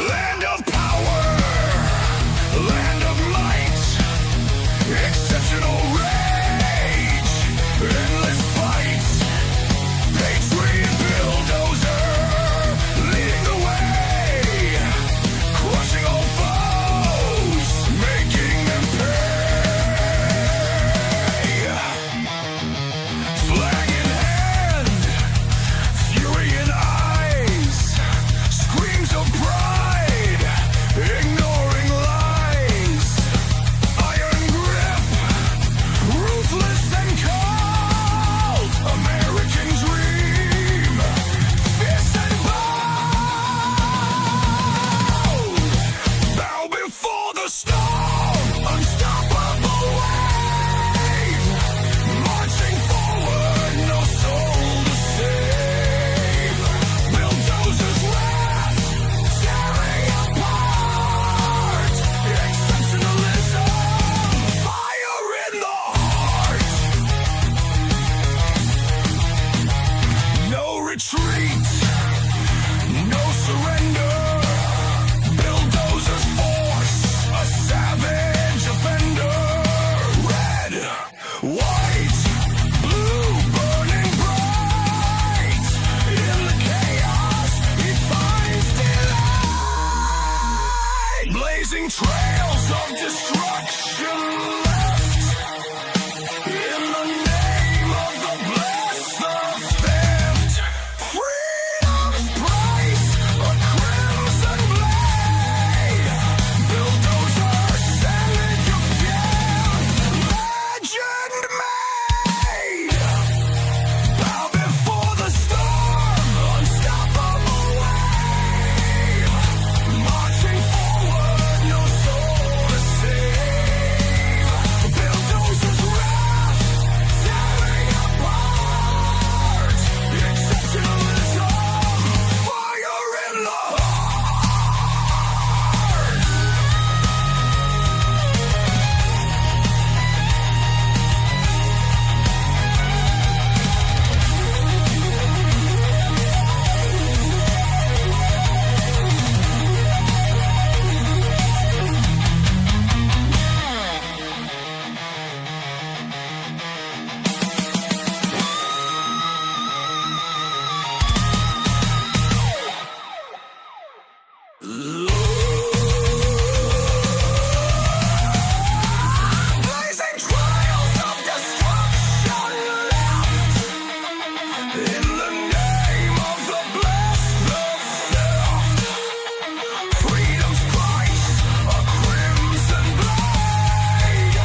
Land of power, land of might, exceptional rage, endless fight, patriot bulldozer, leading the way, crushing all foes, making them pay. Flag in hand, fury in eyes, screams of pride, ignoring lies, iron grip, ruthless and cold, American dream, fierce and bold, bow before the storm, unstoppable wave, marching forward, no soul to save, bulldozers wrath, tearing apart, exceptionalism, fire in the heart, no retreat, no surrender, bulldozers force, a savage offender, red, white, blue, burning bright, in the chaos he finds delight, blazing trails of destruction left, in the name of the blessed, the theft, freedom's price, a crimson blade, bulldozer, savage of fear, legend made, bow before the storm, unstoppable wave, marching forward, no soul to save, bulldozers wrath, tearing apart, exceptionalism, fire in the heart. Blazing trails of destruction left, in the name of the blessed, the theft, freedom's price, a crimson blade,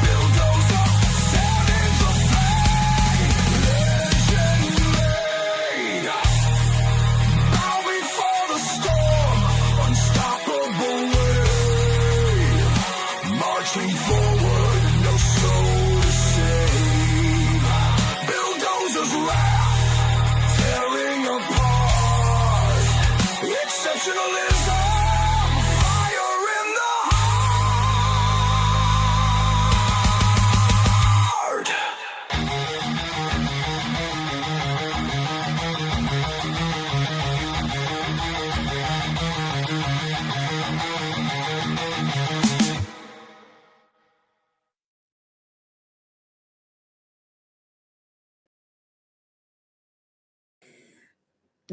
bulldozer, savage of fate, legend made, bow before the storm, unstoppable wave, marching forward, no soul to save, bulldozers wrath, tearing apart, exceptionalism, fire in the heart.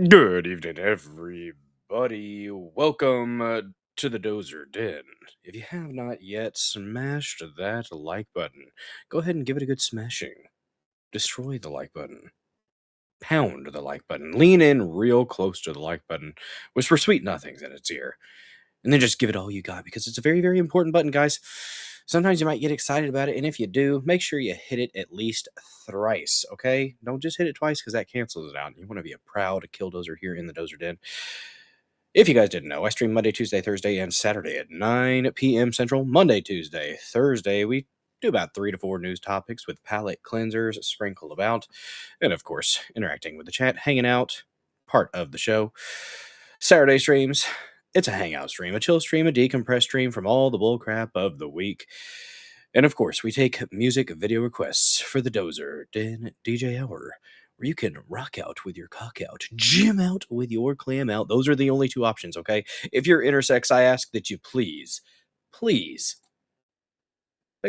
Good evening, everybody. Welcome to the Dozer Den. If you have not yet smashed that like button, go ahead and give it a good smashing. Destroy the like button. Pound the like button. Lean in real close to the like button. Whisper sweet nothings in its ear. And then just give it all you got because it's a very, very important button, guys. Sometimes you might get excited about it, and if you do, make sure you hit it at least thrice, okay? Don't just hit it twice because that cancels it out. You want to be a proud killdozer here in the Dozer Den. If you guys didn't know, I stream Monday, Tuesday, Thursday, and Saturday at 9 p.m. Central. Monday, Tuesday, Thursday, we do about 3 to 4 news topics with palate cleansers sprinkled about. And of course, interacting with the chat, hanging out, part of the show. Saturday streams, it's a hangout stream, a chill stream, a decompressed stream from all the bullcrap of the week. And of course, we take music video requests for the Dozer Den DJ Hour, where you can rock out with your cock out, jam out with your clam out. Those are the only two options, okay? If you're intersex, I ask that you please pick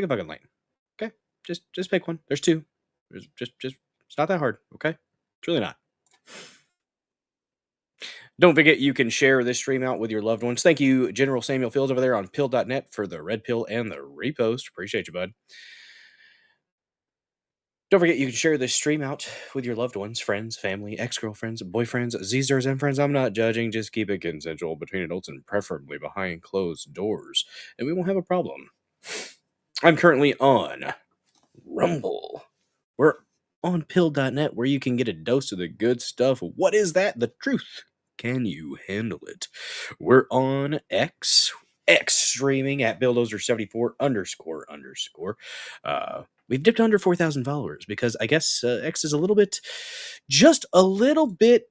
a fucking lane. Okay? Just pick one. There's two. There's just it's not that hard, okay? It's really not. Don't forget you can share this stream out with your loved ones. Thank you, General Samuel Fields over there on pill.net for the red pill and the repost. Appreciate you, bud. Don't forget you can share this stream out with your loved ones, friends, family, ex-girlfriends, boyfriends, Zers, and friends. I'm not judging. Just keep it consensual between adults and preferably behind closed doors, and we won't have a problem. I'm currently on Rumble. We're on pill.net where you can get a dose of the good stuff. What is that? The truth. Can you handle it? We're on X streaming at BillDozer74 __. We've dipped under 4,000 followers because I guess X is just a little bit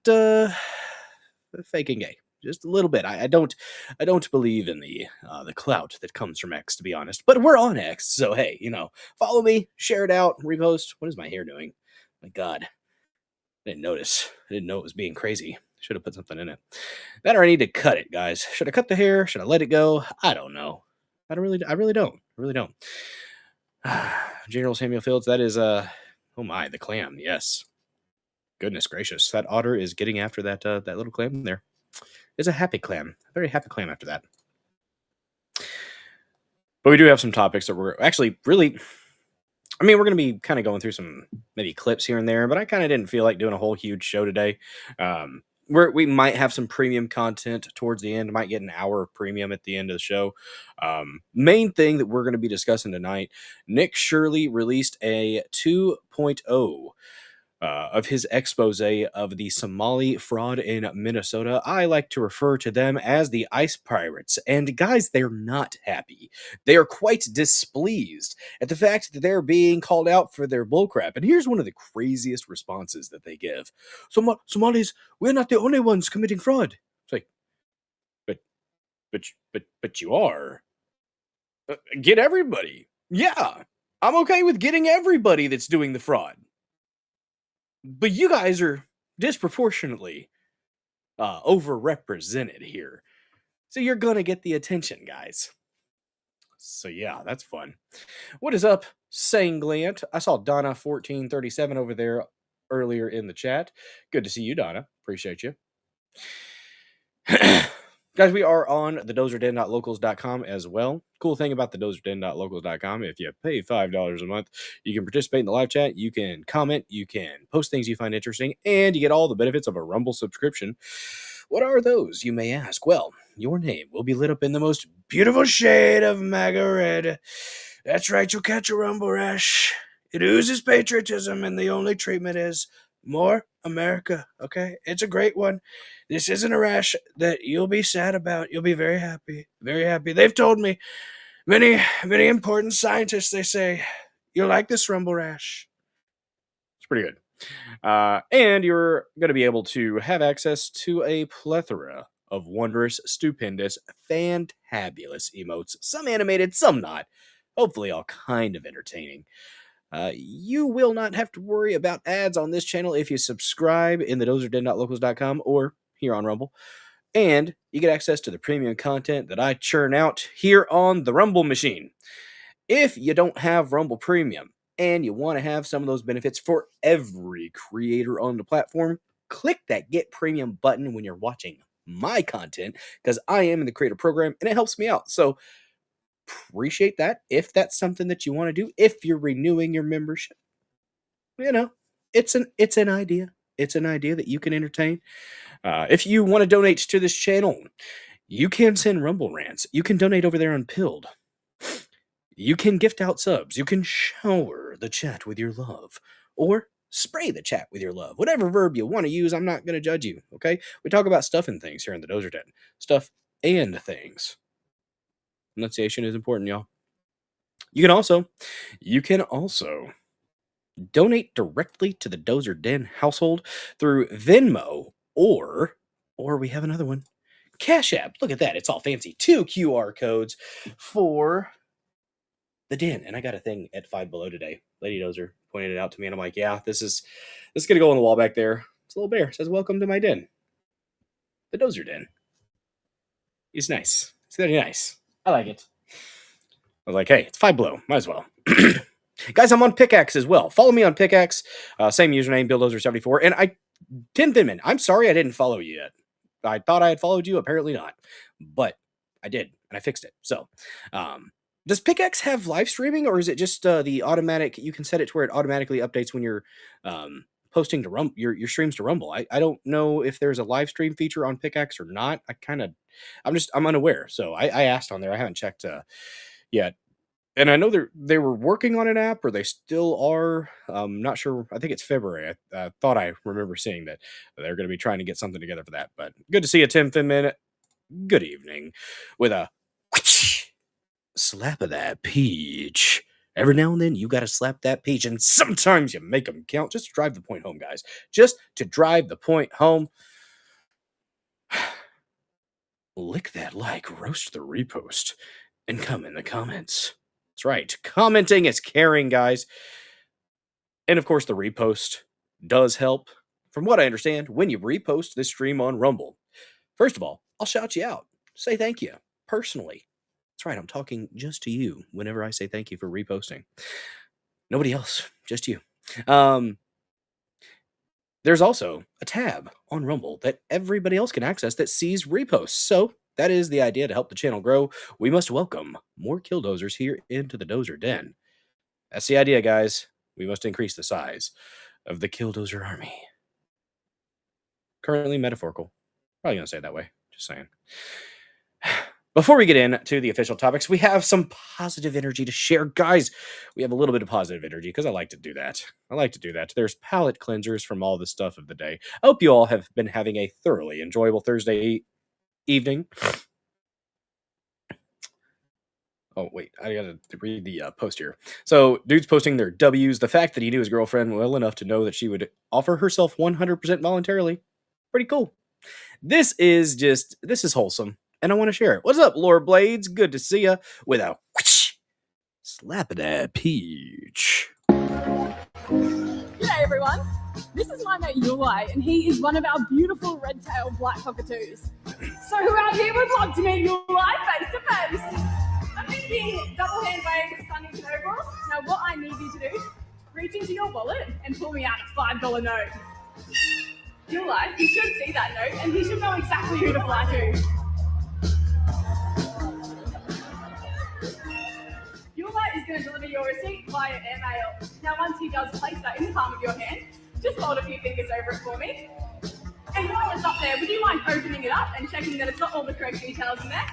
fake and gay. Just a little bit. I don't believe in the clout that comes from X, to be honest. But we're on X, so hey, follow me, share it out, repost. What is my hair doing? My God, I didn't notice. I didn't know it was being crazy. Should have put something in it. That or I need to cut it, guys. Should I cut the hair? Should I let it go? I don't know. I really don't. I really don't. General Samuel Fields, that is oh my, the clam, yes. Goodness gracious. That otter is getting after that little clam there. It's a happy clam. A very happy clam after that. But we do have some topics that we're actually really, we're going to be kind of going through some maybe clips here and there, but I kind of didn't feel like doing a whole huge show today. We might have some premium content towards the end. Might get an hour of premium at the end of the show. Main thing that we're going to be discussing tonight, Nick Shirley released a 2.0 of his expose of the Somali fraud in Minnesota. I like to refer to them as the Ice Pirates. And guys, they're not happy. They are quite displeased at the fact that they're being called out for their bullcrap. And here's one of the craziest responses that they give. Somalis, we're not the only ones committing fraud. It's like, but you are. Get everybody. Yeah, I'm okay with getting everybody that's doing the fraud. But you guys are disproportionately overrepresented here. So you're going to get the attention, guys. So yeah, that's fun. What is up, Sangliant? I saw Donna1437 over there earlier in the chat. Good to see you, Donna. Appreciate you. Guys, we are on the DozerDen.locals.com as well. Cool thing about the DozerDen.locals.com, if you pay $5 a month, you can participate in the live chat, you can comment, you can post things you find interesting, and you get all the benefits of a Rumble subscription. What are those, you may ask? Well, your name will be lit up in the most beautiful shade of MAGA red. That's right, you'll catch a Rumble rash. It oozes patriotism, and the only treatment is more America, okay? It's a great one. This isn't a rash that you'll be sad about. You'll be very happy, very happy. They've told me, many important scientists, they say, you'll like this Rumble rash. It's pretty good. And you're going to be able to have access to a plethora of wondrous, stupendous, fantabulous emotes. Some animated, some not. Hopefully all kind of entertaining. You will not have to worry about ads on this channel if you subscribe in the DozerDen.locals.com or here on Rumble. And you get access to the premium content that I churn out here on the Rumble machine. If you don't have Rumble Premium and you want to have some of those benefits for every creator on the platform, click that Get Premium button when you're watching my content, because I am in the creator program and it helps me out. So appreciate that if that's something that you want to do. If you're renewing your membership, it's an idea. It's an idea that you can entertain. If you want to donate to this channel, you can send Rumble rants. You can donate over there on Pilled. You can gift out subs. You can shower the chat with your love, or spray the chat with your love. Whatever verb you want to use, I'm not going to judge you. Okay, we talk about stuff and things here in the Dozer Den. Stuff and things. Enunciation is important, y'all. You can also donate directly to the Dozer Den household through Venmo, or we have another one, Cash App. Look at that. It's all fancy. 2 QR codes for the Den, and I got a thing at Five Below today. Lady Dozer pointed it out to me, and I'm like, yeah, this is gonna go on the wall back there. It's a little bear. It says, "Welcome to my den, the Dozer Den." He's nice. It's very nice. I like it. I was like, hey, it's Five Below. Might as well. Guys, I'm on Pickaxe as well. Follow me on Pickaxe. Same username, BillDozer74. And Tim Thinman, I'm sorry I didn't follow you yet. I thought I had followed you. Apparently not. But I did, and I fixed it. So, does Pickaxe have live streaming, or is it just the automatic? You can set it to where it automatically updates when you're posting to your streams to Rumble. I don't know if there's a live stream feature on Pickaxe or not. I'm unaware. So I asked on there. I haven't checked yet. And I know they were working on an app, or they still are. Not sure. I think it's February. I thought I remember seeing that they're going to be trying to get something together for that. But good to see you, Tim Finman. Good evening. With a slap of that peach. Every now and then, you got to slap that peach, and sometimes you make them count just to drive the point home, guys. Just to drive the point home. Lick that like, roast the repost, and come in the comments. That's right. Commenting is caring, guys. And of course, the repost does help. From what I understand, when you repost this stream on Rumble, first of all, I'll shout you out. Say thank you personally. That's right. I'm talking just to you whenever I say thank you for reposting. Nobody else, just you. There's also a tab on Rumble that everybody else can access that sees reposts. So that is the idea to help the channel grow. We must welcome more killdozers here into the Dozer Den. That's the idea, guys. We must increase the size of the killdozer army. Currently metaphorical. Probably going to say it that way. Just saying. Before we get into the official topics, we have some positive energy to share. Guys, we have a little bit of positive energy because I like to do that. There's palate cleansers from all the stuff of the day. I hope you all have been having a thoroughly enjoyable Thursday evening. Oh, wait, I gotta read the post here. So, dude's posting their W's. The fact that he knew his girlfriend well enough to know that she would offer herself 100% voluntarily. Pretty cool. This is wholesome, and I want to share it. What's up, Lord Blades? Good to see ya. With a slap of that peach. G'day everyone, this is my mate Yulai, and he is one of our beautiful red-tailed black cockatoos. So who out here would love to meet Yulai face to face? I'm thinking double hand wave with stunning snowballs. Now what I need you to do, reach into your wallet and pull me out a $5 note. Yulai, you should see that note, and he should know exactly who to fly to. Yulai is going to deliver your receipt via airmail. Now once he does place that in the palm of your hand, just hold a few fingers over it for me. And while it's up there, would you mind opening it up and checking that it's got all the correct details in there?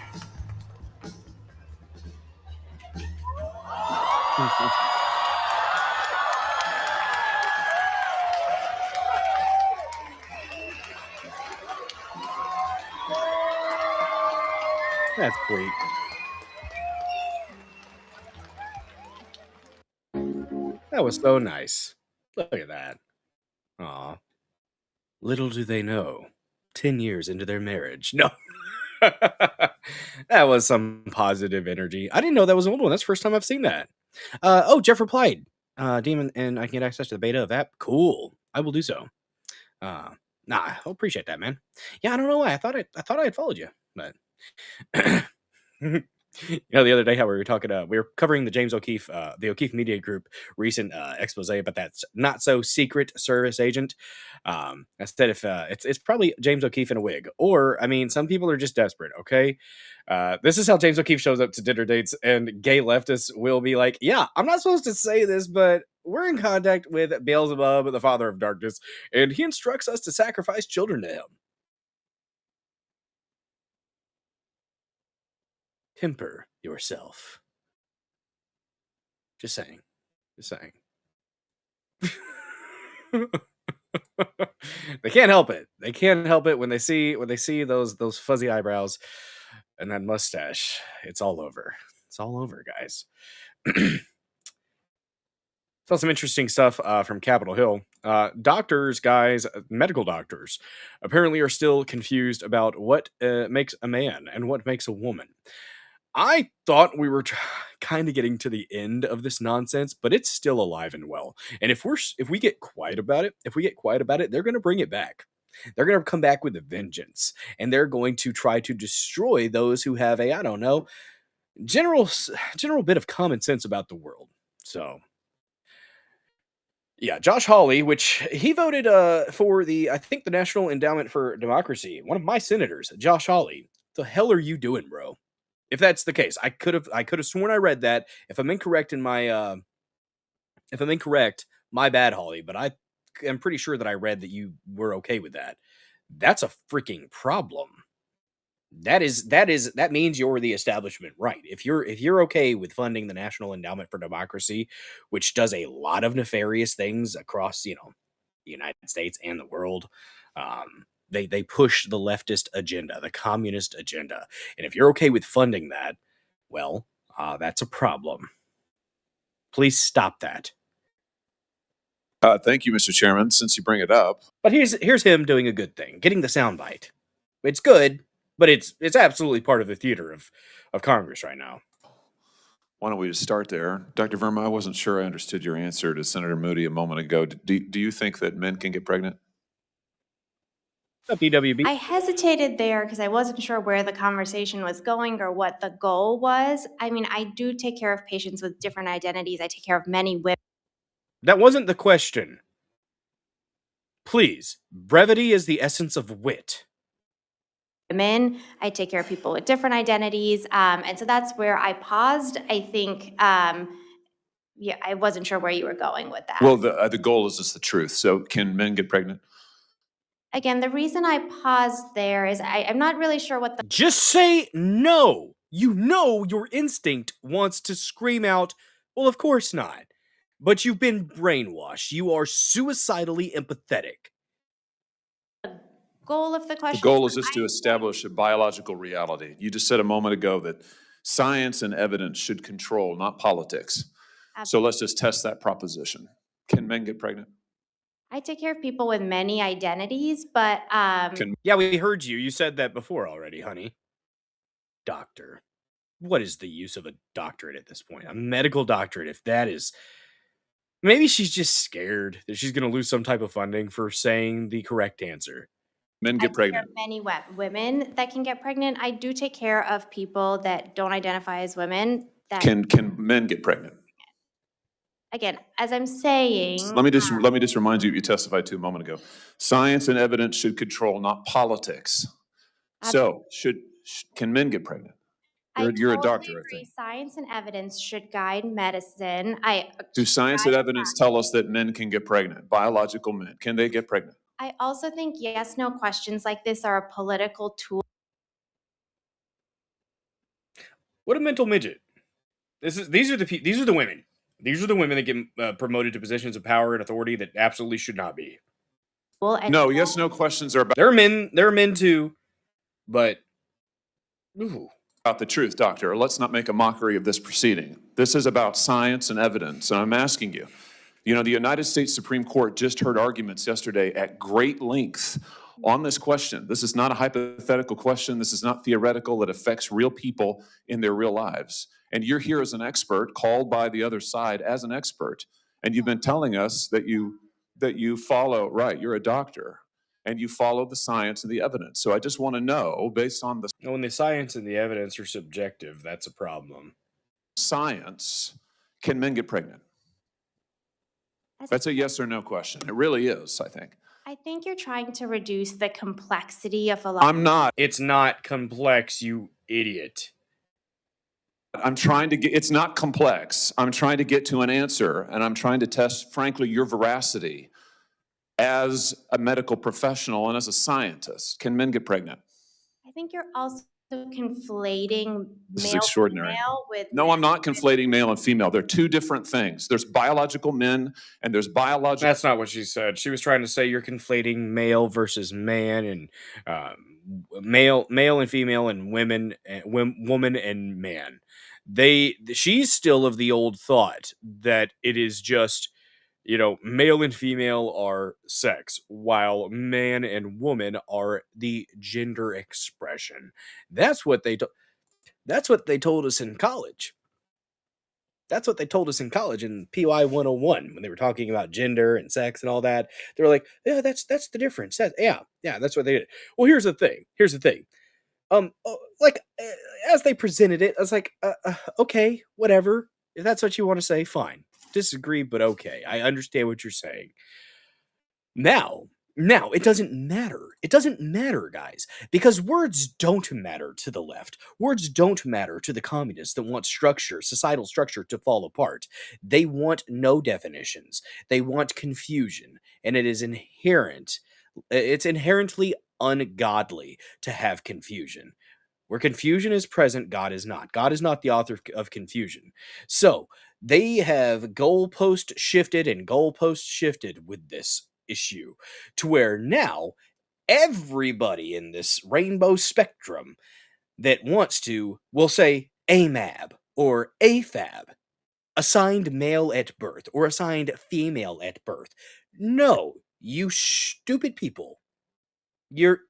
That's sweet. That was so nice. Look at that. Aw. Little do they know, 10 years into their marriage. No. That was some positive energy. I didn't know that was an old one. That's the first time I've seen that. Jeff replied. Demon, and I can get access to the beta of app. Cool. I will do so. Nah, I appreciate that, man. Yeah, I don't know why. I thought I had followed you, but the other day how we were talking, we were covering the James O'Keefe, the O'Keefe Media Group recent expose about that not so secret service agent. Instead, if it's probably James O'Keefe in a wig, or I mean, some people are just desperate. Okay, this is how James O'Keefe shows up to dinner dates, and gay leftists will be like, "Yeah, I'm not supposed to say this, but we're in contact with Beelzebub, the father of darkness, and he instructs us to sacrifice children to him." Temper yourself. Just saying. They can't help it. They can't help it when they see those fuzzy eyebrows and that mustache. It's all over. It's all over, guys. Saw some interesting stuff from Capitol Hill. Doctors, guys, medical doctors, apparently are still confused about what makes a man and what makes a woman. I thought we were kind of getting to the end of this nonsense, but it's still alive and well. And if we get quiet about it, they're going to bring it back. They're going to come back with a vengeance, and they're going to try to destroy those who have a, I don't know, general bit of common sense about the world. So yeah, Josh Hawley, which he voted for the, I think, the National Endowment for Democracy. One of my senators, Josh Hawley. The hell are you doing, bro? If that's the case, I could have sworn I read that. If I'm incorrect in my my bad, Holly. But I am pretty sure that I read that you were okay with that. That's a freaking problem. That means you're the establishment, right? If you're okay with funding the National Endowment for Democracy, which does a lot of nefarious things across, the United States and the world. They push the leftist agenda, the communist agenda, and if you're okay with funding that, well, that's a problem. Please stop that. Thank you, Mr. Chairman. Since you bring it up, But here's him doing a good thing, getting the soundbite. It's good, but it's absolutely part of the theater of Congress right now. why don't we just start there? Dr. Verma, I wasn't sure I understood your answer to Senator Moody a moment ago. Do you think that men can get pregnant? DWB. I hesitated there because I wasn't sure where the conversation was going or what the goal was. I mean, I do take care of patients with different identities. I take care of many That wasn't the question. Please, brevity is the essence of wit. women. I take care of people with different identities. And so that's where I paused. I think, yeah, I wasn't sure where you were going with that. Well, the goal is just the truth. So can men get pregnant? Again, the reason I paused there is I'm not really sure what the Just say no. You know your instinct wants to scream out, well, of course not. But you've been brainwashed. You are suicidally empathetic. goal of the The question goal is just to establish a biological reality. You just said a moment ago that science and evidence should control, not politics. So let's just test that proposition. Can men get pregnant? I take care of people with many identities, but Yeah, we heard you. You said that before already, honey. Doctor. What is the use of a doctorate at this point? A medical doctorate, if that is. Maybe she's just scared that she's going to lose some type of funding for saying the correct answer. Men I get take care of pregnant. many women that can get pregnant. I do take care of people that don't identify as women. That Can men get pregnant? again, as I'm saying, Let me just remind you what you testified to a moment ago. Science and evidence should control, not politics. So can men get pregnant? You're a totally doctor, I agree. think. Science and evidence should guide medicine. Do science and evidence tell us that men can get pregnant? Biological men, can they get pregnant? I also think yes, no questions like this are a political tool. What a mental midget. These are the women. These are the women that get promoted to positions of power and authority that absolutely should not be. And No, yes, no questions are There are men too, but about the truth, doctor. Let's not make a mockery of this proceeding. This is about science and evidence, and I'm asking you. The United States Supreme Court just heard arguments yesterday at great length on this question. This is not a hypothetical question. This is not theoretical. It affects real people in their real lives. And you're here as an expert, called by the other side as an expert, and you've been telling us that you follow, right, you're a doctor, and you follow the science and the evidence. So I just want to know, based on the when the science and the evidence are subjective, that's a problem. science, can men get pregnant? That's a yes or no question. It really is, I think. I think you're trying to reduce the complexity of a lot. I'm not. It's not complex, you idiot. I'm trying to get, it's not complex. I'm trying to get to an answer, and I'm trying to test, frankly, your veracity as a medical professional and as a scientist. Can men get pregnant? I think you're also conflating This is male extraordinary. female with No, I'm not conflating male and female. They're two different things. There's biological men and there's biological. That's not what she said. She was trying to say you're conflating male versus man and male and female and women, woman and man. She's still of the old thought that it is just, male and female are sex, while man and woman are the gender expression. That's what they That's what they told us in college. That's what they told us in college in PY 101 when they were talking about gender and sex and all that. They were like, yeah, that's the difference. Yeah, that's what they did. Well, here's the thing. Like as they presented it, I was like, okay, whatever. If that's what you want to say, fine. Disagree, but okay. I understand what you're saying. Now, it doesn't matter. It doesn't matter, guys, because words don't matter to the left. Words don't matter to the communists that want societal structure to fall apart. They want no definitions. They want confusion, and it's inherently ungodly to have confusion. Where confusion is present, God is not. God is not the author of confusion. So they have goalpost shifted with this issue to where now everybody in this rainbow spectrum that wants to will say AMAB or AFAB, assigned male at birth or assigned female at birth. No, you stupid people. You're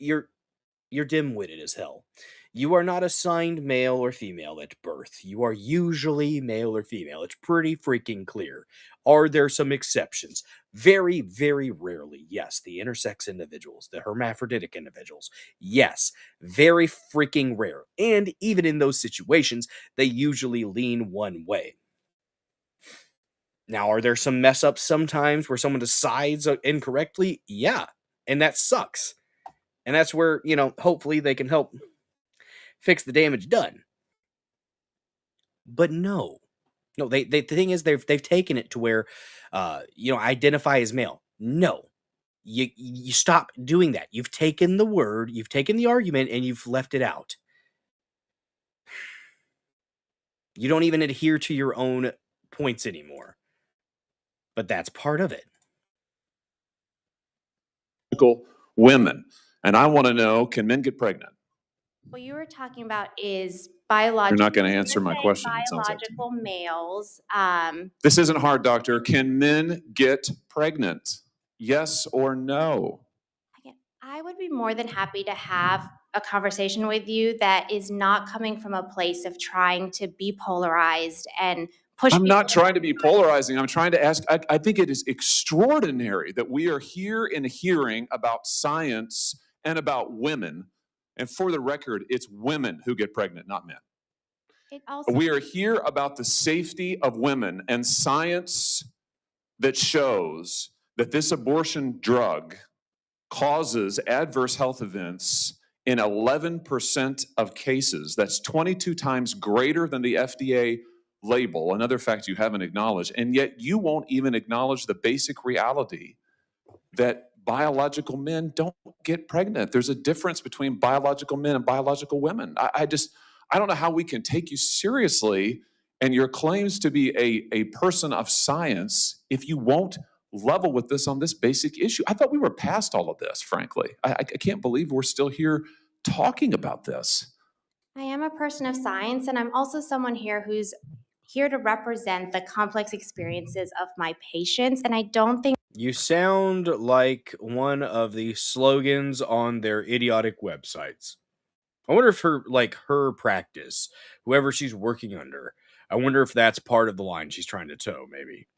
dim-witted as hell. You are not assigned male or female at birth. You are usually male or female. It's pretty freaking clear. Are there some exceptions? Very, very rarely, yes. The intersex individuals, the hermaphroditic individuals, yes. Very freaking rare. And even in those situations, they usually lean one way. Now, are there some mess ups sometimes where someone decides incorrectly? Yeah. And that sucks. And that's where, hopefully they can help fix the damage done. But no, the thing is they've taken it to where, identify as male. No, you stop doing that. You've taken the word, you've taken the argument, and you've left it out. You don't even adhere to your own points anymore. But that's part of it. Women. And I want to know, can men get pregnant? What you were talking about is biological. You're not going to answer my question. Biological males. This isn't hard, doctor. Can men get pregnant? Yes or no? I would be more than happy to have a conversation with you that is not coming from a place of trying to be polarized and push. I'm not trying to be polarizing. I'm trying to ask. I think it is extraordinary that we are here in a hearing about science and about women. And for the record, it's women who get pregnant, not men. We are here about the safety of women and science that shows that this abortion drug causes adverse health events in 11% of cases. That's 22 times greater than the FDA label, another fact you haven't acknowledged. And yet you won't even acknowledge the basic reality that biological men don't get pregnant. There's a difference between biological men and biological women. I don't know how we can take you seriously and your claims to be a person of science if you won't level with this on this basic issue. I thought we were past all of this, frankly. I can't believe we're still here talking about this. I am a person of science, and I'm also someone here who's here to represent the complex experiences of my patients, and I don't think you sound like one of the slogans on their idiotic websites. I wonder if her practice, whoever she's working under, I wonder if that's part of the line she's trying to toe, maybe.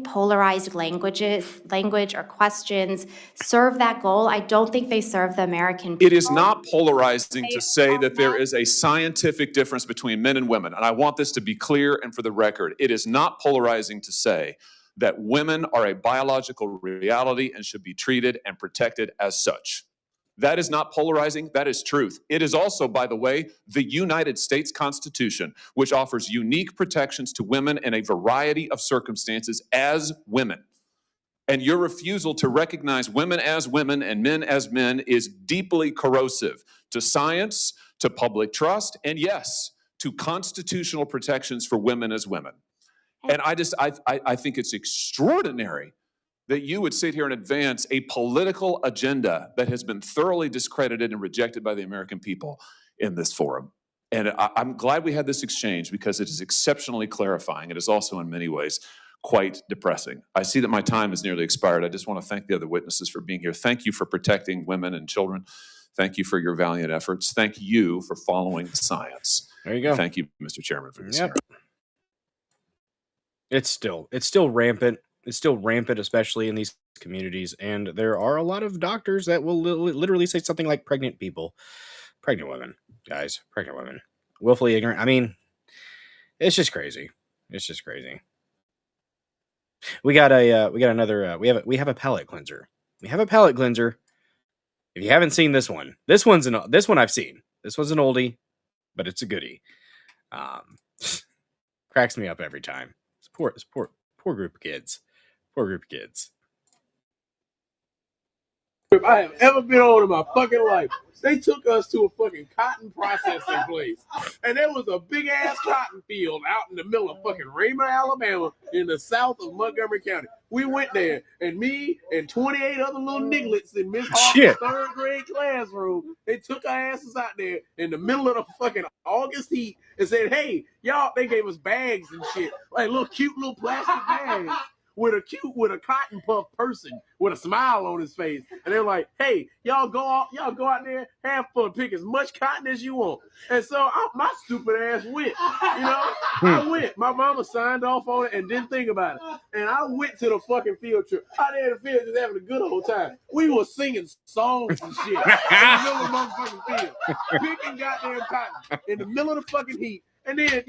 Polarized language or questions serve that goal. I don't think they serve the American people. It is not polarizing to say that there is a scientific difference between men and women. And I want this to be clear and for the record. It is not polarizing to say that women are a biological reality and should be treated and protected as such. That is not polarizing, that is truth. It is also, by the way, the United States Constitution, which offers unique protections to women in a variety of circumstances as women. And your refusal to recognize women as women and men as men is deeply corrosive to science, to public trust, and yes, to constitutional protections for women as women. And I think it's extraordinary that you would sit here and advance a political agenda that has been thoroughly discredited and rejected by the American people in this forum. And I'm glad we had this exchange because it is exceptionally clarifying. It is also in many ways quite depressing. I see that my time has nearly expired. I just want to thank the other witnesses for being here. Thank you for protecting women and children. Thank you for your valiant efforts. Thank you for following the science. There you go. Thank you, Mr. Chairman, for this Yep. hearing. It's still rampant. It's still rampant, especially in these communities. And there are a lot of doctors that will literally say something like pregnant people, pregnant women, guys, pregnant women, willfully ignorant. I mean, it's just crazy. It's just crazy. We have a palate cleanser. We have a palate cleanser. If you haven't seen this one I've seen. This one's an oldie, but it's a goodie. Cracks me up every time. It's poor group of kids. Poor group of kids. I have ever been on in my fucking life. They took us to a fucking cotton processing place. And there was a big ass cotton field out in the middle of fucking Raymond, Alabama, in the south of Montgomery County. We went there, and me and 28 other little nigglets in Miss Harper's third grade classroom, they took our asses out there in the middle of the fucking August heat and said, hey, y'all, they gave us bags and shit, like little cute little plastic bags. With a cotton puff person with a smile on his face, and they're like, "Hey, y'all go out there, have fun, pick as much cotton as you want." And so my stupid ass went. I went. My mama signed off on it and didn't think about it. And I went to the fucking field trip. Out there in the field, just having a good old time. We were singing songs and shit in the middle of the motherfucking field, picking goddamn cotton in the middle of the fucking heat. And then,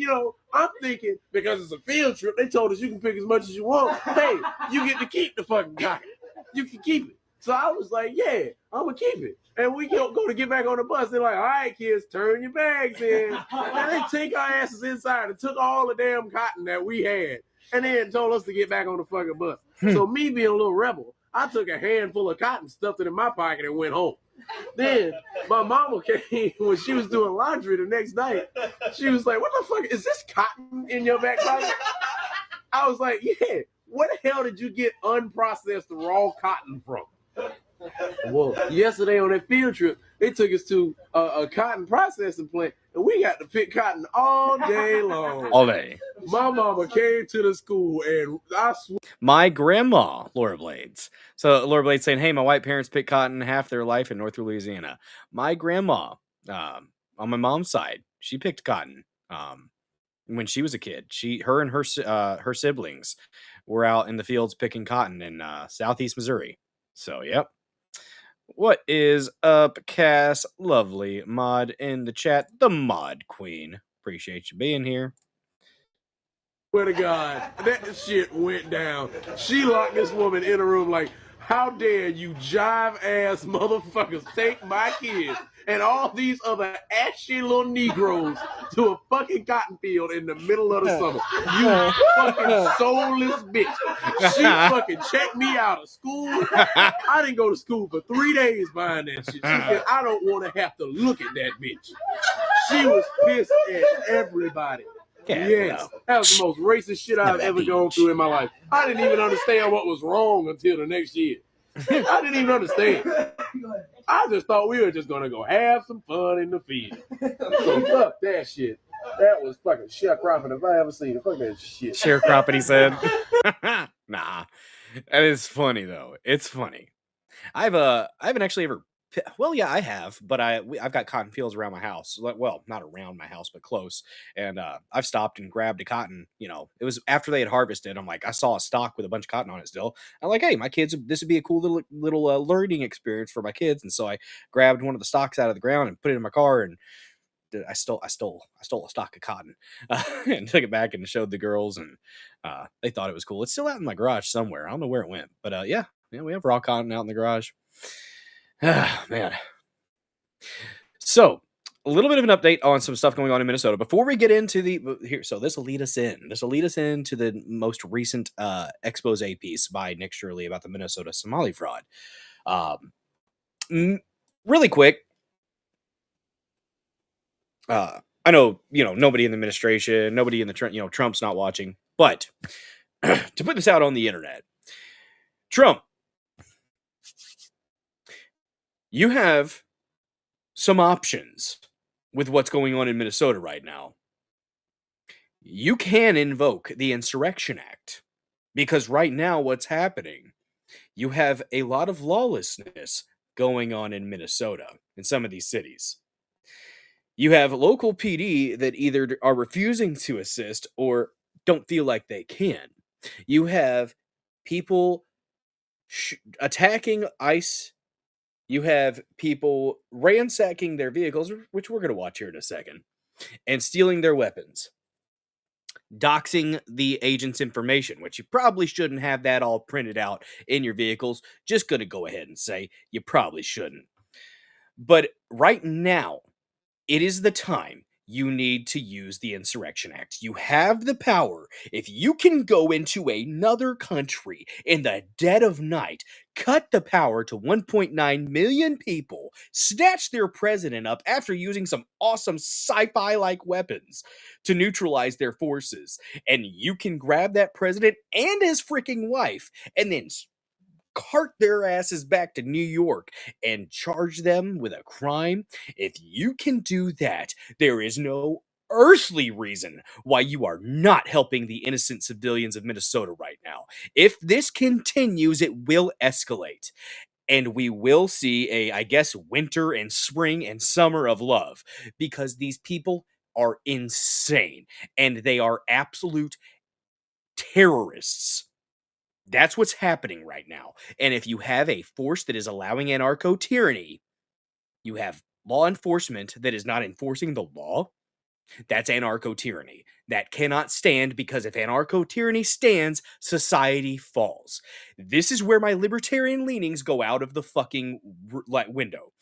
I'm thinking, because it's a field trip, they told us you can pick as much as you want. Hey, you get to keep the fucking cotton. You can keep it. So I was like, yeah, I'm going to keep it. And we go to get back on the bus. They're like, all right, kids, turn your bags in. And they take our asses inside and took all the damn cotton that we had and then told us to get back on the fucking bus. So me being a little rebel, I took a handful of cotton, stuffed it in my pocket, and went home. Then my mama came when she was doing laundry the next night. She was like, what the fuck? Is this cotton in your back pocket? I was like, yeah. Where the hell did you get unprocessed raw cotton from? Well, yesterday on that field trip, they took us to a cotton processing plant, and we got to pick cotton all day long. All day. My mama came to the school, and I swear. My grandma, Laura Blades. So Laura Blades saying, hey, my white parents picked cotton half their life in North Louisiana. My grandma, on my mom's side, she picked cotton when she was a kid. Her and her siblings were out in the fields picking cotton in southeast Missouri. So, yep. What is up, Cass? Lovely mod in the chat. The mod queen. Appreciate you being here. Swear to God, that shit went down. She locked this woman in a room like, how dare you jive-ass motherfuckers take my kids and all these other ashy little Negroes to a fucking cotton field in the middle of the summer. You fucking soulless bitch. She fucking checked me out of school. I didn't go to school for 3 days behind that shit. She said, I don't want to have to look at that bitch. She was pissed at everybody. Yes, that was the most racist shit I've ever gone through in my life. I didn't even understand what was wrong until the next year. I didn't even understand. I just thought we were just going to go have some fun in the field. So fuck that shit. That was fucking sharecropping if I ever seen it. Fuck that shit. Sharecropping, he said. Nah. That is funny, though. It's funny. I haven't actually ever. Well, yeah, I have, but I've got cotton fields around my house. Well, not around my house, but close. And I've stopped and grabbed a cotton. It was after they had harvested. I'm like, I saw a stalk with a bunch of cotton on it still. I'm like, hey, my kids, this would be a cool little learning experience for my kids. And so I grabbed one of the stalks out of the ground and put it in my car, and I stole a stalk of cotton and took it back and showed the girls, and they thought it was cool. It's still out in my garage somewhere. I don't know where it went, but yeah, we have raw cotton out in the garage. Man. So, a little bit of an update on some stuff going on in Minnesota before we get into so this will lead us into the most recent expose piece by Nick Shirley about the Minnesota Somali fraud. Really quick, I know, nobody in the administration, nobody in the Trump's not watching, but to put this out on the internet, Trump, you have some options with what's going on in Minnesota right now. You can invoke the Insurrection Act because right now what's happening, you have a lot of lawlessness going on in Minnesota in some of these cities. You have local PD that either are refusing to assist or don't feel like they can. You have people attacking ICE. You have people ransacking their vehicles, which we're going to watch here in a second, and stealing their weapons. Doxing the agent's information, which you probably shouldn't have that all printed out in your vehicles. Just going to go ahead and say you probably shouldn't. But right now, it is the time you need to use the Insurrection Act. You have the power. If you can go into another country in the dead of night, cut the power to 1.9 million people, snatch their president up after using some awesome sci-fi like weapons to neutralize their forces, and you can grab that president and his freaking wife and then cart their asses back to New York and charge them with a crime. If you can do that, there is no earthly reason why you are not helping the innocent civilians of Minnesota right now. If this continues, it will escalate. And we will see I guess, winter and spring and summer of love, because these people are insane and they are absolute terrorists. That's what's happening right now. And if you have a force that is allowing anarcho-tyranny, you have law enforcement that is not enforcing the law, that's anarcho-tyranny. That cannot stand, because if anarcho-tyranny stands, society falls. This is where my libertarian leanings go out of the fucking window.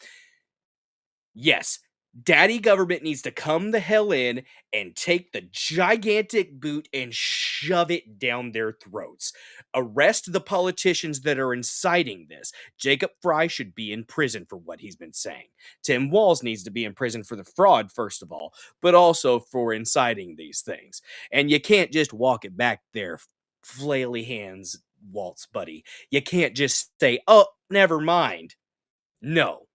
Yes, daddy government needs to come the hell in and take the gigantic boot and shove it down their throats. Arrest the politicians that are inciting this. Jacob Fry should be in prison for what he's been saying. Tim Walz needs to be in prison for the fraud, first of all, but also for inciting these things. And you can't just walk it back there, flaily hands, Waltz buddy. You can't just say, oh, never mind. No.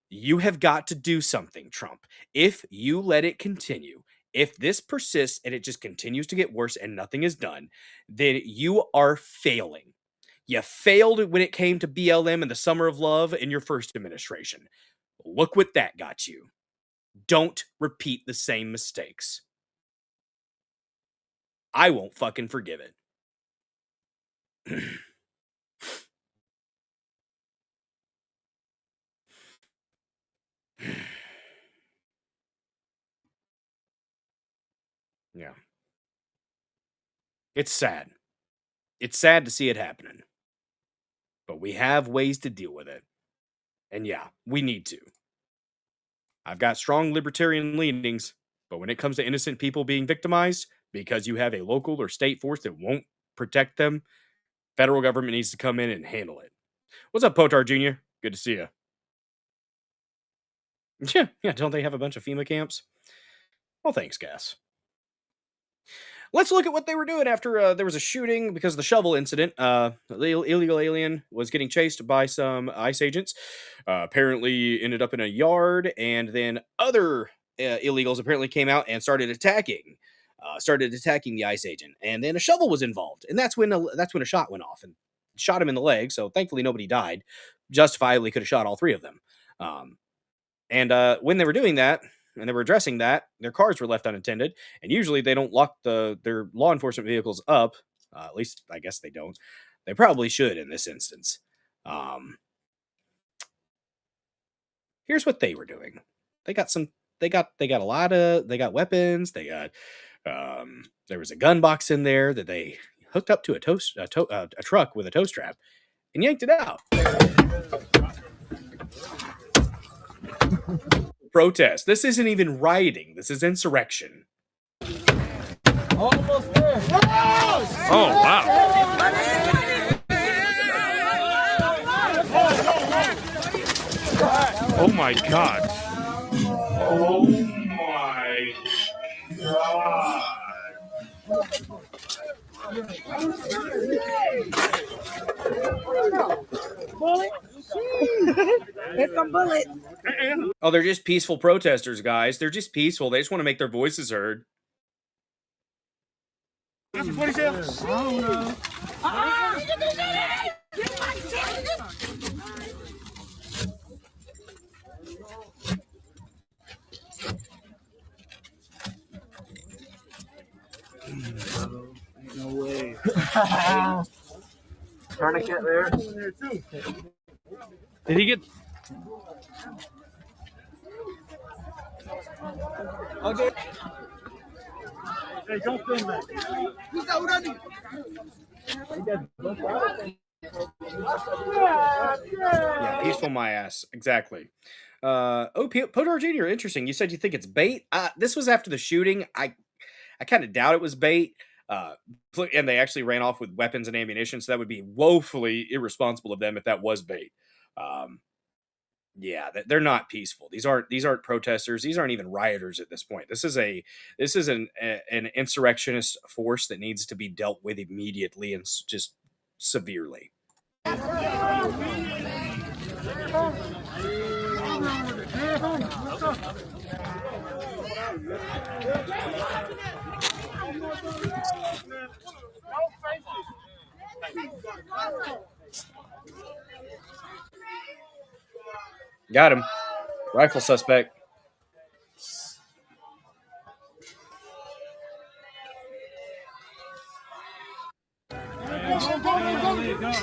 You have got to do something, Trump. If you let it continue, if this persists and it just continues to get worse and nothing is done, then you are failing. You failed when it came to BLM and the Summer of Love in your first administration. Look what that got you. Don't repeat the same mistakes. I won't fucking forgive it. Yeah. It's sad. It's sad to see it happening. But we have ways to deal with it. And yeah, we need to. I've got strong libertarian leanings, but when it comes to innocent people being victimized because you have a local or state force that won't protect them, federal government needs to come in and handle it. What's up, Potar Jr.? Good to see you. Yeah, don't they have a bunch of FEMA camps? Well, thanks, Gas. Let's look at what they were doing after there was a shooting because of the shovel incident. The illegal alien was getting chased by some ICE agents. Apparently ended up in a yard, and then other illegals apparently came out and started attacking the ICE agent. And then a shovel was involved, and that's when a shot went off and shot him in the leg. So thankfully nobody died. Justifiably could have shot all three of them. And when they were doing that, and they were addressing that, their cars were left unattended. And usually they don't lock their law enforcement vehicles up. At least I guess they don't. They probably should in this instance. Here's what they were doing. They got weapons. They got there was a gun box in there that they hooked up to a truck with a tow strap and yanked it out. Protest. This isn't even rioting. This is insurrection. Almost there. Oh, wow. Oh my God. Oh my God. Get some bullets. Oh, they're just peaceful protesters, guys. They're just peaceful. They just want to make their voices heard. That's what he said. I don't know. Tourniquet there. Did he get? Okay. Hey, don't film that. Yeah, peaceful my ass. Exactly. Podar Jr., interesting. You said you think it's bait. This was after the shooting. I kind of doubt it was bait. And they actually ran off with weapons and ammunition, so that would be woefully irresponsible of them if that was bait. Yeah, they're not peaceful. These aren't protesters. These aren't even rioters at this point. This is an insurrectionist force that needs to be dealt with immediately and just severely. Got him. Rifle suspect.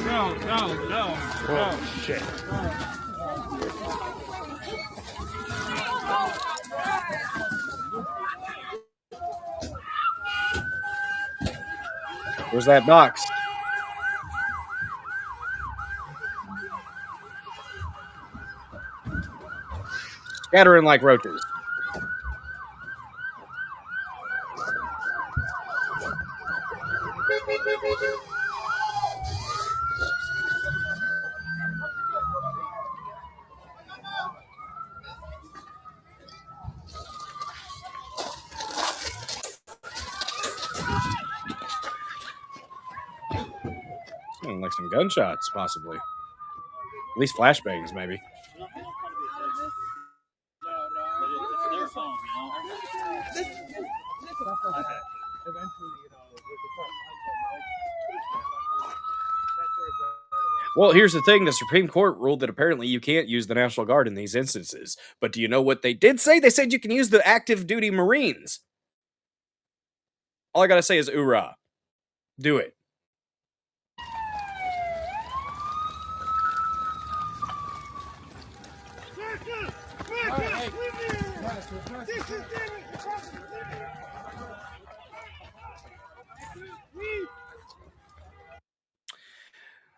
No. Oh, shit. Where's that box? Scattering like roaches. Like some gunshots, possibly. At least flashbangs, maybe. Well, here's the thing. The Supreme Court ruled that apparently you can't use the National Guard in these instances. But do you know what they did say? They said you can use the active duty Marines. All I got to say is hoorah. Do it.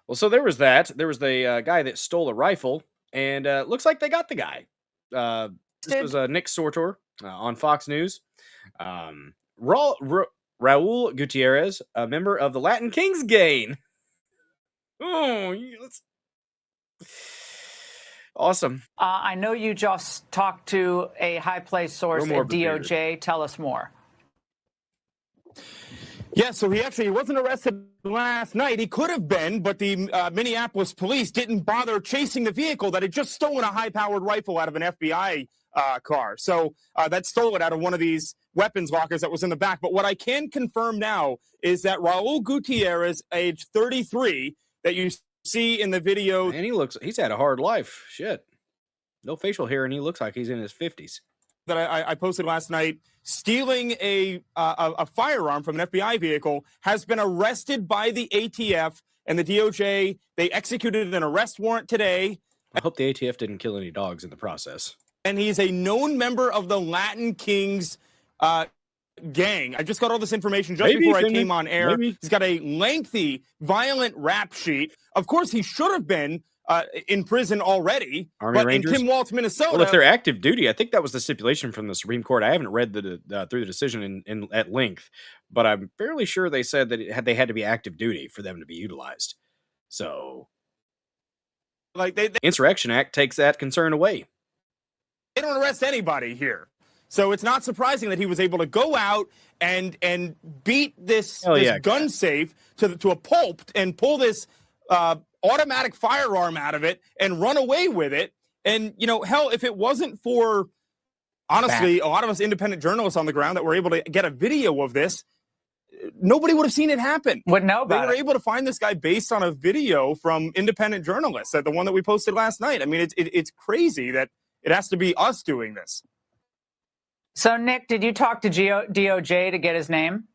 Well, so there was that. There was the guy that stole a rifle, and looks like they got the guy. This was Nick Shirley on Fox News. Raul Gutierrez, a member of the Latin Kings gang. Oh, yes. Awesome. I know you just talked to a high-placed source at DOJ. Tell us more. Yeah, so he wasn't arrested last night. He could have been, but the Minneapolis police didn't bother chasing the vehicle that had just stolen a high-powered rifle out of an FBI car. So that stole it out of one of these weapons lockers that was in the back. But what I can confirm now is that Raul Gutierrez, age 33, that you see in the video. And he's had a hard life. Shit. No facial hair, and he looks like he's in his 50s. That I posted last night, stealing a firearm from an FBI vehicle, has been arrested by the ATF and the DOJ. They executed an arrest warrant today. I hope the ATF didn't kill any dogs in the process. And he's a known member of the Latin Kings gang. I just got all this information just before I came on air. Maybe. He's got a lengthy, violent rap sheet. Of course, he should have been in prison already, Army Rangers? In Tim Waltz, Minnesota. Well, if they're active duty, I think that was the stipulation from the Supreme Court. I haven't read through the decision at length, but I'm fairly sure they said that they had to be active duty for them to be utilized. So, like the Insurrection Act takes that concern away. They don't arrest anybody here. So it's not surprising that he was able to go out and beat this gun safe to a pulp and pull this automatic firearm out of it and run away with it. And, hell, if it wasn't for, honestly, a lot of us independent journalists on the ground that were able to get a video of this, nobody would have seen it happen. Wouldn't know about it. They were able to find this guy based on a video from independent journalists, the one that we posted last night. I mean, it's crazy that it has to be us doing this. So, Nick, did you talk to DOJ to get his name?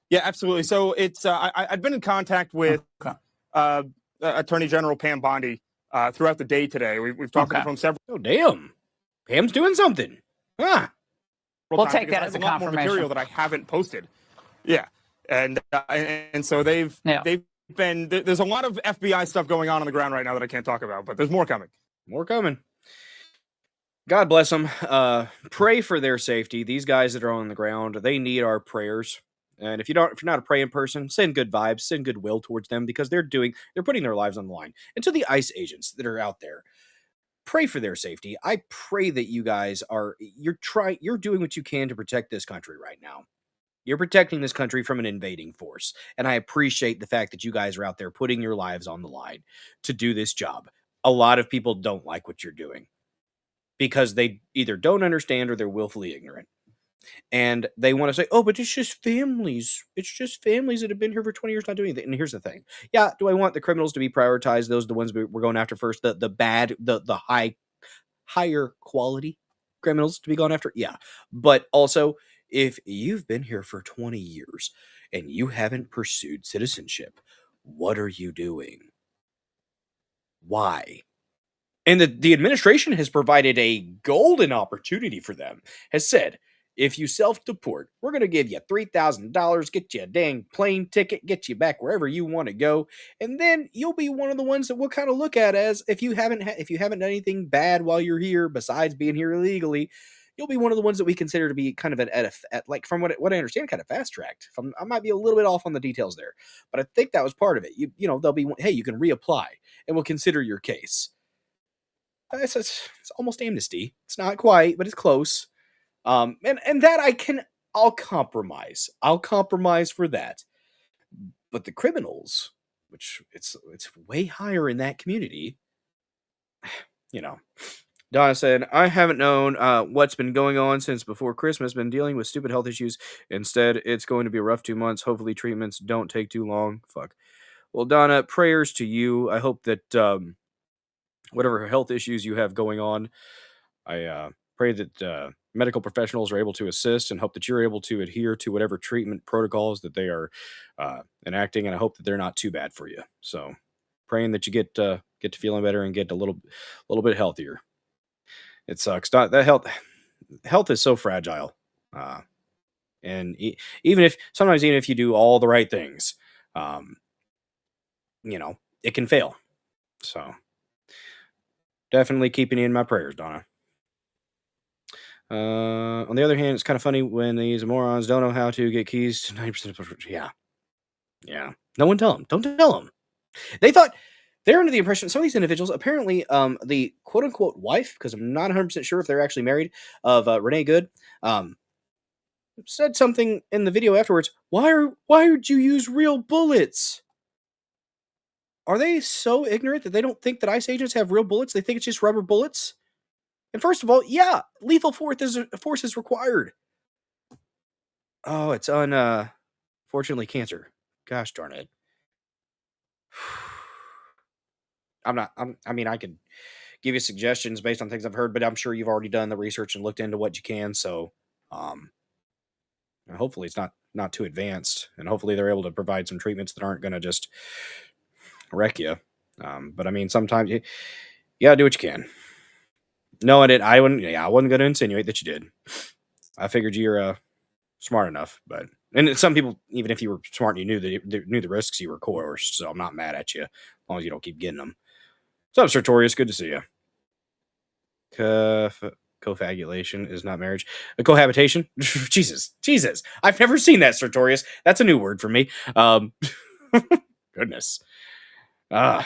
Yeah, absolutely. So it's I've been in contact with Attorney General Pam Bondi throughout the day today. We've talked to the phone several. Oh, damn. Pam's doing something. Huh. We'll times take because that I as have a a lot more confirmation. material that I haven't posted. Yeah, and so they've been there's a lot of FBI stuff going on the ground right now that I can't talk about, but there's more coming. More coming. God bless them. Pray for their safety. These guys that are on the ground, they need our prayers. And if you're not a praying person, send good vibes, send goodwill towards them because they're putting their lives on the line. And to the ICE agents that are out there, pray for their safety. I pray that you guys you're doing what you can to protect this country right now. You're protecting this country from an invading force. And I appreciate the fact that you guys are out there putting your lives on the line to do this job. A lot of people don't like what you're doing because they either don't understand or they're willfully ignorant. And they want to say, oh, but it's just families. It's just families that have been here for 20 years not doing anything. And here's the thing. Yeah, do I want the criminals to be prioritized? Those are the ones we're going after first. The bad, the higher quality criminals to be gone after? Yeah. But also, if you've been here for 20 years and you haven't pursued citizenship, what are you doing? Why? And the administration has provided a golden opportunity for them, has said, if you self-deport, we're going to give you $3,000, get you a dang plane ticket, get you back wherever you want to go, and then you'll be one of the ones that we'll kind of look at as if you haven't done anything bad while you're here besides being here illegally, you'll be one of the ones that we consider to be kind of at like from what I understand, kind of fast tracked. I might be a little bit off on the details there, but I think that was part of it. You know they'll be, hey, you can reapply and we'll consider your case. It's almost amnesty. It's not quite, but it's close. And that I'll compromise. I'll compromise for that. But the criminals, which it's way higher in that community, you know. Donna said, I haven't known what's been going on since before Christmas, been dealing with stupid health issues. Instead, it's going to be a rough 2 months. Hopefully treatments don't take too long. Fuck. Well, Donna, prayers to you. I hope that whatever health issues you have going on, I pray that medical professionals are able to assist and hope that you're able to adhere to whatever treatment protocols that they are enacting. And I hope that they're not too bad for you. So praying that you get to feeling better and get a little bit healthier. It sucks. That health is so fragile. And even if you do all the right things, it can fail. So definitely keeping you in my prayers, Donna. On the other hand, it's kind of funny when these morons don't know how to get keys to 90% of yeah. No one tell them. Don't tell them. They thought they're under the impression, some of these individuals, apparently, the quote unquote wife, because I'm not 100% sure if they're actually married, of Renee Good, said something in the video afterwards. Why would you use real bullets? Are they so ignorant that they don't think that ICE agents have real bullets? They think it's just rubber bullets? And first of all, yeah, lethal force is required. Oh, it's fortunately cancer. Gosh darn it. I could give you suggestions based on things I've heard, but I'm sure you've already done the research and looked into what you can. So, hopefully it's not too advanced, and hopefully they're able to provide some treatments that aren't going to just wreck you. But I mean, sometimes you gotta do what you can. No, I wasn't going to insinuate that you did. I figured you're smart enough, and some people, even if you were smart and you knew the risks, you were coerced. So I'm not mad at you as long as you don't keep getting them. What's up, Sartorius? Good to see you. Cofagulation is not marriage. Cohabitation? Jesus. I've never seen that, Sartorius. That's a new word for me. Goodness. Yeah.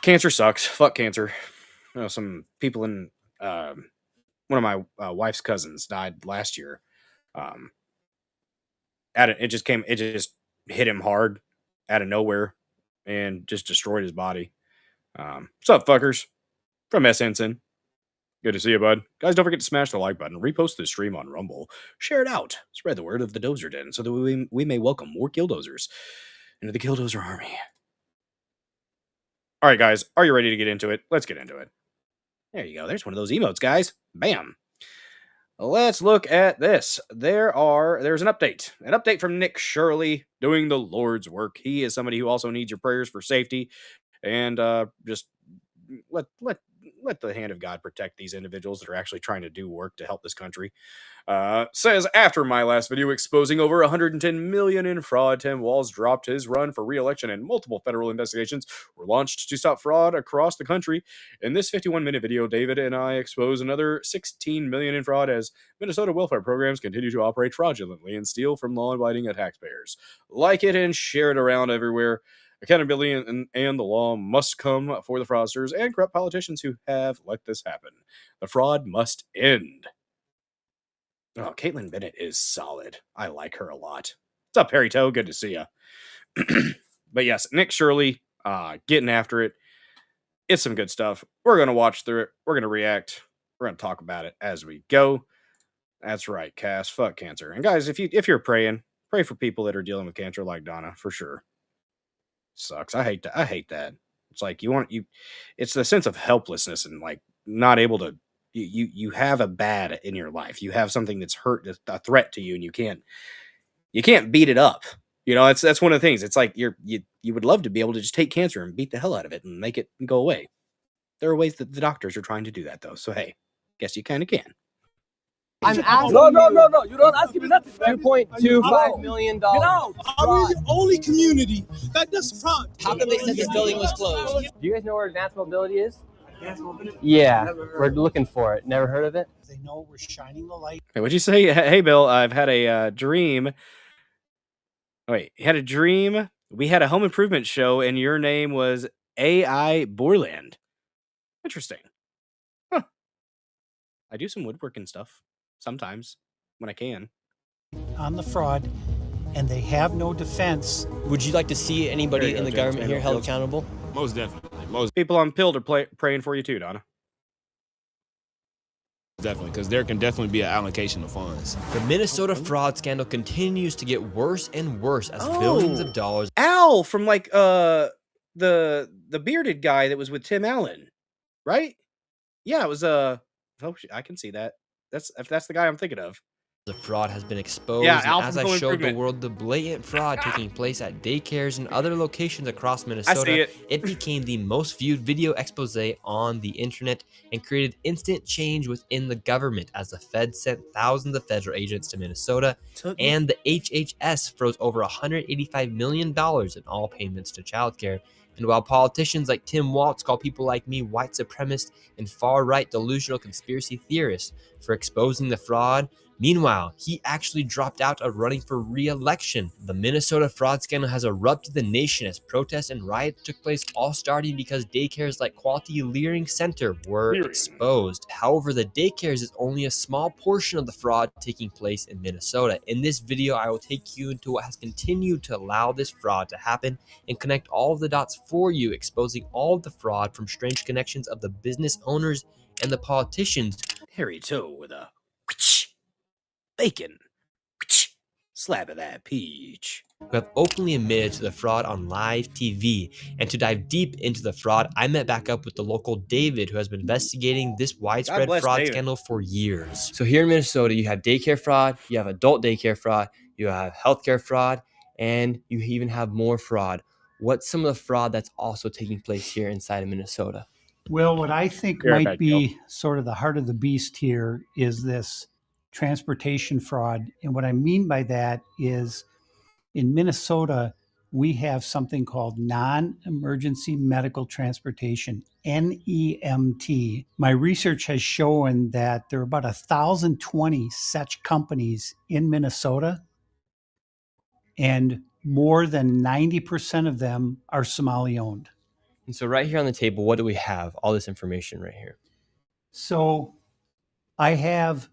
Cancer sucks. Fuck cancer. Some people in one of my wife's cousins died last year. It just hit him hard out of nowhere and just destroyed his body. What's up, fuckers? From S. Henson. Good to see you, bud. Guys, don't forget to smash the like button, repost the stream on Rumble, share it out, spread the word of the Dozer Den so that we may welcome more Killdozers into the Killdozer army. All right, guys, are you ready to get into it? Let's get into it. There you go. There's one of those emotes, guys. Bam. Let's look at this. There's an update from Nick Shirley doing the Lord's work. He is somebody who also needs your prayers for safety, and just let the hand of God protect these individuals that are actually trying to do work to help this country. Says, after my last video exposing over 110 million in fraud, Tim Walz dropped his run for re-election, and multiple federal investigations were launched to stop fraud across the country. In this 51-minute video, David and I expose another 16 million in fraud as Minnesota welfare programs continue to operate fraudulently and steal from law-abiding taxpayers. Like it and share it around everywhere. Accountability and the law must come for the fraudsters and corrupt politicians who have let this happen. The fraud must end. Oh, Caitlin Bennett is solid. I like her a lot. What's up, Harry Toe? Good to see you. But yes, Nick Shirley, getting after it. It's some good stuff. We're going to watch through it. We're going to react. We're going to talk about it as we go. That's right, Cass. Fuck cancer. And guys, if you're praying, pray for people that are dealing with cancer like Donna, for sure. Sucks. I hate that. It's like it's the sense of helplessness and like not able to. You have a bad in your life. You have something that's a threat to you, and you can't beat it up. You know, that's one of the things. It's like you would love to be able to just take cancer and beat the hell out of it and make it go away. There are ways that the doctors are trying to do that, though. So hey, guess you kind of can. I'm asking No. You don't ask me nothing. $2.25 million. Get out. Are we the only community that does fraud? How come they said this building was closed? Do you guys know where advanced mobility is? Yeah, we're looking for it. Never heard of it? They know we're shining the light. Hey, what'd you say? Hey, Bill, I've had a dream. Wait, you had a dream? We had a home improvement show, and your name was AI Borland. Interesting. Huh. I do some woodworking stuff sometimes when I can. On the fraud, and they have no defense. Would you like to see anybody in the government here held accountable? Most definitely. Most people on Pilled are praying for you too, Donna. Definitely, because there can definitely be an allocation of funds. The Minnesota fraud scandal continues to get worse and worse as billions of dollars. Al from like the bearded guy that was with Tim Allen, right? Yeah, it was oh, I can see that. If that's the guy I'm thinking of. The fraud has been exposed, yeah, and as I showed the world the blatant fraud taking place at daycares and other locations across Minnesota, it became the most viewed video expose on the internet and created instant change within the government as the Fed sent thousands of federal agents to Minnesota, and the HHS froze over $185 million in all payments to childcare. And while politicians like Tim Walz call people like me white supremacist and far-right delusional conspiracy theorists for exposing the fraud, meanwhile, he actually dropped out of running for re-election. The Minnesota fraud scandal has erupted the nation as protests and riots took place, all starting because daycares like Quality Learning Center were exposed. However, the daycares is only a small portion of the fraud taking place in Minnesota. In this video, I will take you into what has continued to allow this fraud to happen and connect all of the dots for you, exposing all of the fraud from strange connections of the business owners and the politicians. Harry Toe with a bacon slap of that peach. Who have openly admitted to the fraud on live TV. And to dive deep into the fraud, I met back up with the local David, who has been investigating this widespread fraud scandal for years. So here in Minnesota, you have daycare fraud, you have adult daycare fraud, you have healthcare fraud, and you even have more fraud. What's some of the fraud that's also taking place here inside of Minnesota? Well, what I think might be sort of the heart of the beast here is this transportation fraud. And what I mean by that is in Minnesota, we have something called non-emergency medical transportation, NEMT. My research has shown that there are about 1,020 such companies in Minnesota, and more than 90% of them are Somali owned. And so right here on the table, what do we have? All this information right here. So I have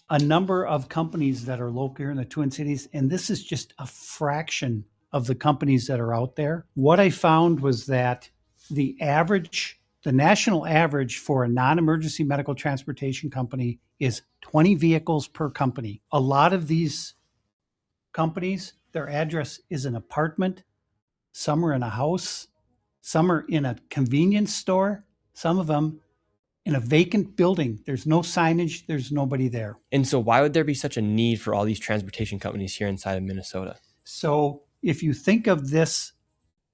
a number of companies that are local here in the Twin Cities, and this is just a fraction of the companies that are out there. What I found was that the national average for a non-emergency medical transportation company is 20 vehicles per company. A lot of these companies, their address is an apartment, some are in a house, some are in a convenience store, some of them in a vacant building. There's no signage. There's nobody there. And so why would there be such a need for all these transportation companies here inside of Minnesota? So if you think of this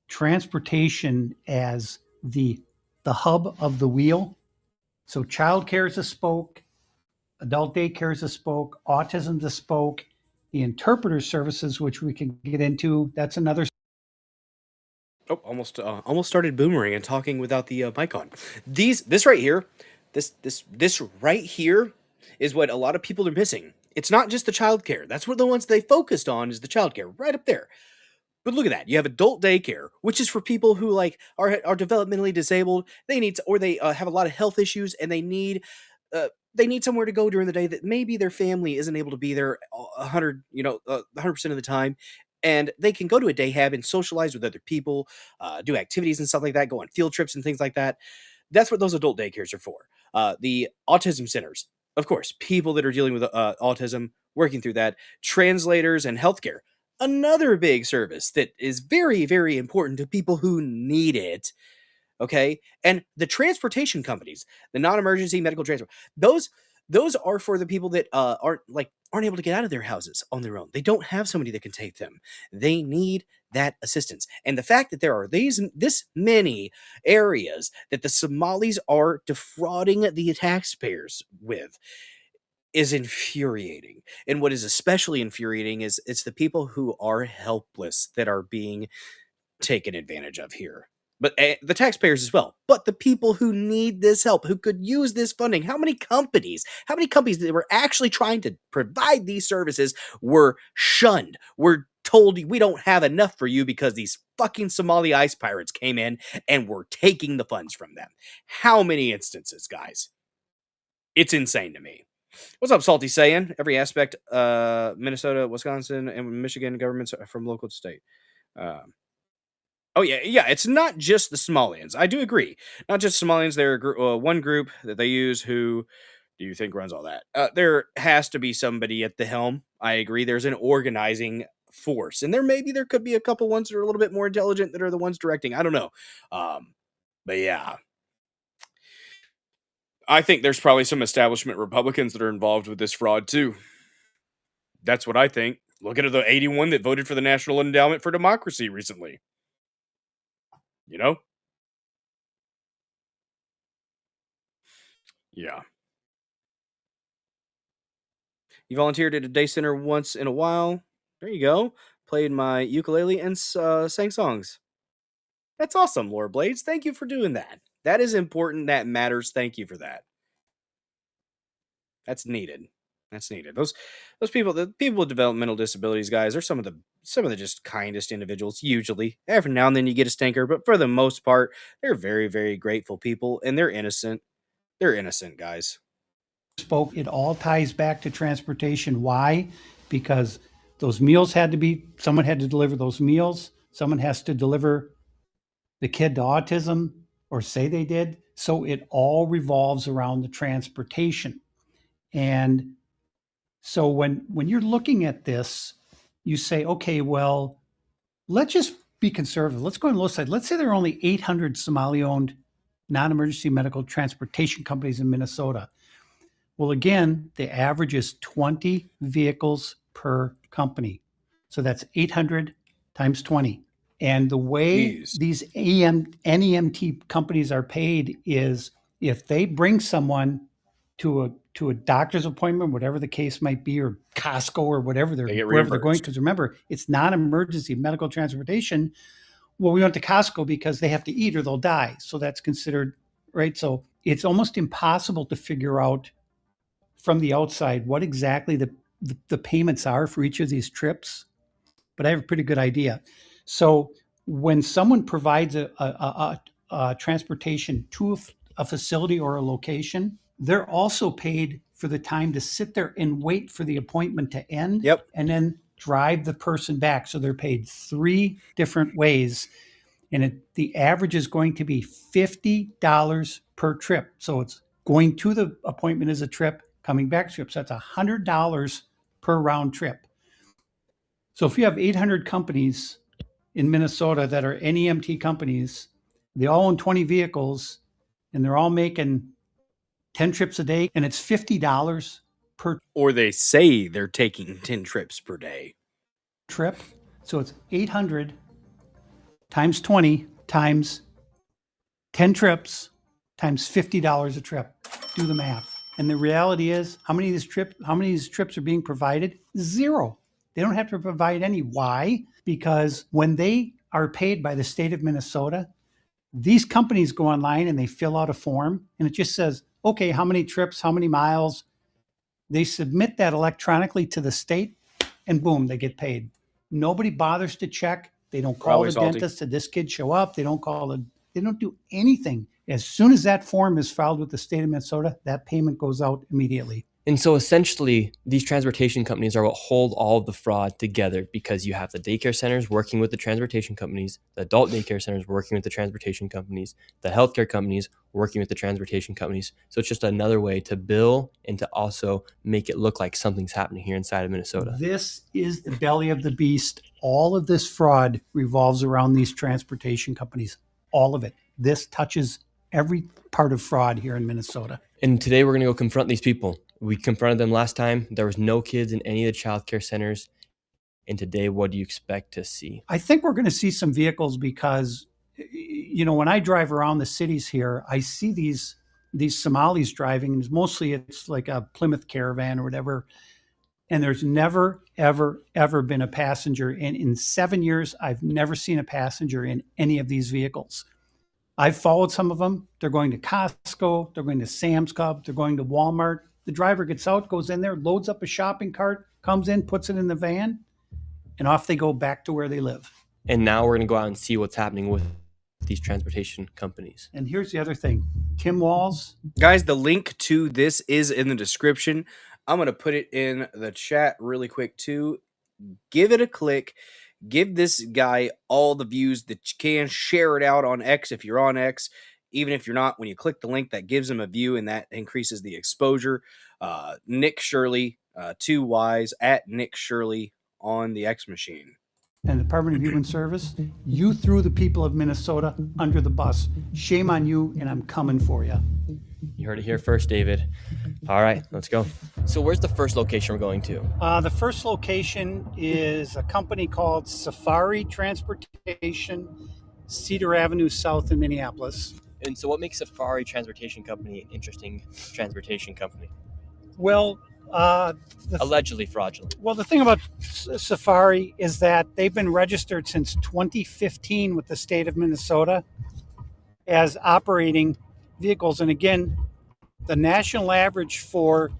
transportation as the hub of the wheel, so childcare is a spoke, adult daycare is a spoke, autism is a spoke, the interpreter services, which we can get into, that's another. Oh, almost started boomerang and talking without the mic on. This right here, this right here is what a lot of people are missing. It's not just the childcare. That's what the ones they focused on is the childcare right up there. But look at that. You have adult daycare, which is for people who like are developmentally disabled. They need to, or they have a lot of health issues, and they need somewhere to go during the day that maybe their family isn't able to be there 100% of the time. And they can go to a day hab and socialize with other people, do activities and stuff like that, go on field trips and things like that. That's what those adult daycares are for. The autism centers, of course, people that are dealing with autism, working through that, translators and healthcare. Another big service that is very, very important to people who need it. Okay. And the transportation companies, the non-emergency medical transport, those are for the people that aren't able to get out of their houses on their own. They don't have somebody that can take them. They need that assistance. And the fact that there are this many areas that the Somalis are defrauding the taxpayers with is infuriating. And what is especially infuriating is it's the people who are helpless that are being taken advantage of here. But the taxpayers as well. But the people who need this help, who could use this funding, how many companies that were actually trying to provide these services were shunned, were told we don't have enough for you because these fucking Somali ice pirates came in and were taking the funds from them. How many instances, guys? It's insane to me. What's up, Salty saying? Every aspect, Minnesota, Wisconsin, and Michigan governments are from local to state. Oh, yeah, it's not just the Somalians. I do agree. Not just Somalians. There are one group that they use who do you think runs all that? There has to be somebody at the helm. I agree. There's an organizing force. And there could be a couple ones that are a little bit more intelligent that are the ones directing. I don't know. But yeah. I think there's probably some establishment Republicans that are involved with this fraud, too. That's what I think. Look at the 81 that voted for the National Endowment for Democracy recently. You know? Yeah. You volunteered at a day center once in a while. There you go. Played my ukulele and sang songs. That's awesome, Laura Blades. Thank you for doing that. That is important. That matters. Thank you for that. That's needed. That's needed. Those people, the people with developmental disabilities, guys, are some of the just kindest individuals. Usually, every now and then you get a stinker, but for the most part, they're very, very grateful people, and they're innocent. They're innocent, guys. It all ties back to transportation. Why? Because those meals someone had to deliver those meals. Someone has to deliver the kid to autism, or say they did. So it all revolves around the transportation. And so when you're looking at this, you say, okay, well, let's just be conservative. Let's go on the low side. Let's say there are only 800 Somali-owned non-emergency medical transportation companies in Minnesota. Well, again, the average is 20 vehicles per company. So that's 800 times 20. And the way these NEMT companies are paid is if they bring someone to a doctor's appointment, whatever the case might be, or Costco or wherever wherever they're going. Because remember, it's non-emergency medical transportation. Well, we went to Costco because they have to eat or they'll die. So that's considered, right? So it's almost impossible to figure out from the outside what exactly the payments are for each of these trips. But I have a pretty good idea. So when someone provides a transportation to a facility or a location, they're also paid for the time to sit there and wait for the appointment to end. Yep. And then drive the person back. So they're paid 3 different ways. And the average is going to be $50 per trip. So it's going to the appointment as a trip, coming back trip. So that's $100 per round trip. So if you have 800 companies in Minnesota that are NEMT companies, they all own 20 vehicles, and they're all making 10 trips a day, and it's $50 per Or they say they're taking 10 trips per day. trip. So it's 800 times 20 times 10 trips times $50 a trip. Do the math. And the reality is, how many of these trips are being provided? Zero. They don't have to provide any. Why? Because when they are paid by the state of Minnesota, these companies go online and they fill out a form, and it just says, okay, how many trips, how many miles. They submit that electronically to the state, and boom, they get paid. Nobody bothers to check. They don't call the dentist. Did this kid show up? They don't do anything. As soon as that form is filed with the state of Minnesota, that payment goes out immediately. And so essentially, these transportation companies are what hold all of the fraud together, because you have the daycare centers working with the transportation companies, the adult daycare centers working with the transportation companies, the healthcare companies working with the transportation companies. So it's just another way to bill and to also make it look like something's happening here inside of Minnesota. This is the belly of the beast. All of this fraud revolves around these transportation companies. All of it. This touches every part of fraud here in Minnesota. And today we're going to go confront these people. We confronted them last time. There was no kids in any of the childcare centers. And today, what do you expect to see? I think we're going to see some vehicles because, when I drive around the cities here, I see these Somalis driving, and mostly it's like a Plymouth Caravan or whatever. And there's never, ever, ever been a passenger. And in 7 years, I've never seen a passenger in any of these vehicles. I've followed some of them. They're going to Costco. They're going to Sam's Club. They're going to Walmart. The driver gets out, goes in there, loads up a shopping cart, comes in, puts it in the van, and off they go back to where they live. And now we're going to go out and see what's happening with these transportation companies. And here's the other thing. Tim Walz. Guys, the link to this is in the description. I'm going to put it in the chat really quick too. Give it a click. Give this guy all the views that you can. Share it out on X if you're on X. Even if you're not, when you click the link, that gives him a view and that increases the exposure. Nick Shirley, 2 Ys, at Nick Shirley on the X machine. And the Department of Human Service, you threw the people of Minnesota under the bus. Shame on you, and I'm coming for you. You heard it here first, David. All right, let's go. So where's the first location we're going to? The first location is a company called Safari Transportation, Cedar Avenue South in Minneapolis. And so what makes Safari Transportation Company an interesting transportation company? Well, allegedly fraudulent. Well, the thing about Safari is that they've been registered since 2015 with the state of Minnesota as operating vehicles. And again, the national average for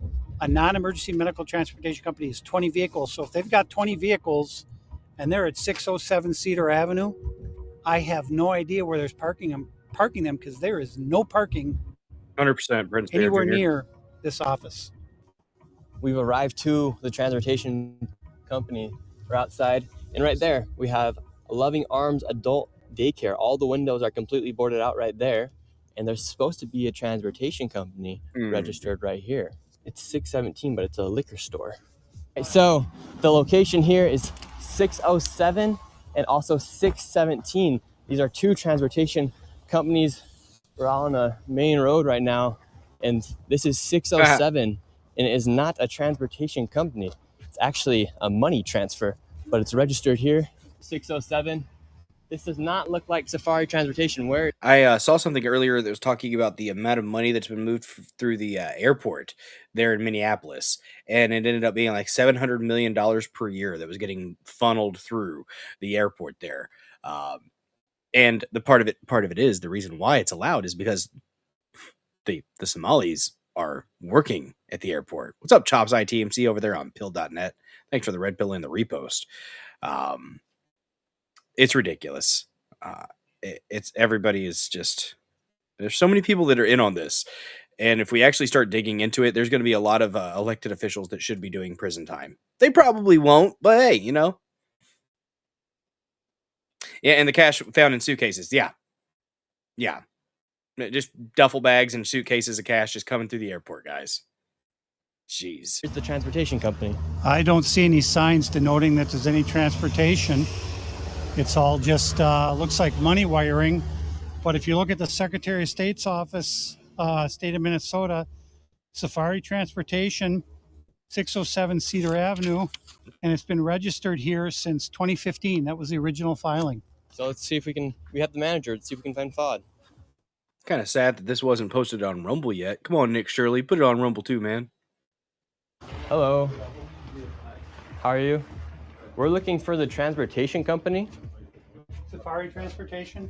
a non-emergency medical transportation company is 20 vehicles. So if they've got 20 vehicles and they're at 607 Cedar Avenue, I have no idea where there's parking them because there is no parking 100% anywhere near this office. We've arrived to the transportation company. We're outside, and right there we have a Loving Arms adult daycare. All the windows are completely boarded out right there, and there's supposed to be a transportation company registered right here. It's 617, but it's a liquor store. So the location here is 607 and also 617. These are 2 transportation companies. We're on a main road right now, and this is 607, and it is not a transportation company. It's actually a money transfer, but it's registered here, 607. This does not look like Safari Transportation. Where I saw something earlier that was talking about the amount of money that's been moved through the airport there in Minneapolis, and it ended up being like $700 million per year that was getting funneled through the airport there. And the part of it is the reason why it's allowed is because the Somalis are working at the airport. What's up, Chops ITMC over there on pill.net? Thanks for the red pill and the repost. It's ridiculous. It's everybody is just, there's so many people that are in on this. And if we actually start digging into it, there's going to be a lot of elected officials that should be doing prison time. They probably won't, but hey, Yeah, and the cash found in suitcases. Yeah. Just duffel bags and suitcases of cash just coming through the airport, guys. Jeez. Here's the transportation company. I don't see any signs denoting that there's any transportation. It's all just looks like money wiring. But if you look at the Secretary of State's office, state of Minnesota, Safari Transportation, 607 Cedar Avenue, and it's been registered here since 2015. That was the original filing. So let's see if we have the manager. Let's see if we can find Fod. Kind of sad that this wasn't posted on Rumble yet. Come on, Nick Shirley, put it on Rumble too, man. Hello. How are you? We're looking for the transportation company. Safari Transportation?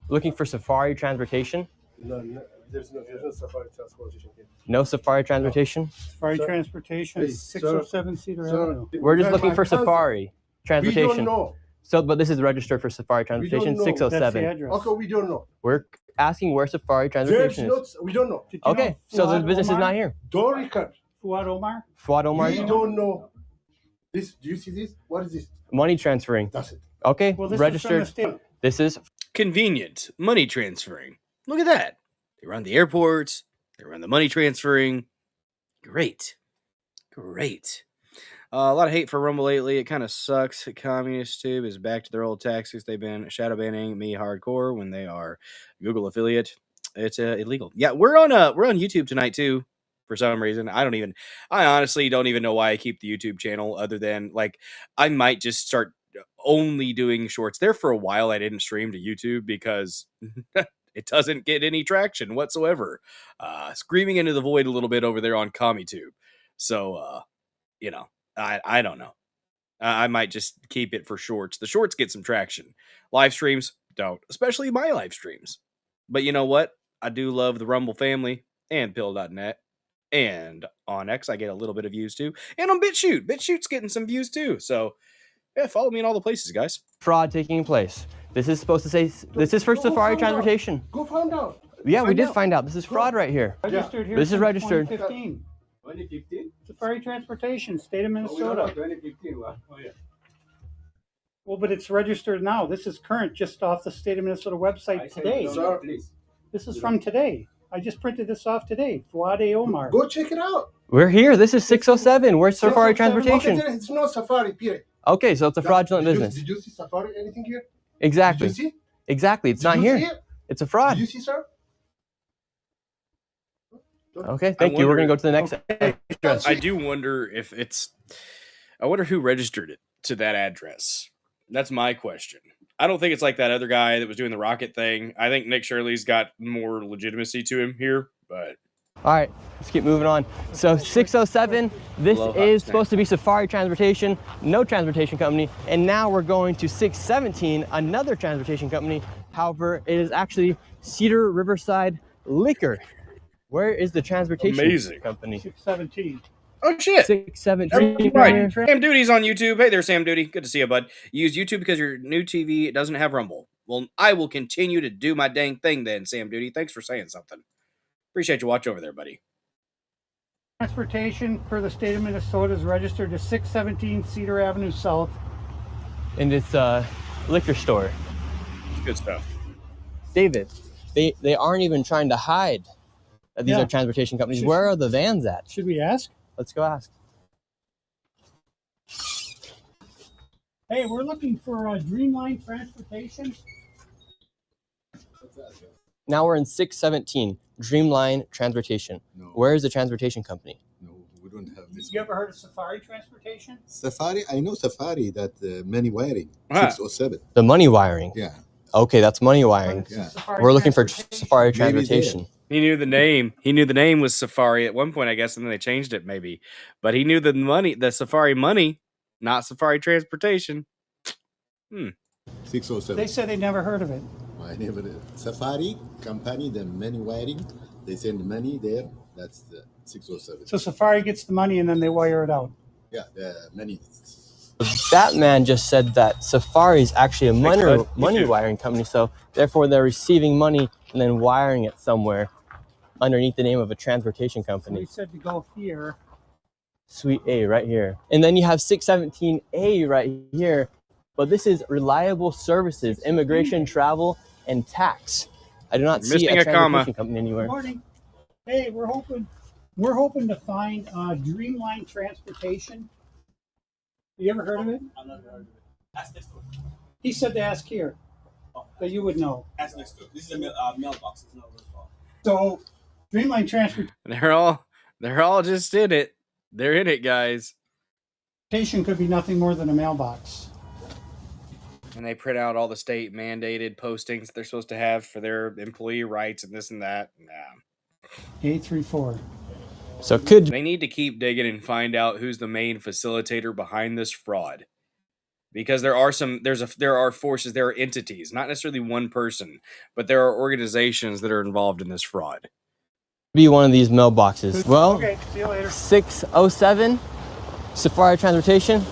Looking for Safari Transportation? No, there's no Safari Transportation here. No Safari Transportation? Safari Transportation, Hey, 607 Cedar Avenue. We're just looking for Safari Transportation. We don't know. So, but this is registered for Safari Transportation, know. 607. That's the address. Okay, we don't know. We're asking where Safari Transportation is. We don't know. Did you Okay, know so the Fuad business is Omar? not here. Don't record. Fuad Omar? Fuad Omar? We don't know. This, do you see this? What is this? Money transferring. That's it. Okay, Well, this registered. is from the state. This is Convenient money transferring. Look at that. They run the airports. They run the money transferring. Great. A lot of hate for Rumble lately. It kind of sucks. Communist Tube is back to their old tactics. They've been shadow banning me hardcore when they are Google affiliate. It's illegal. Yeah, we're on YouTube tonight too. For some reason, I honestly don't even know why I keep the YouTube channel. Other than like, I might just start only doing shorts. There for a while, I didn't stream to YouTube because it doesn't get any traction whatsoever. Screaming into the void a little bit over there on CommyTube. So, I don't know. I might just keep it for shorts. The shorts get some traction. Live streams don't, especially my live streams. But you know what? I do love the Rumble family and Pill.net. And on X, I get a little bit of views too. And on BitChute. BitChute's getting some views too. So, yeah, follow me in all the places, guys. fraud taking place. This is supposed to say, this is for Safari Transportation. Go find out. Yeah, we did find out. This is fraud right here. Registered here This is since registered. 2015. 2015? Safari Transportation, state of Oh, Minnesota. 2015. Oh, yeah. Well, but it's registered now. This is current, just off the state of Minnesota website today. Sir, please. This is from today. I just printed this off today. Fuad Omar. Go check it out. We're here. This is 607. Where's Safari 607. Transportation? Okay, it's no Safari, period. Okay, so it's a fraudulent Did business. Did you see Safari anything here? Exactly. Did you see? Exactly. It's Did not you here. see it? It's a fraud. Did you see, sir? Okay, thank you. We're going to go to the next address. I do wonder if I wonder who registered it to that address. That's my question. I don't think it's like that other guy that was doing the rocket thing. I think Nick Shirley's got more legitimacy to him here, but All right, let's keep moving on. So 607, this is supposed to be Safari Transportation, no transportation company. And now we're going to 617, another transportation company. However, it is actually Cedar Riverside Liquor. Where is the transportation company? 617. oh shit. 617. Right. Sam Duty's on YouTube. Hey there, Sam Duty. Good to see you, bud. You use YouTube because your new TV doesn't have Rumble. Well, I will continue to do my dang thing then, Sam Duty. Thanks for saying something. Appreciate you watching over there, buddy. Transportation for the state of Minnesota is registered to 617 Cedar Avenue South. And it's a liquor store. Good stuff. David, they aren't even trying to hide that these are transportation companies. Where are the vans at? Should we ask? Let's go ask. Hey, we're looking for Dreamline Transportation. Now we're in 617, Dreamline Transportation. No. Where is the transportation company? No, we don't have this. You ever heard of Safari Transportation? Safari, I know Safari, that money wiring, Ah. 607. The money wiring. Yeah. Okay, that's money wiring. Yeah. We're looking for Safari Transportation. He knew the name. He knew the name was Safari at one point, I guess, and then they changed it maybe. But he knew the Safari money, not Safari Transportation. 607. They said they never heard of it. I never did. Safari company, the money wiring, they send money there. That's the 607. So Safari gets the money and then they wire it out. Yeah, the money. That man just said that Safari is actually a money wiring company, so therefore they're receiving money and then wiring it somewhere underneath the name of a transportation So company. they said to go here. Suite A right here. And then you have 617A right here. But this is reliable services, immigration, travel, and tax. I do not see missing a a comma. transportation company anywhere. Good morning. Hey, we're hoping to find Dreamline Transportation. You ever heard of it? I'm not heard of it. Ask next door. He said to ask here, that you would know. Ask next door. This is a mailbox. It's not a call. So Dreamline Transportation. They're all They're all just in it. They're in it, guys. Station could be nothing more than a mailbox. And they print out all the state mandated postings that they're supposed to have for their employee rights and this and that. Nah. 834. So they need to keep digging and find out who's the main facilitator behind this fraud. Because there are forces, there are entities, not necessarily one person, but there are organizations that are involved in this fraud. Be one of these mailboxes. Well, okay, see you later. 607 Safari Transportation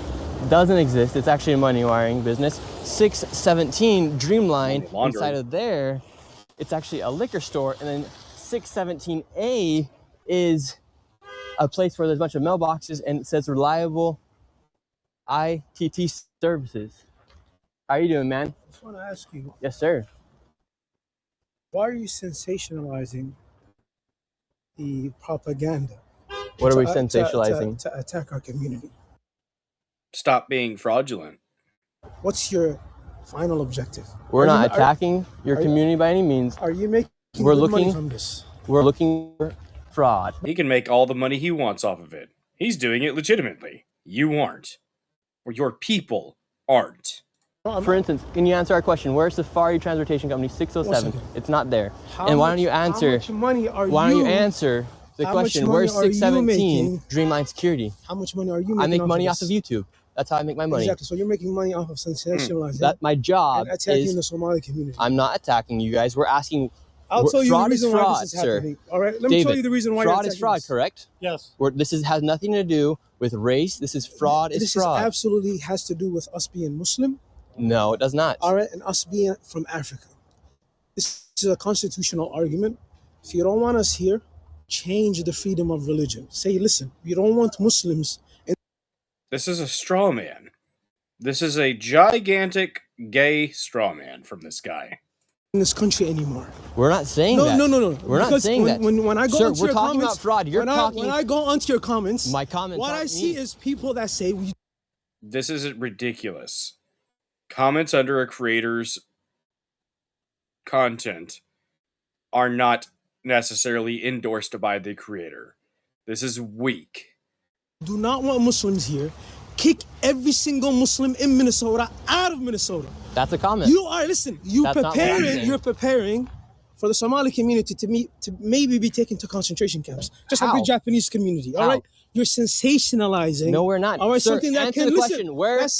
doesn't exist. It's actually a money wiring business. 617 Dreamline, inside of there, it's actually a liquor store. And then 617A is a place where there's a bunch of mailboxes and it says reliable ITT services. How are you doing, man? I just want to ask you, Yes, sir. why are you sensationalizing the propaganda? What are we sensationalizing? To attack our community. Stop being fraudulent. What's your final objective? We're not attacking your community by any means. Are you making money from this? We're looking for fraud. He can make all the money he wants off of it. He's doing it legitimately. You aren't. Or your people aren't. For instance, can you answer our question? Where's Safari Transportation Company 607? It's not there. And why don't you answer? How much money are why don't you answer the question? Where's 617 Dreamline Security? How much money are you making? I make money off of YouTube. That's how I make my money. Exactly. So you're making money off of sensationalizing. That my job and attacking is the Somali community. I'm not attacking you guys. We're asking. I'll tell you fraud the reason is why fraud, this is sir. happening. All right. Let me David, tell you the reason why fraud you're is fraud, this. correct? Yes. This has nothing to do with race. This is fraud. Is fraud. This absolutely has to do with us being Muslim. No, it does not. All right, and us being from Africa. This is a constitutional argument. If you don't want us here, change the freedom of religion. Say, listen, you don't want Muslims. This is a straw man. This is a gigantic gay straw man from this guy. In this country anymore. We're not saying that. No. We're not saying that. When I go Sir, onto we're your talking comments, about fraud. You're talking. When I go onto your comments, my comments. What I see is people that say we. This is ridiculous. Comments under a creator's content are not necessarily endorsed by the creator. This is weak. Do not want Muslims here. Kick every single Muslim in Minnesota out of Minnesota. That's a comment. You're preparing for the Somali community to maybe be taken to concentration camps, just like the Japanese community. All right, you're sensationalizing. No, we're not. All right, Sir, something that answer can the question. Where is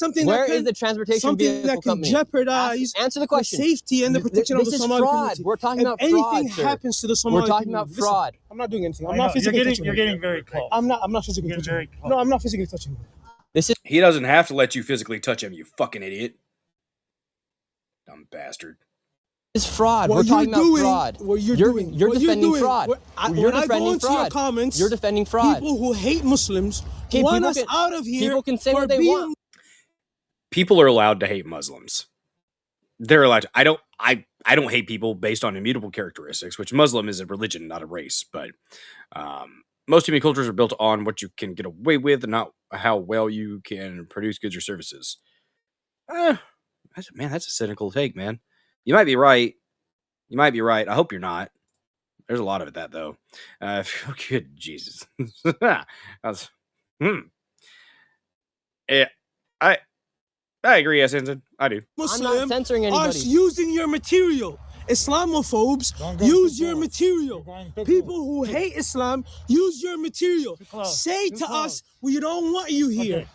the transportation vehicle that can company? jeopardize Answer the question. safety and the protection of the Somali community. We're talking about fraud. If anything happens to the Somali we're talking community, about fraud. listen, I'm not doing anything. I'm not physically touching. You're getting very close. I'm not physically touching. No, I'm not physically touching. He doesn't have to let you physically touch him, you fucking idiot. Dumb bastard. It's fraud. We're talking about fraud. What you're defending fraud. You're defending fraud. Your comments, you're defending fraud. People who hate Muslims want us out of here. People can say what they want. People are allowed to hate Muslims. They're allowed to. I don't hate people based on immutable characteristics, which Muslim is a religion, not a race. But most human cultures are built on what you can get away with, not how well you can produce goods or services. That's a cynical take, man. You might be right. I hope you're not. There's a lot of that, though. Good Jesus. Yeah, I agree, yes, Ensign. I do. Muslim I'm not censoring anybody. are using your material. Islamophobes use your material. People who hate Islam use your material. Say to us, we don't want you here.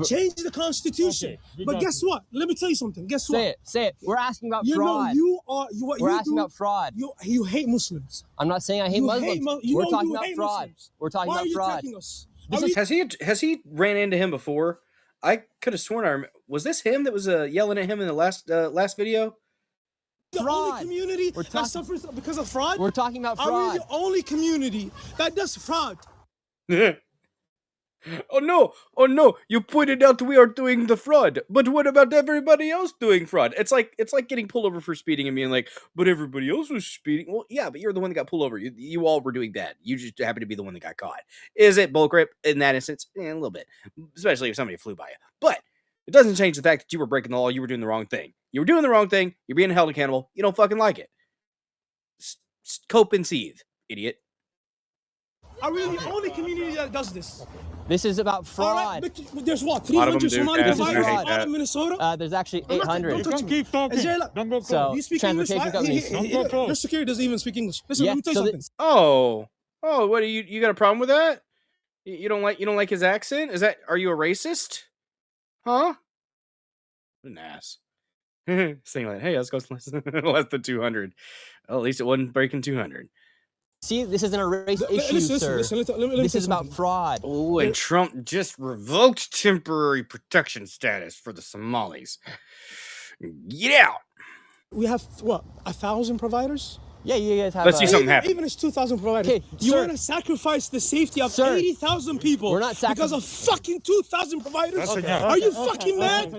Change the Constitution. But guess what? Let me tell you something. Guess what? Say it. We're asking about You fraud. know, We're asking about fraud. You hate Muslims. I'm not saying I hate Muslims. We're talking about fraud. We're talking about fraud. Has he ran into him before? I could have sworn was this him that was yelling at him in the last video? The only community that suffers because of fraud? We're talking about fraud. Are we the only community that does fraud? Oh no, you pointed out we are doing the fraud. But what about everybody else doing fraud? It's like getting pulled over for speeding and being like, but everybody else was speeding. Well, yeah, but you're the one that got pulled over. You all were doing bad. You just happen to be the one that got caught. Is it bullcrap in that instance? A little bit. Especially if somebody flew by you. But it doesn't change the fact that you were breaking the law. You were doing the wrong thing. You were doing the wrong thing. You're being held accountable. You don't fucking like it. Cope and seethe, idiot. Are we the only community that does this? This is about All fraud. right, but there's what, lot of them 300 do, Somali Cass. providers I hate all that. in Minnesota? There's actually Don't 800. touch me. Is there like, So do you speak English? transportation companies. Their security doesn't even speak English. Listen, Yeah, let me tell you so something. Oh, what do you got a problem with that? You don't like his accent? Are you a racist? Huh? What an ass. Saying like, hey, let's go less than 200. Well, at least it wasn't breaking 200. See, this isn't a race issue, sir. Listen, let me This tell is you about something. fraud. Oh, and Trump just revoked temporary protection status for the Somalis. Get out. We have, what, 1,000 providers? Yeah, you guys have. Let's see something happen. Even it's 2,000 providers. Okay, you sir. want to sacrifice the safety of Sir, 80,000 people we're not because of fucking 2,000 providers? Are you fucking mad?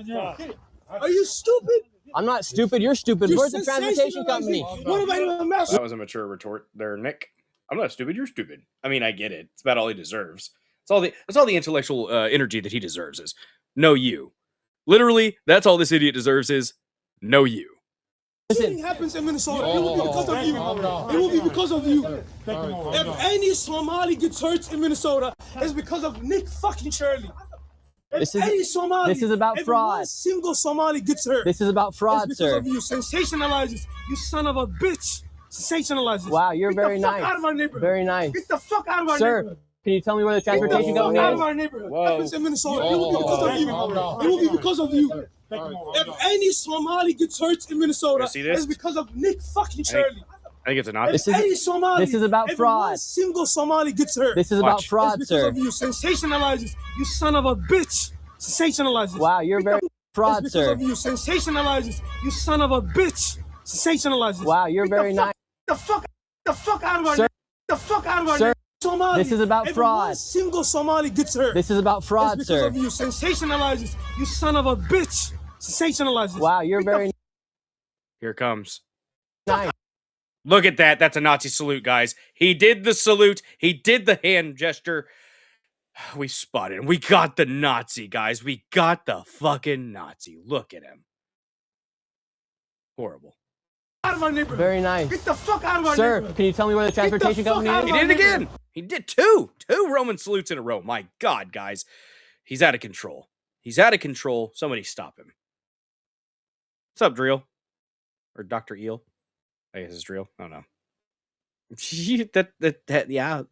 Are you stupid? I'm not stupid. You're stupid. You're Where's the transportation company? What about you, mess? That was a mature retort there, Nick. I'm not stupid. You're stupid. I mean, I get it. It's about all he deserves. It's all the intellectual energy that he deserves is no you. Literally, that's all this idiot deserves is no you. Anything happens in Minnesota, it will be because of you. It will be because of you. If any Somali gets hurt in Minnesota, it's because of Nick fucking Shirley. This is about fraud. One single Somali gets hurt. This is about fraud, it's because sir. of you. Sensationalizes. You son of a bitch. Sensationalizes. Wow, you're Get very the fuck nice. out of our neighborhood. Very nice. Get the fuck out of our Sir, neighborhood. can you tell me where the transportation Get the fuck company out of is? our neighborhood. Happens in Minnesota. It will be because of you. It will be because of you. If any Somali gets hurt in Minnesota, You see this? it's because of Nick fucking Shirley. I think it's a Nazi. This Any is Somali, this is about if fraud. One single Somali gets hurt. This is about Watch. fraud, It's because sir. of you. Sensationalizes. You son of a bitch. Sensationalizes. Wow, you're very fraud, It's because sir. of you. Sensationalizes. You son of a bitch. Sensationalizes. Wow, you're very nice. The fuck out of our Sir. The fuck out of our Sir, Somali. this is about if fraud. One single Somali gets hurt. This is about fraud, it's because sir. of you. Sensationalizes. You son of a bitch. Sensationalizes. Wow, you're very Here it comes. nice. Look at that. That's a Nazi salute, guys. He did the salute. He did the hand gesture. We spotted him. We got the Nazi, guys. We got the fucking Nazi. Look at him. Horrible. Out of our neighborhood. Very nice. Get the fuck out of our Sir, neighborhood. can you tell me where the transportation fuck company out is? of He did it again. He did two Roman salutes in a row. My God, guys. He's out of control. He's out of control. Somebody stop him. What's up, Drill? Or Dr. Eel? I guess it's Drill. I don't know.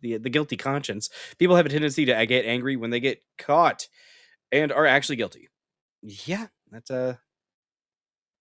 The guilty conscience. People have a tendency to get angry when they get caught and are actually guilty. Yeah, that's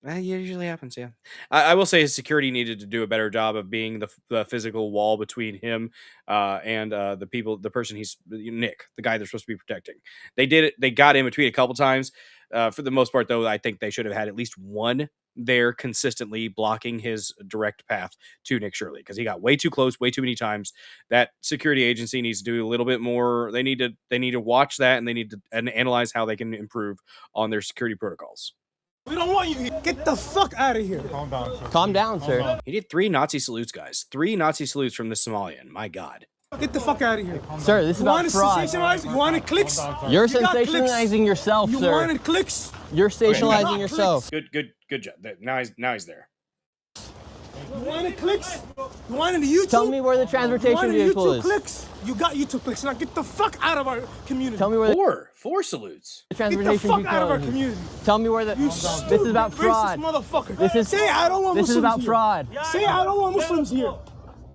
it usually happens. Yeah, I will say his security needed to do a better job of being the physical wall between him and the person he's Nick, the guy they're supposed to be protecting. They did it. They got in between a couple times. For the most part, though, I think they should have had at least one there consistently blocking his direct path to Nick Shirley because he got way too close, way too many times. That security agency needs to do a little bit more. They need to watch that, and they need to analyze how they can improve on their security protocols. We don't want you here. Get the fuck out of here. Calm down, sir. He did 3 Nazi salutes, guys. 3 Nazi salutes from the Somalian. My God. Get the fuck out of here. Sir, this is about fraud. You wanted clicks? You're You got sensationalizing yourself, You sir. wanted clicks? You're You got sensationalizing yourself. Good job. Now he's there. You wanted clicks? You wanted the YouTube? Tell me where the You transportation wanted vehicle YouTube is. clicks? You got YouTube clicks. Now get the fuck out of our community. Tell me where the 4 salutes. Get the transportation fuck out of our vehicle is. community. Tell me where the. You This stupid, is about fraud. racist motherfucker. This is. Say I don't want This Muslims is about here. fraud. Say I don't want Muslims here.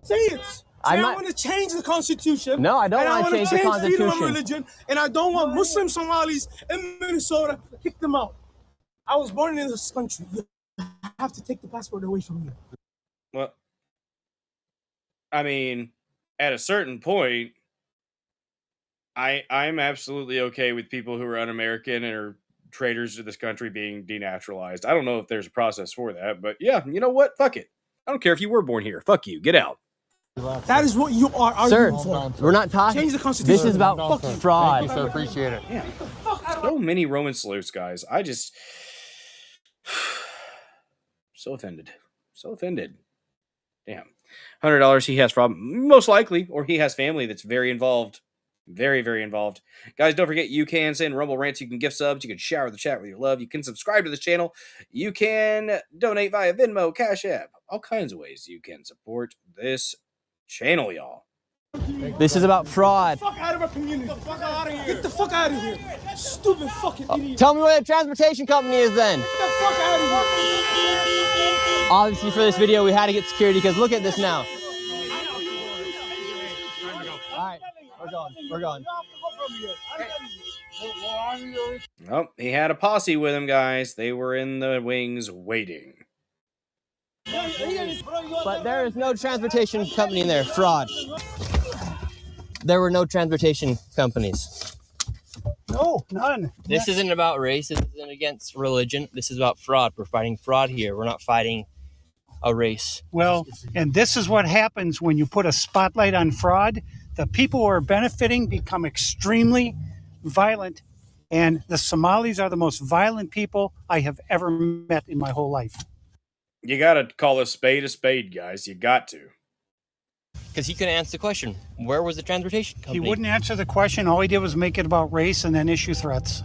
Say it. Say I'm I not- want to change the Constitution. No, I don't and want to wanna change the freedom of Constitution. religion, and I don't want Muslim Somalis in Minnesota. Kick them out. I was born in this country. You have to take the passport away from me. Well, I mean, at a certain point, I'm absolutely okay with people who are un-American and are traitors to this country being denaturalized. I don't know if there's a process for that, but yeah, you know what? Fuck it. I don't care if you were born here. Fuck you. Get out. That is what you are Sir, arguing for. we're not talking. Change the Constitution. This is about fraud. Thank you, sir. Appreciate it. Yeah. So many Roman salutes, guys. I just so offended. So offended. Damn. $100 he has from most likely, or he has family that's very involved. Very, very involved. Guys, don't forget you can send Rumble Rants. You can gift subs. You can shower the chat with your love. You can subscribe to this channel. You can donate via Venmo, Cash App. All kinds of ways you can support this channel, y'all. This is about fraud. Get the fuck out of our community. Get the fuck out of here. Get the fuck out of here. Stupid fucking idiot. Tell me where the transportation company is then. Get the fuck out of here. Obviously for this video we had to get security because look at this now. Alright, we're going. Oh, he had a posse with him, guys. They were in the wings waiting. But there is no transportation company in there. Fraud. There were no transportation companies. No, none. This isn't about race. This isn't against religion. This is about fraud. We're fighting fraud here. We're not fighting a race. Well, and this is what happens when you put a spotlight on fraud. The people who are benefiting become extremely violent, and the Somalis are the most violent people I have ever met in my whole life. You gotta call a spade, guys. You got to. Because he couldn't answer the question. Where was the transportation company? He wouldn't answer the question. All he did was make it about race and then issue threats.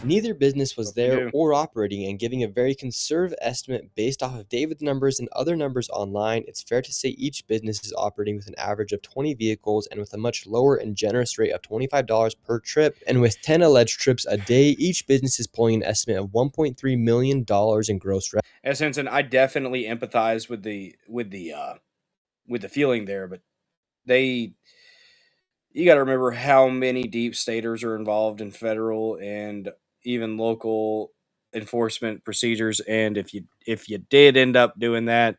Neither business was there or operating, and giving a very conservative estimate based off of David's numbers and other numbers online, it's fair to say each business is operating with an average of 20 vehicles and with a much lower and generous rate of $25 per trip. And with 10 alleged trips a day, each business is pulling an estimate of $1.3 million in gross revenue. As Henson, I definitely empathize with the feeling there, but you got to remember how many deep staters are involved in federal and even local enforcement procedures, and if you did end up doing that,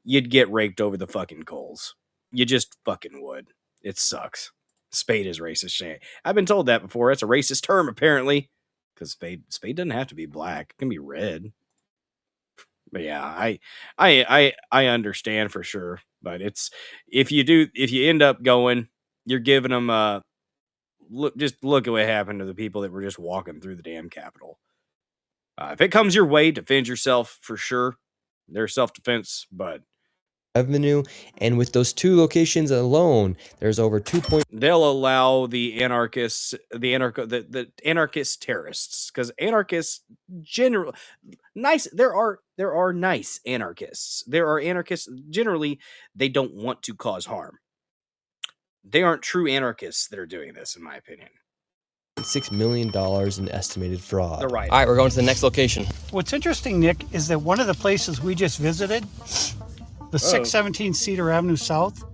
you'd get raked over the fucking coals. You just fucking would. It sucks. Spade is racist shit. I've been told that before. It's a racist term apparently, because spade doesn't have to be black. It can be red. But yeah, I understand for sure. But it's if you end up going, you're giving them look at what happened to the people that were just walking through the damn Capitol. If it comes your way, defend yourself for sure. There's self-defense, but revenue, and with those two locations alone, there's over 2. They'll allow the anarchist terrorists, because anarchists generally nice. There are nice anarchists. There are anarchists generally. They don't want to cause harm. They aren't true anarchists that are doing this, in my opinion. $6 million in estimated fraud. They're right. All right, we're going to the next location. What's interesting, Nick, is that one of the places we just visited, the 617 Cedar Avenue South,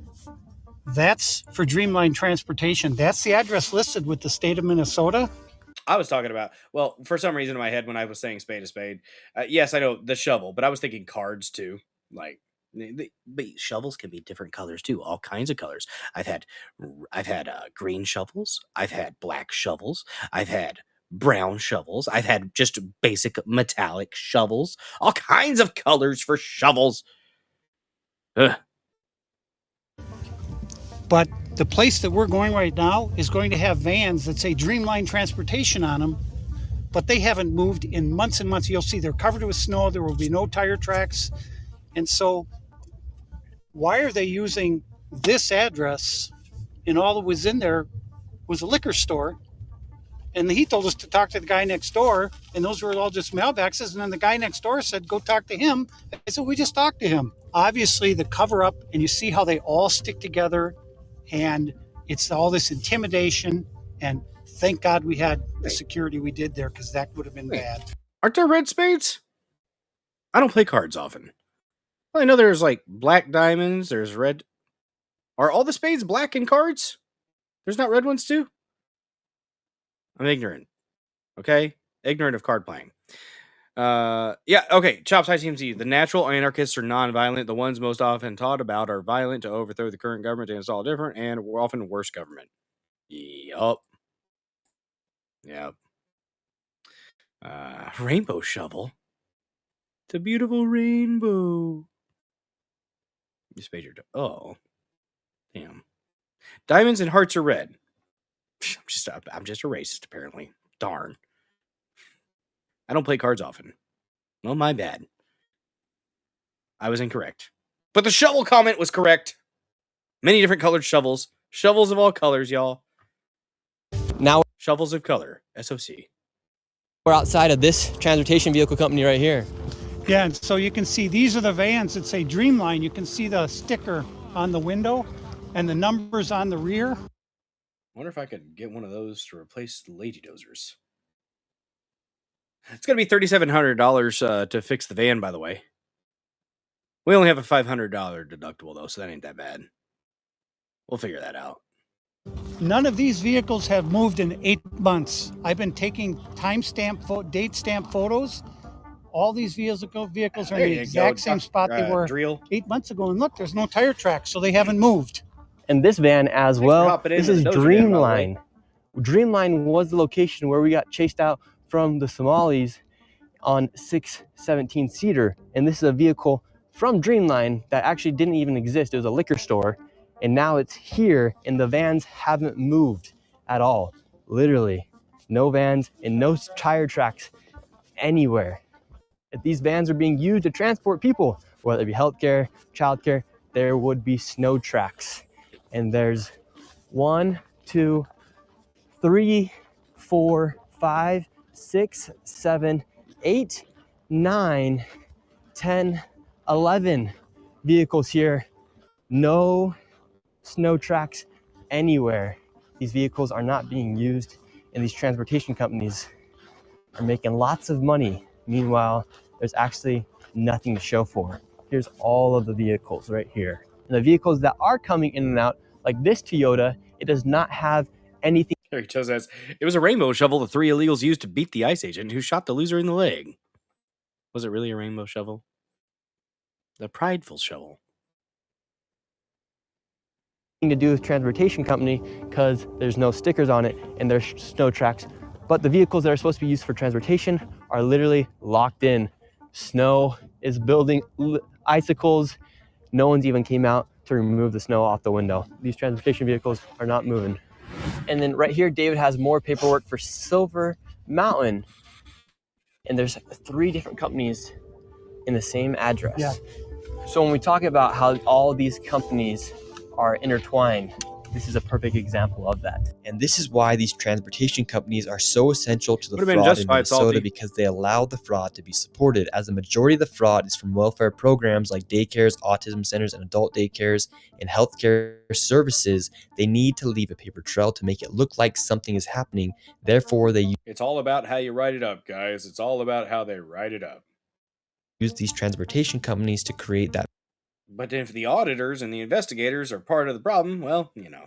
that's for Dreamline Transportation. That's the address listed with the state of Minnesota. I was talking about, well, for some reason in my head when I was saying spade to spade, yes, I know the shovel, but I was thinking cards too. Like, but shovels can be different colors too, all kinds of colors. I've had green shovels. I've had black shovels. I've had brown shovels. I've had just basic metallic shovels. All kinds of colors for shovels. Ugh. But the place that we're going right now is going to have vans that say Dreamline Transportation on them, but they haven't moved in months and months. You'll see they're covered with snow. There will be no tire tracks. And so why are they using this address? And all that was in there was a liquor store. And he told us to talk to the guy next door. And those were all just mailboxes. And then the guy next door said, go talk to him. I said, we just talked to him. Obviously, the cover up, and you see how they all stick together. And it's all this intimidation. And thank God we had the security we did there, because that would have been bad. Aren't there red spades? I don't play cards often. Well, I know there's like black diamonds, there's red. Are all the spades black in cards? There's not red ones too? I'm ignorant. Okay? Ignorant of card playing. Yeah, okay. Chops High TMZ. The natural anarchists are non-violent. The ones most often taught about are violent to overthrow the current government to install a different and often worse government. Yup. Yep. Rainbow shovel. It's a beautiful rainbow. You spade your oh. Damn. Diamonds and hearts are red. I'm just a racist, apparently. Darn. I don't play cards often. Well, my bad. I was incorrect. But the shovel comment was correct. Many different colored shovels. Shovels of all colors, y'all. Now, shovels of color. SOC. We're outside of this transportation vehicle company right here. Yeah, and so you can see these are the vans that say Dreamline. You can see the sticker on the window. and the numbers on the rear. I wonder if I could get one of those to replace the Lady Dozers. It's going to be $3,700 to fix the van, by the way. We only have a $500 deductible, though, so that ain't that bad. We'll figure that out. None of these vehicles have moved in 8 months. I've been taking date stamp photos. All these vehicles are in the exact same spot they were 8 months ago. And look, there's no tire tracks, so they haven't moved. And this van as well, this is Dreamline. Dreamline was the location where we got chased out from the Somalis on 617 Cedar. And this is a vehicle from Dreamline that actually didn't even exist. It was a liquor store. And now it's here, and the vans haven't moved at all. Literally, no vans and no tire tracks anywhere. If these vans are being used to transport people, whether it be healthcare, childcare, there would be snow tracks. And there's 1, 2, 3, 4, 5, 6, 7, 8, 9, 10, 11 vehicles here. No snow tracks anywhere. These vehicles are not being used, and these transportation companies are making lots of money. Meanwhile, there's actually nothing to show for. Here's all of the vehicles right here. And the vehicles that are coming in and out, like this Toyota, it does not have anything. Harry Joe says, it was a rainbow shovel the 3 illegals used to beat the ICE agent who shot the loser in the leg. Was it really a rainbow shovel? The prideful shovel. To do with transportation company because there's no stickers on it and there's snow tracks, but the vehicles that are supposed to be used for transportation are literally locked in. Snow is building icicles. No one's even came out to remove the snow off the window. These transportation vehicles are not moving. And then right here, David has more paperwork for Silver Mountain, and there's 3 different companies in the same address. Yeah. So when we talk about how all these companies are intertwined, this is a perfect example of that. And this is why these transportation companies are so essential to the fraud in Minnesota, because they allow the fraud to be supported, as the majority of the fraud is from welfare programs like daycares, autism centers, and adult daycares, and healthcare services. They need to leave a paper trail to make it look like something is happening. Therefore, they It's all about how you write it up, guys. It's all about how they write it up. use these transportation companies to create that But if the auditors and the investigators are part of the problem, well, you know.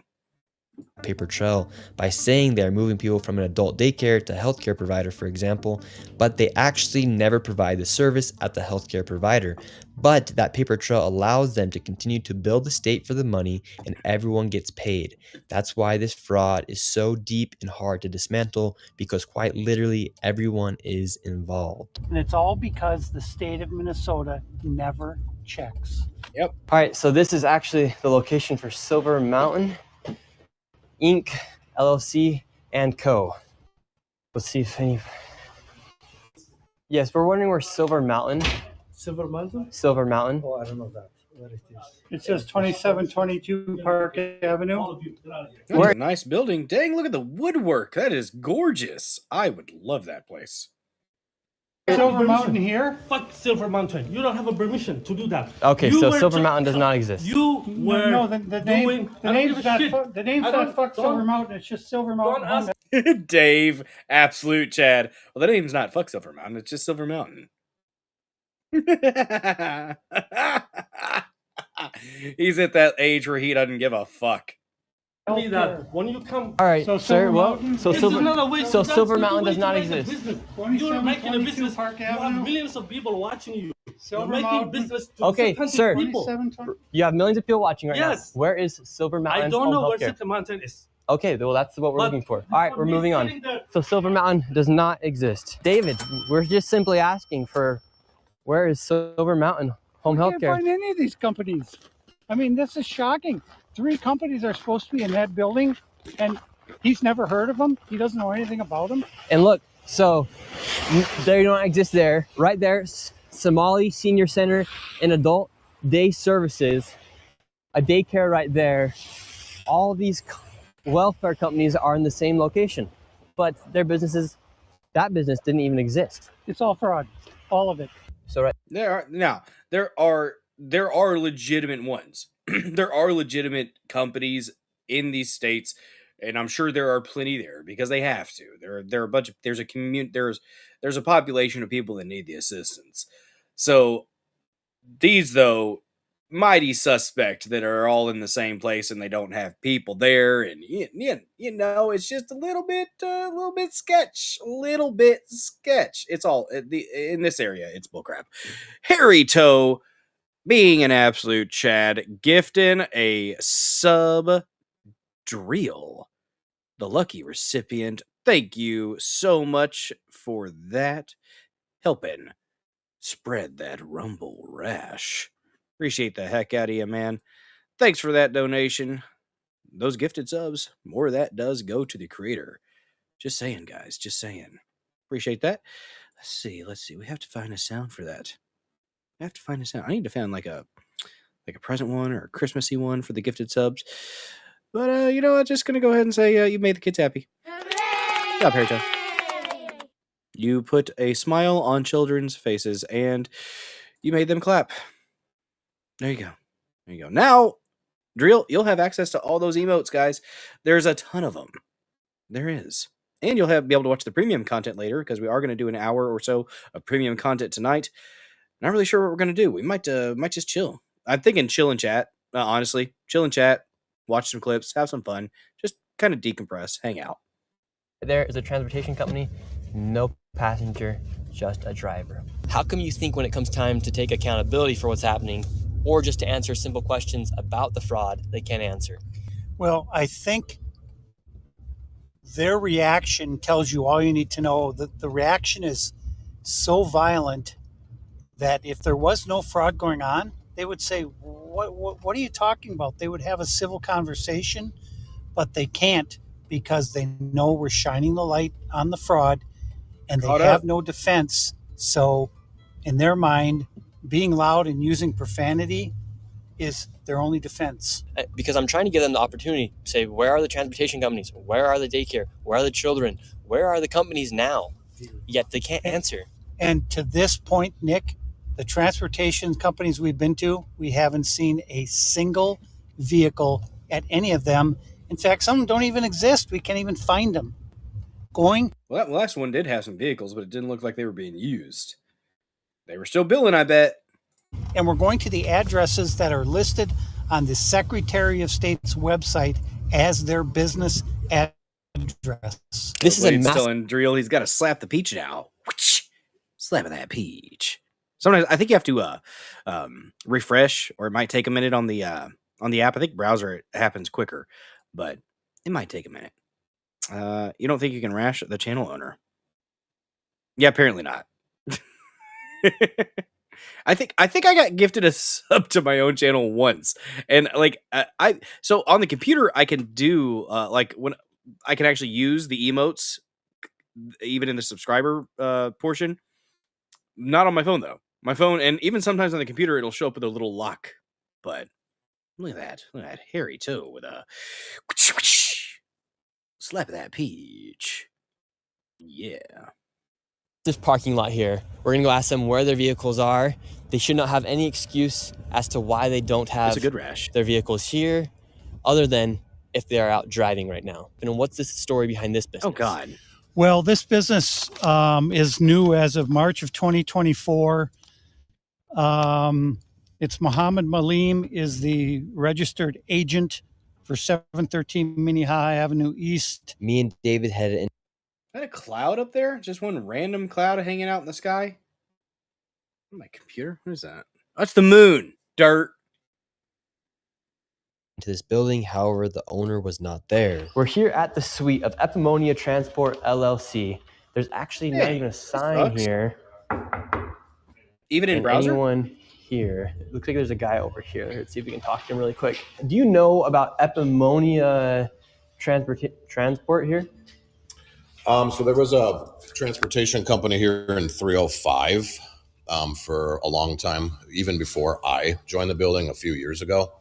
paper trail by saying they're moving people from an adult daycare to a healthcare provider, for example, but they actually never provide the service at the healthcare provider. But that paper trail allows them to continue to bill the state for the money, and everyone gets paid. That's why this fraud is so deep and hard to dismantle, because quite literally everyone is involved. And it's all because the state of Minnesota never checks. Yep. All right, so this is actually the location for Silver Mountain Inc., LLC, and Co. Let's see if any. Yes, we're wondering where Silver Mountain. Silver Mountain? Silver Mountain. Oh, I don't know that. Where it is? It says 2722 Park Avenue. That's a nice building. Dang, look at the woodwork. That is gorgeous. I would love that place. Silver Mountain here? Fuck Silver Mountain. You don't have a permission to do that. Okay, so Silver Mountain does not exist. You were No, the name's not fuck Silver Mountain. It's just Silver Mountain. Dave, absolute Chad. Well, the name's not fuck Silver Mountain. It's just Silver Mountain. He's at that age where he doesn't give a fuck. Me that when you come. All right, So sir. Silver Well, Mountain- so It's Silver, another way. so That's Silver the Mountain way does to not make a exist. business. You're making a business. Park You have Avenue. millions of people watching you. Silver You're making Mountain. business to Okay, certain sir. people. You have millions of people watching right Yes. now. Where is Silver Mountain? I don't know Home where Healthcare? Silver Mountain is. Okay, well, that's what we're But looking for. All right, we're me moving on. sitting there- So Silver Mountain does not exist. David, we're just simply asking for where is Silver Mountain Home I can't Healthcare? find any of these companies. I mean, this is shocking. 3 companies are supposed to be in that building, and he's never heard of them. He doesn't know anything about them. And look, so they don't exist there. Right there, Somali Senior Center and Adult Day Services, a daycare right there. All these welfare companies are in the same location, but their businesses, that business didn't even exist. It's all fraud, all of it. So right There are legitimate ones. there are legitimate companies in these states, and I'm sure there are plenty there because they have to. There are a bunch of there's a population of people that need the assistance. So these though mighty suspect that are all in the same place and they don't have people there, and it's just a little bit sketch, It's all in this area. It's bullcrap. Harry Toe, being an absolute Chad, gifting a sub drill. The lucky recipient. Thank you so much for that. Helping spread that rumble rash. Appreciate the heck out of you, man. Thanks for that donation. Those gifted subs, more of that does go to the creator. Just saying, guys. Just saying. Appreciate that. Let's see. We have to find a sound for that. I need to find like a present one or a Christmassy one for the gifted subs. But I'm just gonna go ahead and say you made the kids happy. Good job, Harry Joe. You put a smile on children's faces and you made them clap. There you go. Now, Drill, you'll have access to all those emotes, guys. There's a ton of them. There is. And you'll be able to watch the premium content later because we are going to do an hour or so of premium content tonight. Not really sure what we're going to do. We might just chill. I'm thinking chill and chat, honestly. Chill and chat, watch some clips, have some fun, just kind of decompress, hang out. There is a transportation company, no passenger, just a driver. How come you think when it comes time to take accountability for what's happening, or just to answer simple questions about the fraud, they can't answer? Well, I think their reaction tells you all you need to know. The reaction is so violent that if there was no fraud going on, they would say, what are you talking about? They would have a civil conversation, but they can't because they know we're shining the light on the fraud and they have no defense. So in their mind, being loud and using profanity is their only defense. Because I'm trying to give them the opportunity to say, where are the transportation companies? Where are the daycare? Where are the children? Where are the companies now? Yet they can't answer. And to this point, Nick, the transportation companies we've been to, we haven't seen a single vehicle at any of them. In fact, some of them don't even exist. We can't even find them. Well, that last one did have some vehicles, but it didn't look like they were being used. They were still billing, I bet. And we're going to the addresses that are listed on the Secretary of State's website as their business address. This is a still in drill. He's got to slap the peach now. Slapping that peach. Sometimes I think you have to refresh, or it might take a minute on the app. I think browser it happens quicker, but it might take a minute. You don't think you can rash the channel owner? Yeah, apparently not. I think I got gifted a sub to my own channel once, and so on the computer I can do when I can actually use the emotes even in the subscriber portion. Not on my phone though. My phone, and even sometimes on the computer, it'll show up with a little lock. But look at that hairy toe with a slap that peach. Yeah. This parking lot here, we're gonna go ask them where their vehicles are. They should not have any excuse as to why they don't have their vehicles here, other than if they are out driving right now. And what's the story behind this business? Oh God. Well, this business is new as of March of 2024. It's Muhammad Malim is the registered agent for 713 Minnehaha Avenue East. Me and David had it in. Is that a cloud up there? Just one random cloud hanging out in the sky? My computer? What is that? That's the moon. Dirt. To this building, however, the owner was not there. We're here at the suite of Epimonia Transport LLC. There's actually not even a sign here. Even in browser? Anyone here? It looks like there's a guy over here. Let's see if we can talk to him really quick. Do you know about Epimonia Transport here? So there was a transportation company here in 305 for a long time, even before I joined the building a few years ago.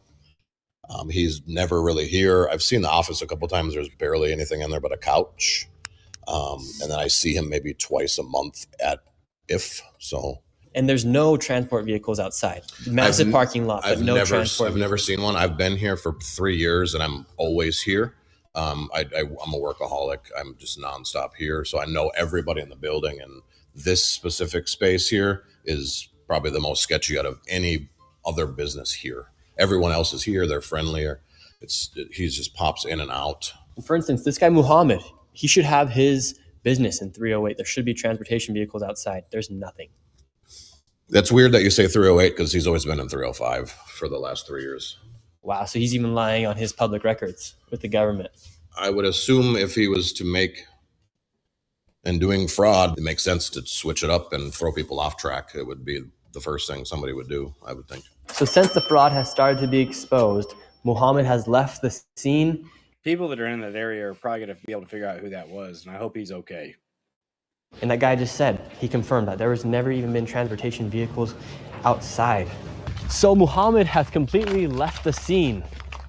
He's never really here. I've seen the office a couple times. There's barely anything in there but a couch. And then I see him maybe twice a month at if so. and there's no transport vehicles outside. Massive parking lot, but no transport. I've never seen one. I've been here for 3 years, and I'm always here. I'm a workaholic. I'm just nonstop here, so I know everybody in the building. And this specific space here is probably the most sketchy out of any other business here. Everyone else is here. They're friendlier. He just pops in and out. For instance, this guy Muhammad, he should have his business in 308. There should be transportation vehicles outside. There's nothing. That's weird that you say 308 because he's always been in 305 for the last 3 years. Wow, so he's even lying on his public records with the government. I would assume if he was to make and doing fraud, it makes sense to switch it up and throw people off track. It would be the first thing somebody would do, I would think. So since the fraud has started to be exposed, Muhammad has left the scene. People that are in that area are probably going to be able to figure out who that was, and I hope he's okay. And that guy just said, he confirmed that there was never even been transportation vehicles outside. So Muhammad has completely left the scene.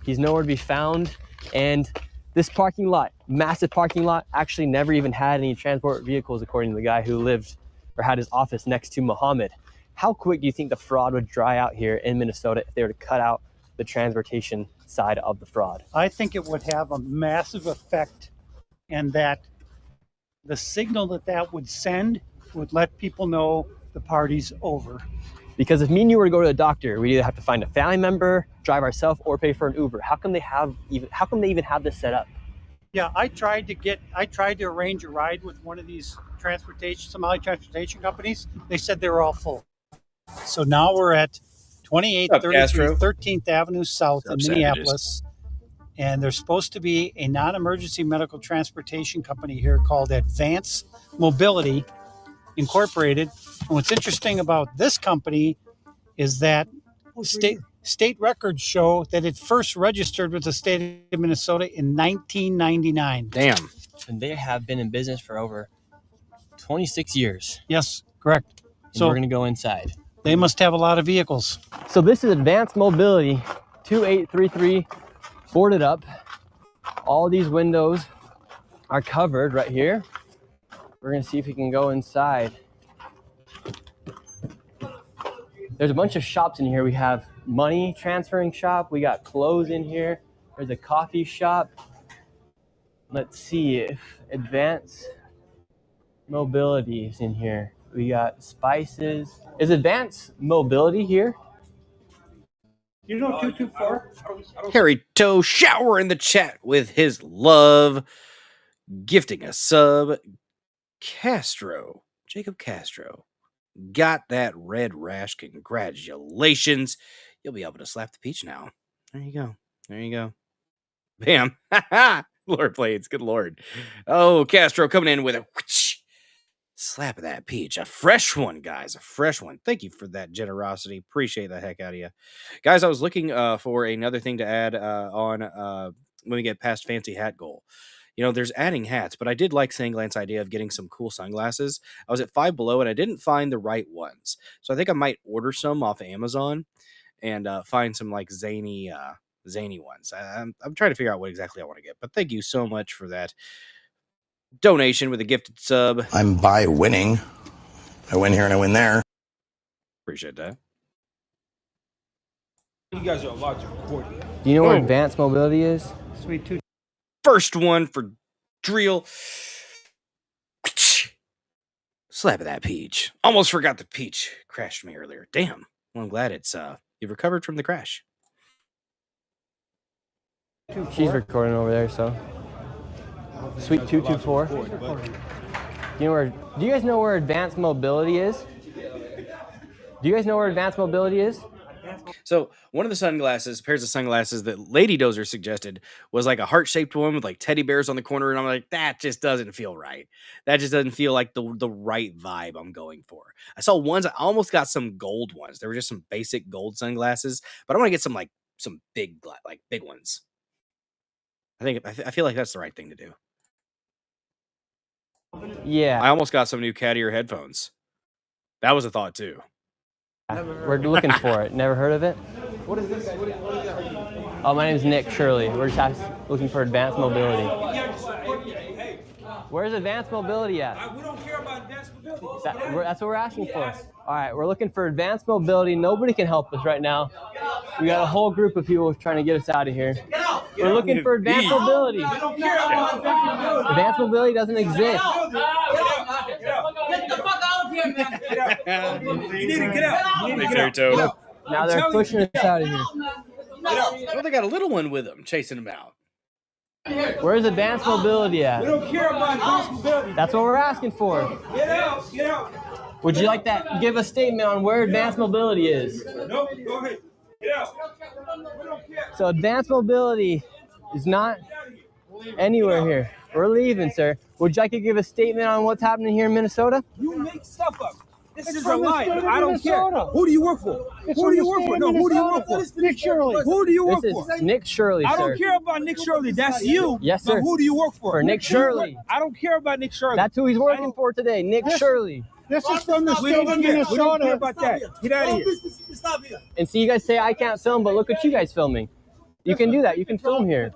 He's nowhere to be found. And this parking lot, massive parking lot, actually never even had any transport vehicles, according to the guy who lived or had his office next to Muhammad. How quick do you think the fraud would dry out here in Minnesota if they were to cut out the transportation side of the fraud? I think it would have a massive effect, and that the signal that would send would let people know the party's over. Because if me and you were to go to a doctor, we either have to find a family member, drive ourselves, or pay for an Uber. How come they even have this set up? Yeah, I tried to arrange a ride with one of these Somali transportation companies. They said they were all full. So now we're at 2833 13th Avenue South in Minneapolis. And there's supposed to be a non-emergency medical transportation company here called Advance Mobility Incorporated. And what's interesting about this company is that state records show that it first registered with the state of Minnesota in 1999. Damn. And they have been in business for over 26 years. Yes, correct. So we're going to go inside. They must have a lot of vehicles. So this is Advanced Mobility 2833, boarded up. All these windows are covered right here. We're going to see if we can go inside. There's a bunch of shops in here. We have money transferring shop. We got clothes in here. There's a coffee shop. Let's see if Advanced Mobility is in here. We got spices. Is Advanced Mobility here? You know 224? Harry Toe Shower in the chat with his love, gifting a sub. Jacob Castro. Got that red rash. Congratulations. You'll be able to slap the peach now. There you go. Bam. Lord Blades. Good Lord. Oh, Castro coming in with a slap of that peach. A fresh one, guys. A fresh one. Thank you for that generosity. Appreciate the heck out of you. Guys, I was looking for another thing to add on when we get past fancy hat goal. You know, there's adding hats, but I did like Sanglant's idea of getting some cool sunglasses. I was at Five Below, and I didn't find the right ones. So I think I might order some off of Amazon and find some, like, zany ones. I'm trying to figure out what exactly I want to get. But thank you so much for that donation with a gifted sub. I'm by winning. I win here and I win there. Appreciate that. You guys are allowed to record. Do you know where Advanced Mobility is? Sweet tooth. First one for Drill. Slap of that peach. Almost forgot the peach crashed me earlier. Damn. Well, I'm glad it's you've recovered from the crash. She's recording over there, so. Suite 224. Do you guys know where Advanced Mobility is? Do you guys know where Advanced Mobility is? So one of the pairs of sunglasses that Lady Dozer suggested was like a heart-shaped one with like teddy bears on the corner, and I'm like, that just doesn't feel right. That just doesn't feel like the right vibe I'm going for. I saw ones, I almost got some gold ones. They were just some basic gold sunglasses, but I want to get some big ones. I feel like that's the right thing to do. Yeah. I almost got some new cat ear headphones. That was a thought too. We're looking for it. Never heard of it? What is this? What is Oh, my name is Nick Shirley. We're just looking for Advanced Mobility. Where's advanced mobility at? We don't care about advanced mobility. That's what we're asking for. All right, we're looking for advanced mobility. Nobody can help us right now. We got a whole group of people trying to get us out of here. We're looking for advanced mobility. We don't care about advanced mobility. Advanced mobility doesn't exist. Get the fuck out of here, man. Get out. You need to get out. You need to get out. Now they're pushing us out of here. Well, they got a little one with them, chasing them out. Where's advanced mobility at? We don't care about advanced mobility. That's what we're asking for. Get out. Get out. Would you like to give a statement on where advanced mobility is? Nope. Go ahead. Get out. We don't care. So advanced mobility is not anywhere here. We're leaving, sir. Would you like to give a statement on what's happening here in Minnesota? You make stuff up. This is a lie. I don't care. Who do you work for? Who do you work for? No, who do you work for? Nick Shirley. Who do you work This for? is Nick Shirley, sir. I don't care about Nick Shirley. That's you. Yes, sir. But who do you work for? For Nick Shirley. I don't care about Nick Shirley. That's who he's working for today, Nick Shirley. This is from the We state don't of care. We don't care Minnesota. about that. Get out of here. Stop here. And see, you guys say I can't film, but look at you guys filming. You can do that. You can film here.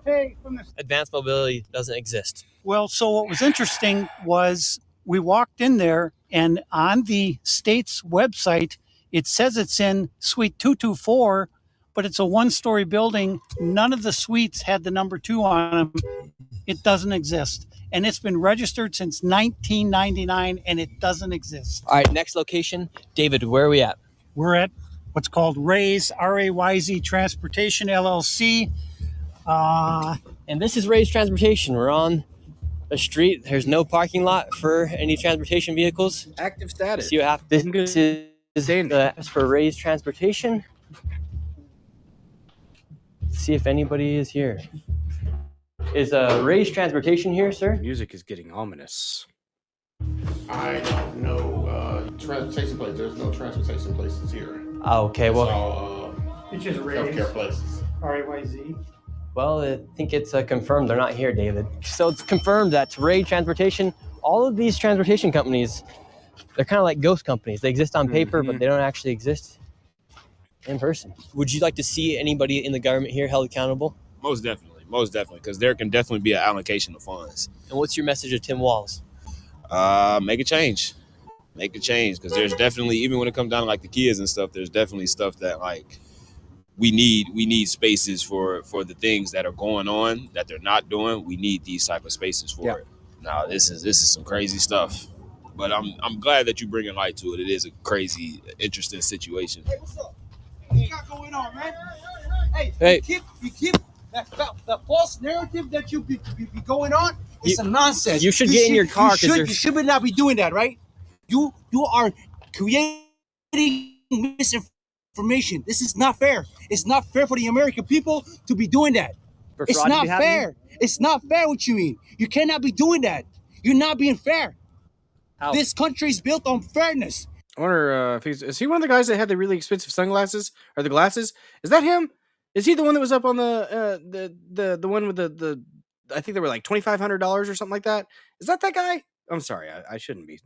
Advanced mobility doesn't exist. Well, so what was interesting was we walked in there, and on the state's website, it says it's in suite 224, but it's a one-story building. None of the suites had the number 2 on them. It doesn't exist. And it's been registered since 1999, and it doesn't exist. All right, next location. David, where are we at? We're at what's called Ray's, R-A-Y-Z Transportation, LLC. And this is Ray's Transportation. We're on a street. There's no parking lot for any transportation vehicles. Active status. So you have this is for Ray's Transportation. Let's see if anybody is here. Is Ray's Transportation here, sir? Music is getting ominous. I don't know. Transportation place. There's no transportation places here. Oh, okay, It's well, all It's just healthcare places. R-A-Y-Z. well, I think it's confirmed they're not here, David. So it's confirmed that Ray Transportation, all of these transportation companies, they're kind of like ghost companies. They exist on paper, but they don't actually exist in person. Would you like to see anybody in the government here held accountable? Most definitely, because there can definitely be an allocation of funds. And what's your message to Tim Walz? Make a change, because there's definitely, even when it comes down to like the kids and stuff, there's definitely stuff that like we need spaces for the things that are going on that they're not doing. We need these type of spaces for it. Now this is some crazy stuff, but I'm glad that you bringing light to it. It is a crazy, interesting situation. Hey, what's up? What you got going on, man? Hey. You keep the false narrative that you be going on. It's a nonsense. You should get in your car because you should not be doing that, right? You are creating misinformation. This is not fair. It's not fair for the American people to be doing that. It's not fair. It's not fair what you mean. You cannot be doing that. You're not being fair. How? This country is built on fairness. I wonder if is he one of the guys that had the really expensive sunglasses or the glasses? Is that him? Is he the one that was up on the one with the I think they were like $2,500 or something like that? Is that guy? I'm sorry, I shouldn't be,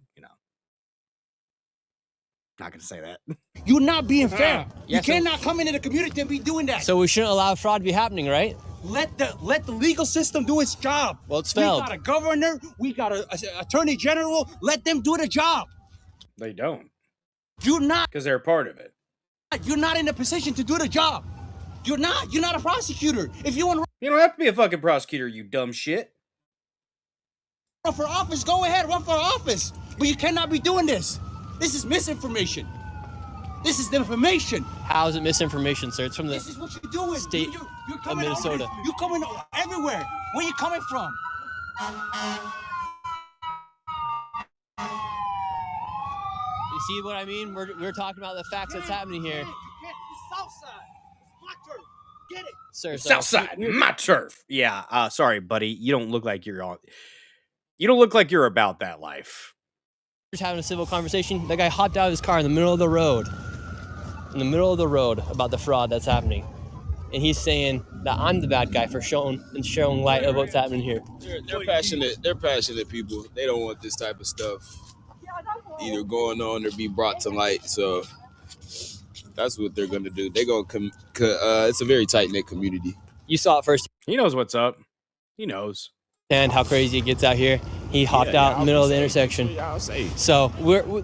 not gonna say that. You're not being fair. Yeah, you cannot come into the community and be doing that. So we shouldn't allow fraud to be happening, right? Let the legal system do its job. Well, it's failed. We got a governor. We got an attorney general. Let them do the job. They don't. You're not. Because they're a part of it. You're not in a position to do the job. You're not. You're not a prosecutor. If you want to You don't have to be a fucking prosecutor, you dumb shit. run for office, go ahead, run for office. But you cannot be doing this. This is misinformation. This is the information. How is it misinformation, sir? It's from the This is what you're doing. state You're of coming Minnesota. You're coming everywhere. Where you coming from? You see what I mean? We're talking about the facts that's happening here. It's south side. It's my turf. Get it. Sir, Southside, my turf. Yeah, sorry, buddy. You don't look like you're on. You don't look like you're about that life. Just having a civil conversation. That guy hopped out of his car in the middle of the road. In the middle of the road about the fraud that's happening. And he's saying that I'm the bad guy for showing light of what's happening here. They're passionate. They're passionate people. They don't want this type of stuff either going on or be brought to light. So that's what they're gonna do. They're gonna it's a very tight knit community. You saw it first. He knows what's up. He knows. And how crazy it gets out here. He hopped out in the middle of the intersection. Yeah, I'll say. So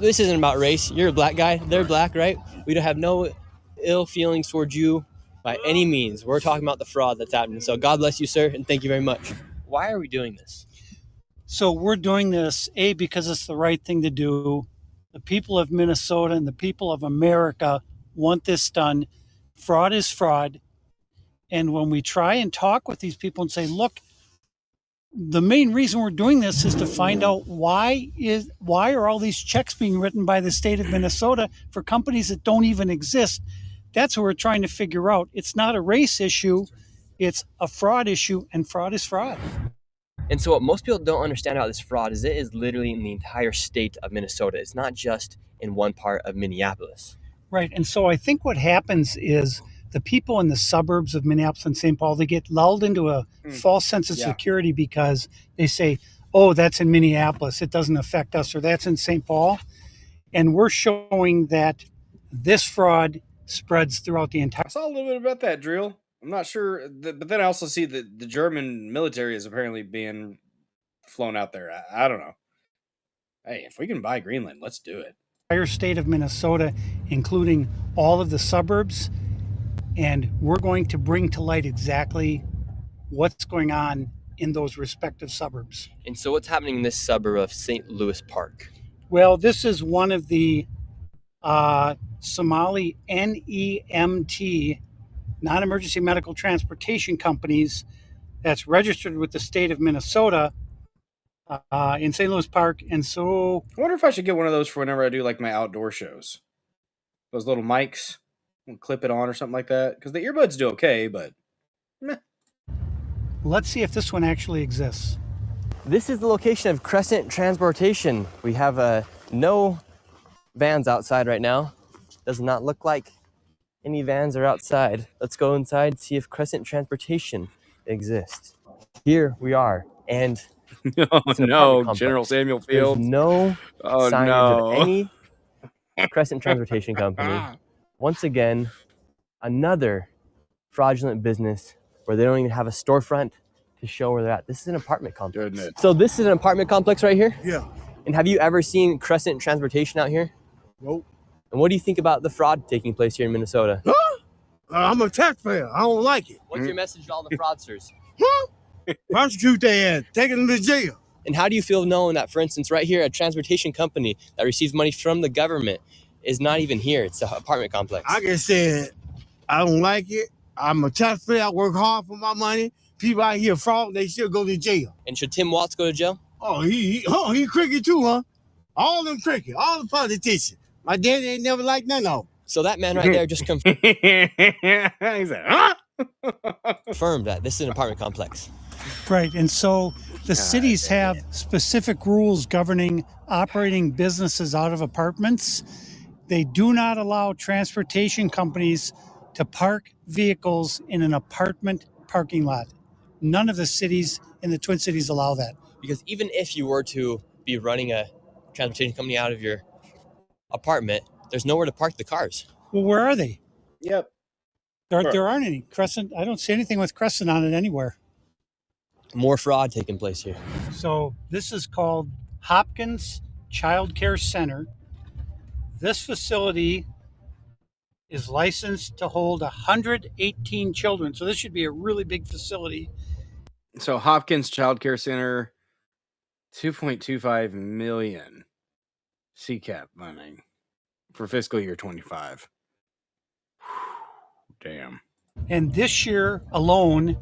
this isn't about race. You're a black guy. They're black, right? We don't have no ill feelings towards you by any means. We're talking about the fraud that's happening. So God bless you, sir, and thank you very much. Why are we doing this? So we're doing this, A, because it's the right thing to do. The people of Minnesota and the people of America want this done. Fraud is fraud. And when we try and talk with these people and say, look, the main reason we're doing this is to find out why are all these checks being written by the state of Minnesota for companies that don't even exist. That's what we're trying to figure out. It's not a race issue. It's a fraud issue, and fraud is fraud. And so what most people don't understand about this fraud is it is literally in the entire state of Minnesota. It's not just in one part of Minneapolis. Right. And so I think what happens is the people in the suburbs of Minneapolis and St. Paul, they get lulled into a false sense of security because they say, oh, that's in Minneapolis, it doesn't affect us, or that's in St. Paul. And we're showing that this fraud spreads throughout the entire... I saw a little bit about that, Drill. I'm not sure, but then I also see that the German military is apparently being flown out there. I don't know. Hey, if we can buy Greenland, let's do it. Entire state of Minnesota, including all of the suburbs, and we're going to bring to light exactly what's going on in those respective suburbs. And so what's happening in this suburb of St. Louis Park? Well, this is one of the Somali NEMT, non-emergency medical transportation companies, that's registered with the state of Minnesota in St. Louis Park. And so I wonder if I should get one of those for whenever I do like my outdoor shows. Those little mics, clip it on or something like that. Because the earbuds do okay, but meh. Let's see if this one actually exists. This is the location of Crescent Transportation. We have no vans outside right now. Does not look like any vans are outside. Let's go inside, see if Crescent Transportation exists. Here we are, and oh no, General Samuel Field. There's no signage no. of any Crescent Transportation Company. Once again, another fraudulent business where they don't even have a storefront to show where they're at. This is an apartment complex. Goodness. So this is an apartment complex right here? Yeah. And have you ever seen Crescent Transportation out here? Nope. And what do you think about the fraud taking place here in Minnesota? Huh? I'm a taxpayer. I don't like it. What's your message to all the fraudsters? Huh? Prosecute their ass. Take them to jail. And how do you feel knowing that, for instance, right here, a transportation company that receives money from the government is not even here? It's an apartment complex. I can say I don't like it. I'm a taxpayer. I work hard for my money. People out here fraud, they should go to jail. And should Tim Walz go to jail? Oh, he cricket too, huh? All them cricket, all the politicians. My daddy ain't never liked none of them. So that man right there just confirmed that this is an apartment complex. Right, and so the cities have specific rules governing operating businesses out of apartments. They do not allow transportation companies to park vehicles in an apartment parking lot. None of the cities in the Twin Cities allow that. Because even if you were to be running a transportation company out of your apartment, there's nowhere to park the cars. Well, where are they? Yep. There aren't any. Crescent, I don't see anything with Crescent on it anywhere. More fraud taking place here. So this is called Hopkins Child Care Center. This facility is licensed to hold 118 children. So this should be a really big facility. So Hopkins Child Care Center, 2.25 million CCAP money for fiscal year 25. Damn. And this year alone,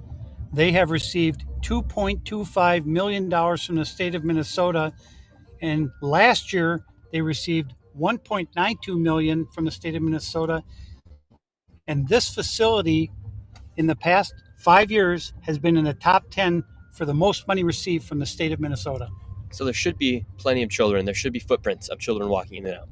they have received $2.25 million from the state of Minnesota. And last year, they received $1.92 million from the state of Minnesota. And this facility, in the past 5 years, has been in the top 10 for the most money received from the state of Minnesota. So there should be plenty of children. There should be footprints of children walking in and out.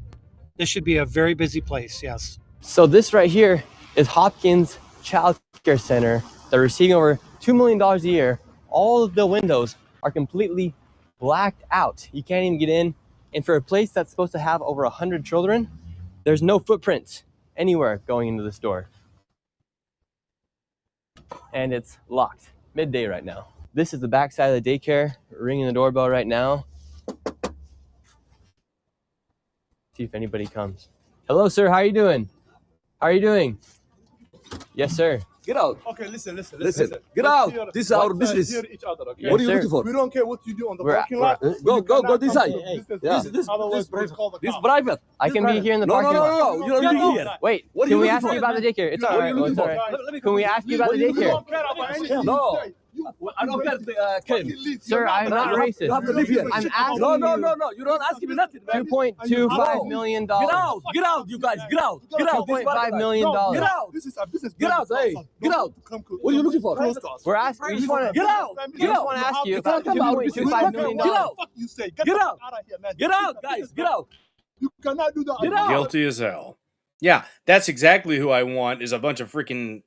This should be a very busy place, yes. So this right here is Hopkins Child Care Center. They're receiving over $2 million a year. All of the windows are completely blacked out. You can't even get in. And for a place that's supposed to have over 100 children, there's no footprints anywhere going into this door. And it's locked, midday right now. This is the backside of the daycare. We're ringing the doorbell right now. See if anybody comes. Hello, sir. How are you doing? How are you doing? Yes, sir. Get out. Okay, listen. Get out. This is our business. Each other, okay? Yes, What are you sir. looking for? We don't care what you do on the We're- parking lot. Go this side. Yeah. This This private. I can be here in the No, parking lot. no. You don't be here. Wait, What are can you we looking ask for? you about the daycare? It's What all are right. you looking It's all for? right. Can we ask you about the daycare? No. I don't care. Ken. Sir, I'm not racist. You have to live here. I'm asking No. You don't ask me nothing. man. $2.25 million. Get out, you guys. Get out. $2.5 million. Get out. This is a business. Get out. Hey, get out. What are you looking for? We're asking. We just want to Get out. We just want to ask you about $2.25 million. Get out. You say Get out. of here, man. Get out, guys. Get out. You cannot do that. Get out. Guilty as hell. Yeah, that's exactly who I want. Is a bunch of freaking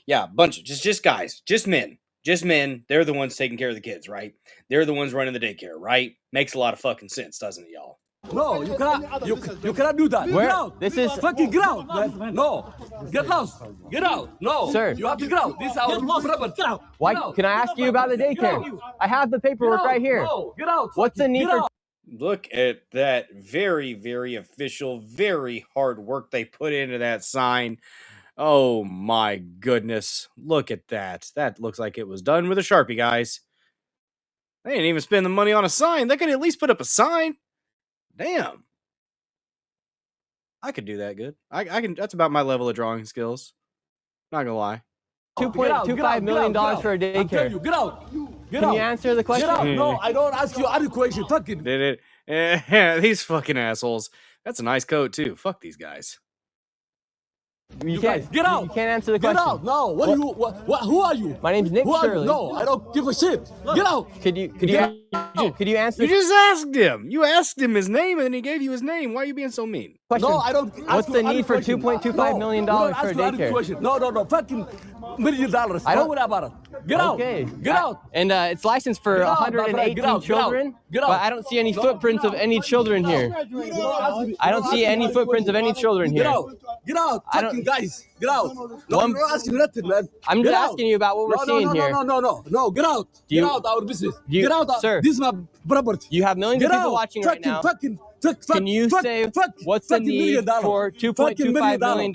just guys, just men. Just men. They're the ones taking care of the kids, right? They're the ones running the daycare, right? Makes a lot of fucking sense, doesn't it, y'all? No, you cannot. You cannot do that. Where? Get out. This is Fucking get out. Man. No. Get lost. Get out. No. Sir. You have to get out. This is our property. Get out. Why? Get out. Can I ask you about the daycare? I have the paperwork right here. No. Get out. What's the need Get for? out. Look at that very, very official, very hard work they put into that sign. Oh my goodness. Look at that. That looks like it was done with a Sharpie, guys. They didn't even spend the money on a sign. They could at least put up a sign. Damn. I could do that good. I can. That's about my level of drawing skills. Not gonna lie. $2.25 million for a daycare. Get out. Get Can out. you answer the question? Get out. No, I don't ask you any question. Fucking. Did it? These fucking assholes. That's a nice coat too. Fuck these guys. You guys, get out. You can't answer the Get question. out. No. What are you? What? Who are you? My name's Nick Who are you? Shirley. No, I don't give a shit. Get out. Could you answer? You just asked him. You asked him his name, and he gave you his name. Why are you being so mean? Question. No, I don't. What's the need for $2.25 million for a daycare? No. Fucking $1 million. I don't worry about it. Get out. Okay. Get out. And it's licensed for Get out, 118 get out, children. get out. But I don't see any footprints of any children here. I don't see any footprints of any children Get here. out. Get out. I don't- Fucking guys. Get out. No, One- you're not asking me nothing, man. I'm Get just out. asking you about what we're seeing here. No. Get out. Do you- Get out our business. you- Get out. sir. This is my property. You have millions Get of people out. watching right now. Can you say what's the fucking need $1 for $2.25 million?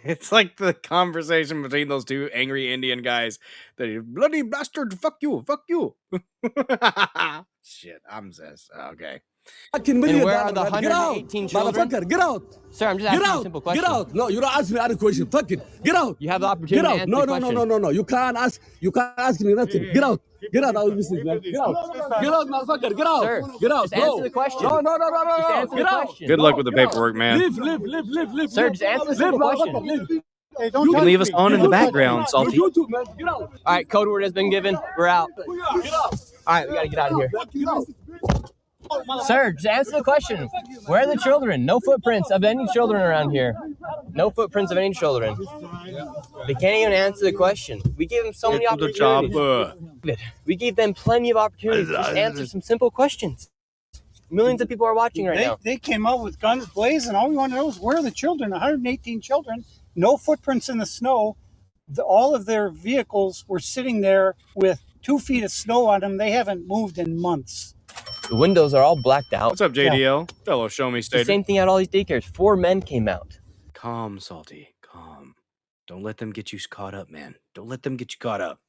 It's like the conversation between those two angry Indian guys. They bloody bastard, fuck you. Shit, I'm this. Okay. Fucking $1 And million. where are the man. Get out. 118 children? Motherfucker, get out. Sir, I'm just Get asking you a out. simple question. Get out. No, you don't ask me any question. Fucking get out. You have the Get opportunity to out. answer No, the no, question. no. You can't ask me nothing. Get out. Get out our business, man. Get out. Get out, motherfucker. Get out. Sir, Get out. just answer the question. No. Just answer Get the out. question. Good luck with the paperwork, man. Live. Sir, just answer the simple question. Live. Hey, You can leave us on in the background, Your Salty. YouTube, man. Get out. All right, code word has been given. We're out. Get out. All right, we gotta get out of here. Get out. Sir, just answer the question. Where are the children? No footprints of any children around here. No footprints of any children. They can't even answer the question. We gave them so many opportunities. We gave them plenty of opportunities to just answer some simple questions. Millions of people are watching right now. They came out with guns blazing. All we want to know is where are the children? 118 children, no footprints in the snow. All of their vehicles were sitting there with 2 feet of snow on them. They haven't moved in months. The windows are all blacked out. What's up, JDL? Fellow show me The stater. same thing at all these daycares. 4 men came out. Calm, Salty. Calm. Don't let them get you caught up, man. Don't let them get you caught up.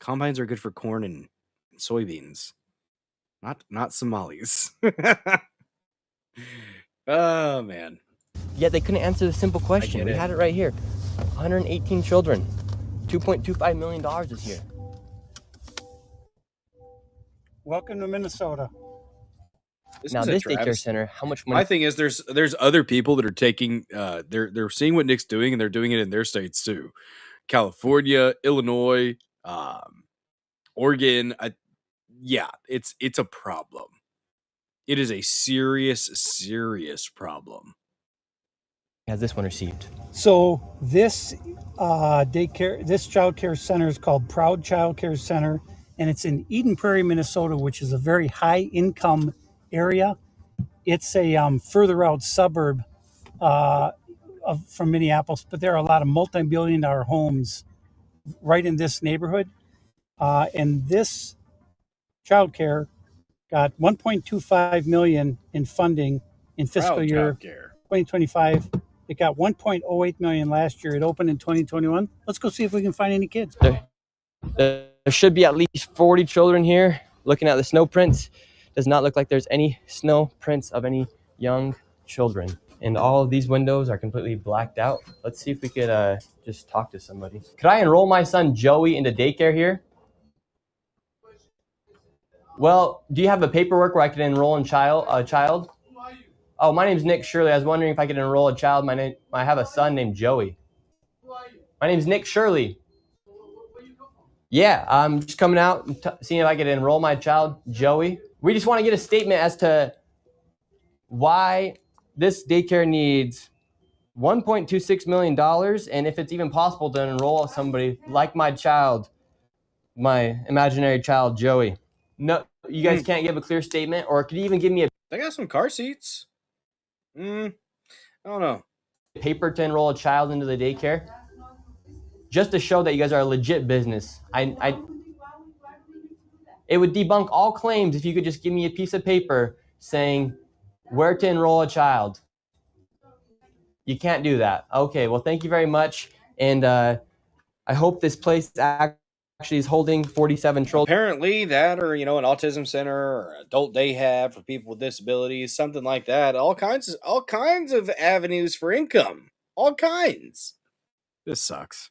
Combines are good for corn and soybeans. Not Somalis. Oh, man. Yet they couldn't answer the simple question. get We it. had it right here. 118 children. $2.25 million this year. Welcome to Minnesota. Now isn't this daycare Travis. center, how much money? My thing is there's other people that are taking they're seeing what Nick's doing and they're doing it in their states too. California, Illinois, Oregon. Yeah, it's a problem. It is a serious problem. Has this one received? So this this child care center is called Proud Child Care Center, and it's in Eden Prairie, Minnesota, which is a very high income area. It's a further out suburb from Minneapolis, but there are a lot of multi-billion-dollar homes right in this neighborhood. And this childcare got 1.25 million in funding in fiscal Proud year childcare. 2025. It got 1.08 million last year. It opened in 2021. Let's go see if we can find any kids. There should be at least 40 children here. Looking at the snow prints, does not look like there's any snow prints of any young children. And all of these windows are completely blacked out. Let's see if we could just talk to somebody. Could I enroll my son Joey into daycare here? Well, do you have the paperwork where I could enroll a child? Oh, my name's Nick Shirley. I was wondering if I could enroll a child. I have a son named Joey. My name's Nick Shirley. Yeah, I'm just coming out and seeing if I could enroll my child, Joey. We just want to get a statement as to why this daycare needs $1.26 million and if it's even possible to enroll somebody like my child, my imaginary child, Joey. No, you guys can't give a clear statement, or could you even give me a... They got some car seats. I don't know. Paper to enroll a child into the daycare? Just to show that you guys are a legit business. It would debunk all claims if you could just give me a piece of paper saying where to enroll a child. You can't do that. Okay, well, thank you very much. And I hope this place actually is holding 47 children. Apparently that, or, an autism center or adult day hab for people with disabilities, something like that. All kinds of avenues for income. All kinds. This sucks.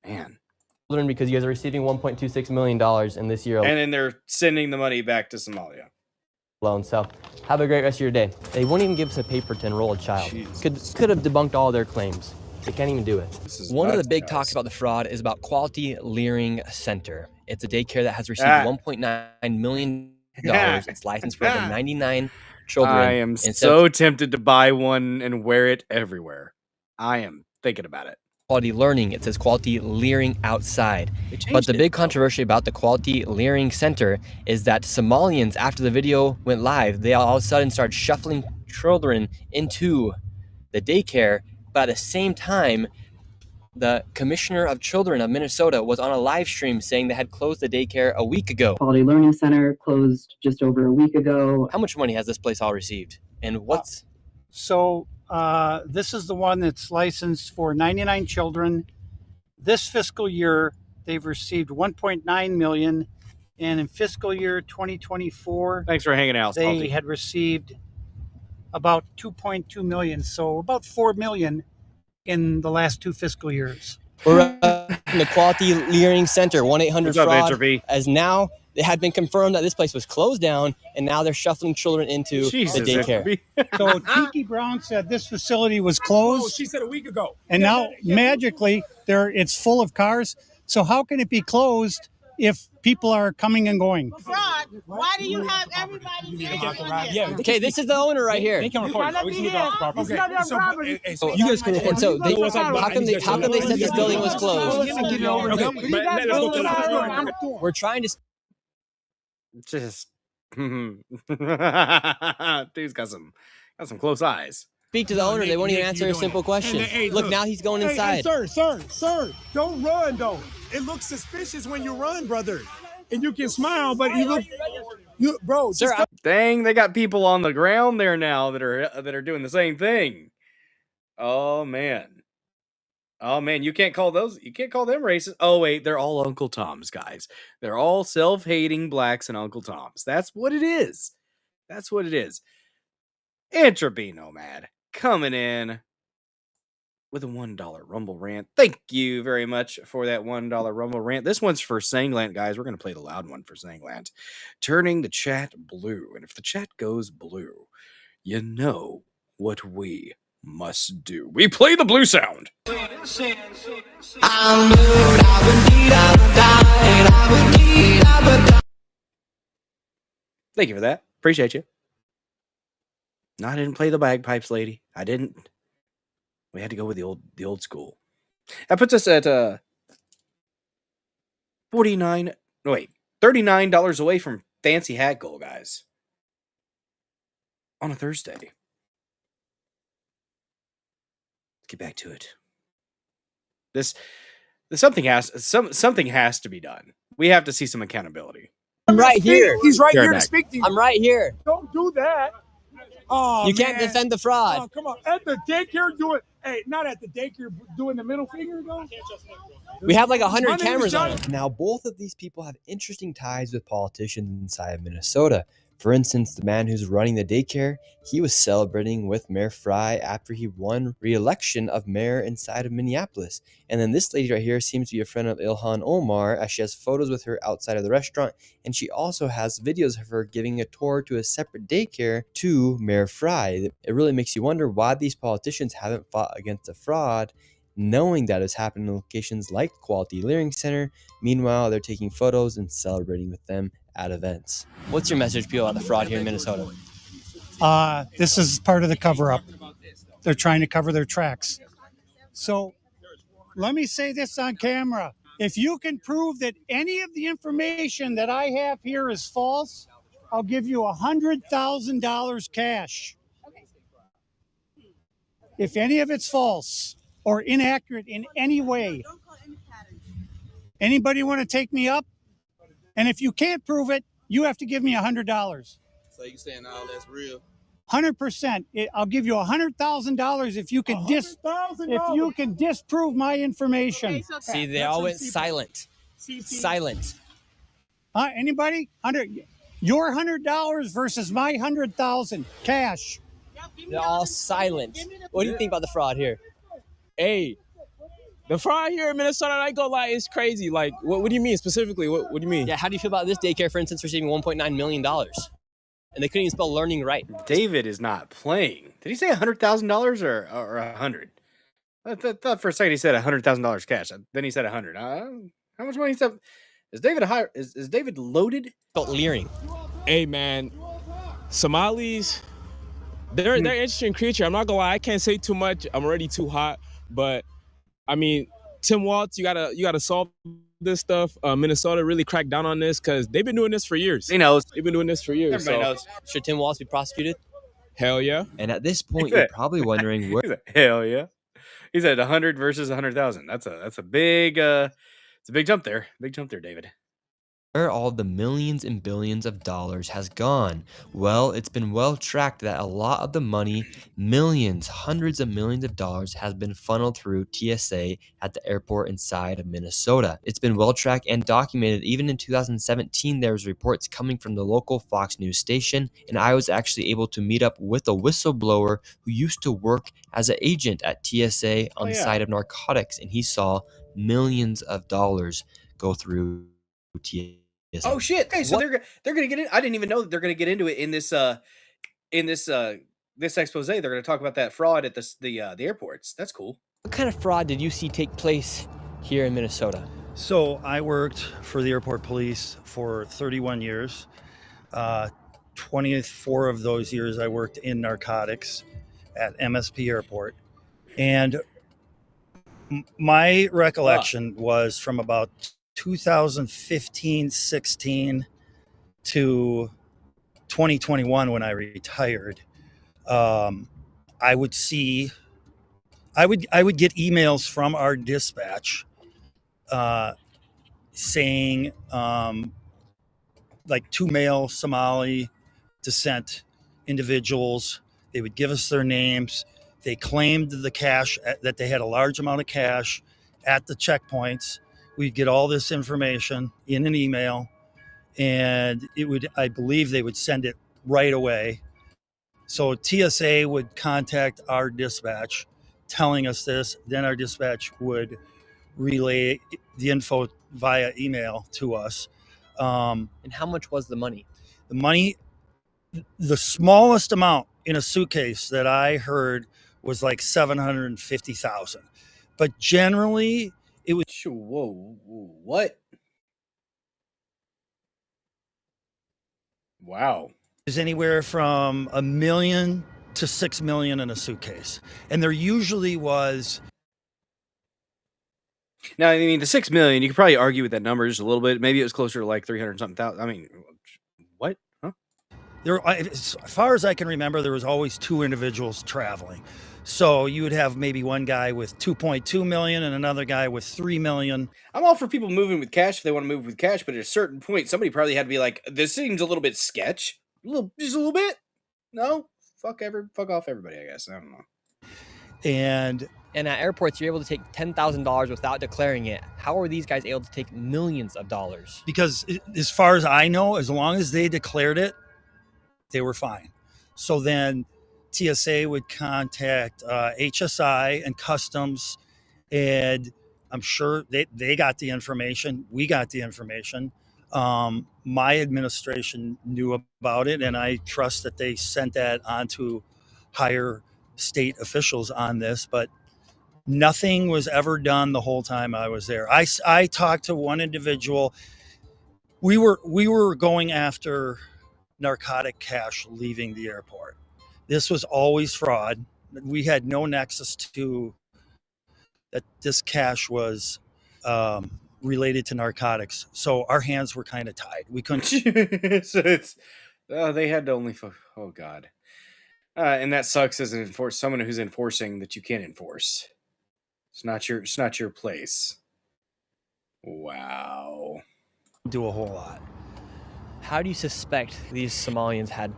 Man. Because you guys are receiving $1.26 million in this year And then they're sending the money back to Somalia alone. So have a great rest of your day. They won't even give us a paper to enroll a child. Could have debunked all their claims. They can't even do it. One of the big talks about the fraud is about Quality Leering Center. It's a daycare that has received $1.9 million. It's licensed for over 99 children. I am so tempted to buy one and wear it everywhere. I am thinking about it. Quality Learning, it says Quality Leering outside. But the big controversy about the Quality Leering Center is that Somalians, after the video went live, they all of a sudden started shuffling children into the daycare. But at the same time, the Commissioner of Children of Minnesota was on a live stream saying they had closed the daycare a week ago. Quality Learning Center closed just over a week ago. How much money has this place all received? And what's... This is the one that's licensed for 99 children. This fiscal year, they've received 1.9 million. And in fiscal year 2024, thanks for hanging out, they had received about 2.2 million. So about 4 million in the last 2 fiscal years. We're in the Quality Leering Center, 1-800-FRAUD, as now it had been confirmed that this place was closed down, and now they're shuffling children into the daycare. So Tiki Brown said this facility was closed. Oh, she said a week ago. And now magically it's full of cars. So how can it be closed if people are coming and going? Fraud. Why do you have everybody Yeah. Okay, this is the owner right here. They can record. We can get off the property. So you guys can record. So how come they said this building was closed? We're trying to... Just dude's got some close eyes. Speak to the owner. They won't even answer a simple question. Look, now he's going inside. Sir, don't run though. It looks suspicious when you run, brother. And you can smile, but bro. Sir, dang, they got people on the ground there now that are doing the same thing. Oh man, you can't call them racist. Oh wait, they're all Uncle Toms, guys. They're all self-hating blacks and Uncle Toms. That's what it is. Entropy Nomad coming in with a $1 Rumble rant. Thank you very much for that $1 Rumble rant. This one's for Sanglant, guys. We're going to play the loud one for Sanglant. Turning the chat blue. And if the chat goes blue, you know what we must do. We play the blue sound. Thank you for that. Appreciate you. No, I didn't play the bagpipes, lady. I didn't. We had to go with the old school. That puts us at $39 away from fancy hat goal, guys. On a Thursday. Let's get back to it. Something has to be done. We have to see some accountability. I'm right here. He's right Chair here back. to speak to you. I'm right here. Don't do that. Oh, You can't man. defend the fraud. Oh, come on. At the daycare doing, hey, not at the daycare doing the middle finger, though. We have like My 100 name is cameras on Johnny. it. Now, both of these people have interesting ties with politicians inside of Minnesota. For instance, the man who's running the daycare, he was celebrating with Mayor Fry after he won re-election of mayor inside of Minneapolis. And then this lady right here seems to be a friend of Ilhan Omar, as she has photos with her outside of the restaurant, and she also has videos of her giving a tour to a separate daycare to Mayor Fry. It really makes you wonder why these politicians haven't fought against the fraud, knowing that it's happening in locations like Quality Learning Center. Meanwhile, they're taking photos and celebrating with them at events. What's your message, Peel, about the fraud here in Minnesota? This is part of the cover-up. They're trying to cover their tracks. So let me say this on camera. If you can prove that any of the information that I have here is false, I'll give you $100,000 cash. If any of it's false or inaccurate in any way, anybody want to take me up? And if you can't prove it, you have to give me $100. So you saying all that's real? 100%. I'll give you $100,000 if you can disprove my information. See, they all went silent. Silent. Anybody? Your $100 versus my $100,000 cash. They're all silent. What do you think about the fraud here? Hey, the fraud here in Minnesota, I ain't gonna lie, it's crazy. Like, what do you mean specifically? What do you mean? Yeah, how do you feel about this daycare, for instance, receiving $1.9 million? And they couldn't even spell learning right. David is not playing. Did he say $100,000 or 100? I thought for a second he said $100,000 cash. Then he said 100. How much money is that? Is David is David loaded? Spelled leering. Hey, man, Somalis, they're an interesting creature. I'm not gonna lie, I can't say too much. I'm already too hot, but I mean, Tim Waltz, you gotta solve this stuff. Minnesota really cracked down on this because they've been doing this for years. He knows. They've been doing this for years. Everybody knows. Should Tim Waltz be prosecuted? Hell yeah. And at this point, you're probably wondering where. Hell yeah. He's at 100 versus 100,000. That's a big it's a big jump there. Big jump there, David. Where all the millions and billions of dollars has gone. Well, it's been well tracked that a lot of the money, millions, hundreds of millions of dollars, has been funneled through TSA at the airport inside of Minnesota. It's been well tracked and documented. Even in 2017, there was reports coming from the local Fox News station, and I was actually able to meet up with a whistleblower who used to work as an agent at TSA on the side of narcotics, and he saw millions of dollars go through TSA. Oh shit! Hey, so they're gonna get in. I didn't even know that they're gonna get into it in this expose. They're gonna talk about that fraud at the airports. That's cool. What kind of fraud did you see take place here in Minnesota? So I worked for the airport police for 31 years. 24 of those years I worked in narcotics at MSP Airport. And my recollection was from about 2015-16 to 2021 when I retired. I would get emails from our dispatch saying like 2 male Somali descent individuals. They would give us their names. They claimed the cash, that they had a large amount of cash at the checkpoints. We'd get all this information in an email, and I believe they would send it right away. So TSA would contact our dispatch telling us this. Then our dispatch would relay the info via email to us. And how much was the money? The money, the smallest amount in a suitcase that I heard was like $750,000. But generally, it was. Whoa, what? Wow. It was anywhere from $1 million to $6 million in a suitcase. And there usually was. Now, I mean, the 6 million, you could probably argue with that number just a little bit. Maybe it was closer to like 300 something thousand. I mean, what? Huh? As far as I can remember, there was always 2 individuals traveling. So you would have maybe one guy with 2.2 million and another guy with 3 million. I'm all for people moving with cash if they want to move with cash, but at a certain point, somebody probably had to be like, "This seems a little bit sketch, just a little bit." No, fuck off everybody. I guess I don't know. And at airports, you're able to take $10,000 without declaring it. How are these guys able to take millions of dollars? Because as far as I know, as long as they declared it, they were fine. So then TSA would contact HSI and customs, and I'm sure they got the information. We got the information. My administration knew about it, and I trust that they sent that on to higher state officials on this, but nothing was ever done the whole time I was there. I talked to one individual. We were going after narcotic cash leaving the airport. This was always fraud. We had no nexus to that this cash was related to narcotics. So our hands were kind of tied. We couldn't. So it's they had to only. Oh God. And that sucks as someone who's enforcing that you can't enforce. It's not your place. Wow. Do a whole lot. How do you suspect these Somalians had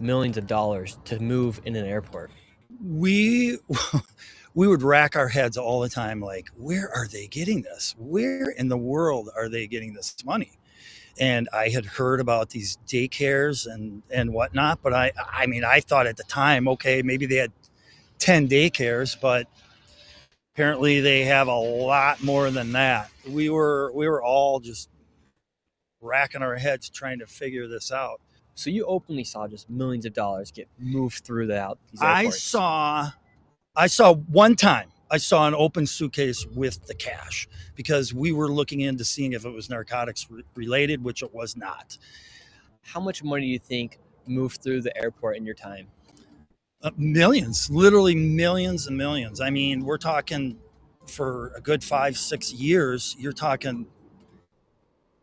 millions of dollars to move in an airport? We would rack our heads all the time, like, where are they getting this? Where in the world are they getting this money? And I had heard about these daycares and whatnot, but I mean, I thought at the time, okay, maybe they had 10 daycares, but apparently they have a lot more than that. We were all just racking our heads trying to figure this out. So you openly saw just millions of dollars get moved through these airports. I saw one time. I saw an open suitcase with the cash because we were looking into seeing if it was narcotics related, which it was not. How much money do you think moved through the airport in your time? Millions, literally millions and millions. I mean, we're talking for a good 5-6 years, you're talking,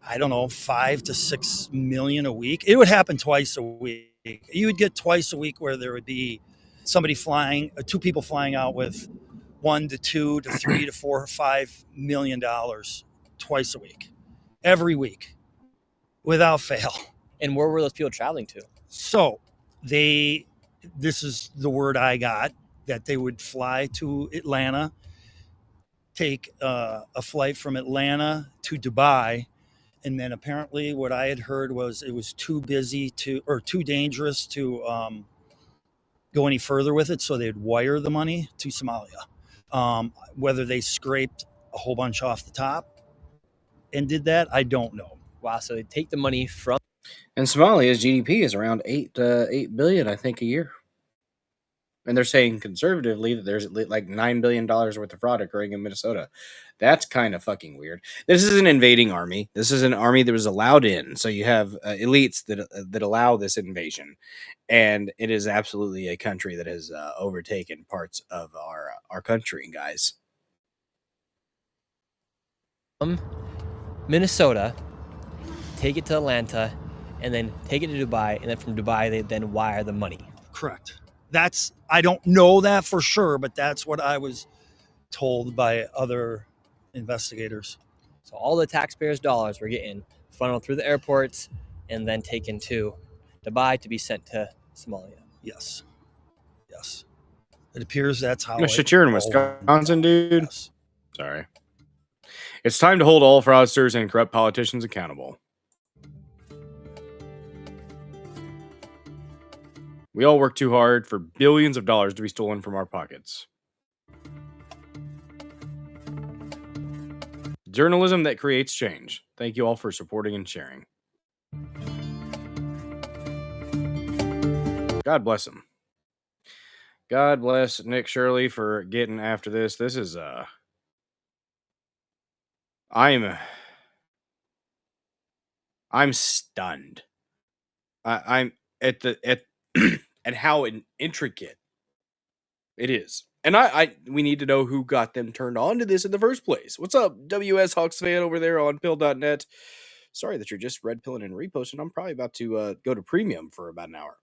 I don't know, 5 to 6 million a week. It would happen twice a week. You would get twice a week where there would be somebody flying, 2 people flying out with $1 to 2 to 3 to 4 or $5 million twice a week, every week, without fail. And where were those people traveling to? So this is the word I got, that they would fly to Atlanta, take a flight from Atlanta to Dubai. And then apparently what I had heard was it was too dangerous to go any further with it. So they'd wire the money to Somalia. Whether they scraped a whole bunch off the top and did that, I don't know. Wow. So they take the money from. And Somalia's GDP is around 8 billion, I think, a year. And they're saying conservatively that there's like $9 billion worth of fraud occurring in Minnesota. That's kind of fucking weird. This is an invading army. This is an army that was allowed in. So you have elites that allow this invasion. And it is absolutely a country that has overtaken parts of our country, guys. Minnesota, take it to Atlanta, and then take it to Dubai, and then from Dubai they then wire the money. Correct. I don't know that for sure, but that's what I was told by other investigators. So all the taxpayers' dollars were getting funneled through the airports and then taken to Dubai to be sent to Somalia. Yes. It appears that's how. Shit, you're in Wisconsin, dude. Yes. Sorry. It's time to hold all fraudsters and corrupt politicians accountable. We all work too hard for billions of dollars to be stolen from our pockets. Journalism that creates change. Thank you all for supporting and sharing. God bless him. God bless Nick Shirley for getting after this. This is I'm stunned. I'm at and how intricate it is. And we need to know who got them turned on to this in the first place. What's up, WS Hawks fan over there on Pill.net? sorry that you're just red pilling and reposting. I'm probably about to go to premium for about an hour.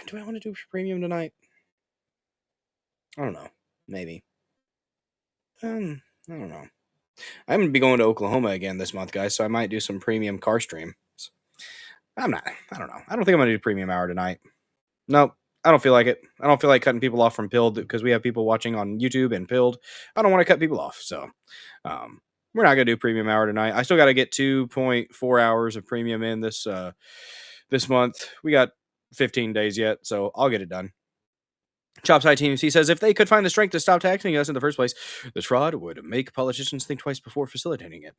Do I want to do premium tonight? I don't know. Maybe. I don't know. I'm going to be going to Oklahoma again this month, guys, so I might do some premium car streams. I don't know. I don't think I'm going to do premium hour tonight. Nope. I don't feel like it. I don't feel like cutting people off from Pilled because we have people watching on YouTube and Pilled. I don't want to cut people off, so we're not going to do premium hour tonight. I still got to get 2.4 hours of premium in this month. We got 15 days yet, so I'll get it done. Chopside Teams, he says, if they could find the strength to stop taxing us in the first place, this fraud would make politicians think twice before facilitating it.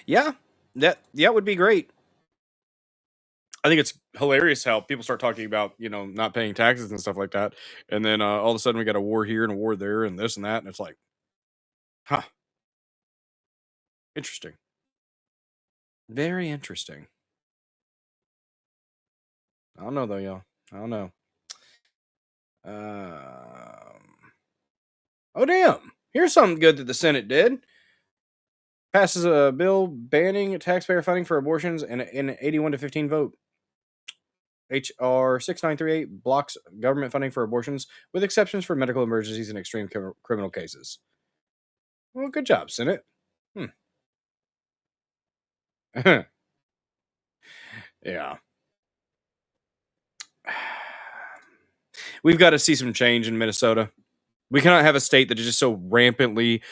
Yeah, that would be great. I think it's hilarious how people start talking about, not paying taxes and stuff like that. And then all of a sudden we got a war here and a war there and this and that. And it's like, huh. Interesting. Very interesting. I don't know, though, y'all. I don't know. Oh, damn. Here's something good that the Senate did. Passes a bill banning taxpayer funding for abortions in an 81-15 vote. H.R. 6938 blocks government funding for abortions with exceptions for medical emergencies and extreme criminal cases. Well, good job, Senate. Yeah. We've got to see some change in Minnesota. We cannot have a state that is just so rampantly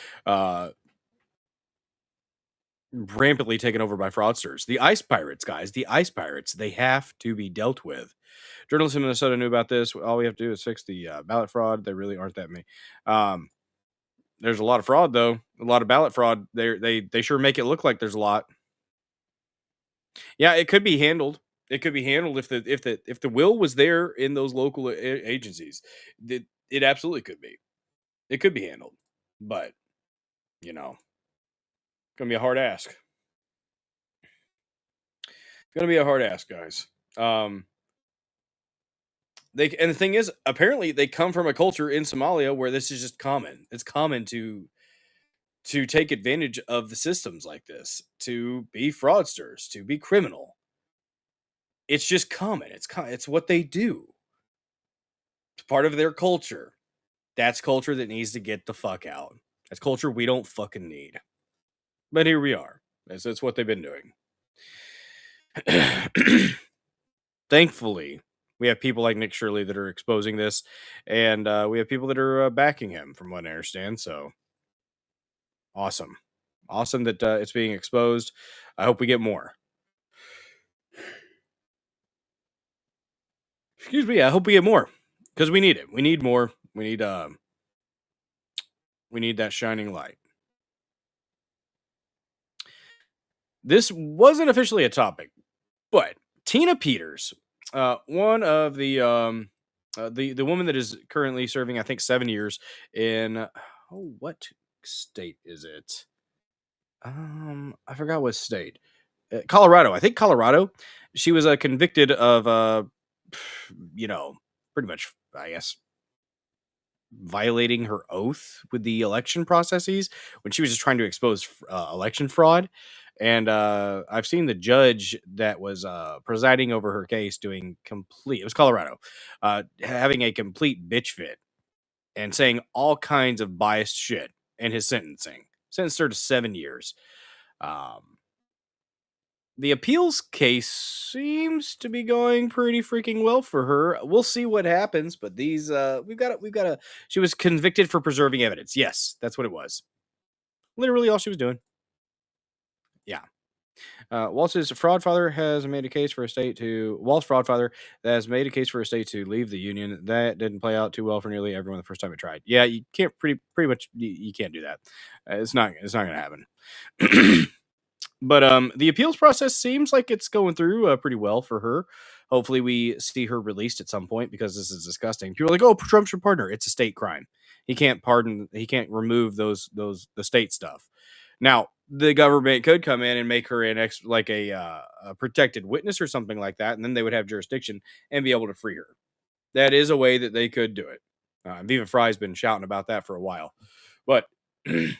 taken over by fraudsters. The ice pirates, guys. The ice pirates. They have to be dealt with. Journalists in Minnesota knew about this. All we have to do is fix the ballot fraud. There really aren't that many. There's a lot of fraud, though. A lot of ballot fraud. They sure make it look like there's a lot. Yeah, it could be handled. It could be handled if the will was there in those local agencies. It absolutely could be. It could be handled, but gonna be a hard ask. Gonna be a hard ask, guys. And the thing is, apparently they come from a culture in Somalia where this is just common. It's common to take advantage of the systems like this, to be fraudsters, to be criminal. It's just common. It's what they do. It's part of their culture. That's culture that needs to get the fuck out. That's culture we don't fucking need. But here we are. That's what they've been doing. Thankfully, we have people like Nick Shirley that are exposing this, and we have people that are backing him, from what I understand. So, awesome that it's being exposed. I hope we get more. Excuse me. I hope we get more because we need it. We need more. We need that shining light. This wasn't officially a topic, but Tina Peters, one of the woman that is currently serving, I think, 7 years in what state is it? I forgot what state. Colorado. I think Colorado. She was convicted of pretty much, I guess, violating her oath with the election processes when she was just trying to expose election fraud. And I've seen the judge that was presiding over her case it was Colorado, having a complete bitch fit and saying all kinds of biased shit in his sentencing. Sentenced her to 7 years. The appeals case seems to be going pretty freaking well for her. We'll see what happens, but these we've got to. She was convicted for preserving evidence. Yes, that's what it was. Literally all she was doing. Yeah. Walt's fraud father has made a case for a state to leave the union. That didn't play out too well for nearly everyone the first time it tried. Yeah, you can't pretty much you can't do that. It's not going to happen. But the appeals process seems like it's going through pretty well for her. Hopefully we see her released at some point because this is disgusting. People are like, "Oh, Trump should pardon her." It's a state crime. He can't remove the state stuff. Now, the government could come in and make her a protected witness or something like that, and then they would have jurisdiction and be able to free her. That is a way that they could do it. Viva Fry's been shouting about that for a while. But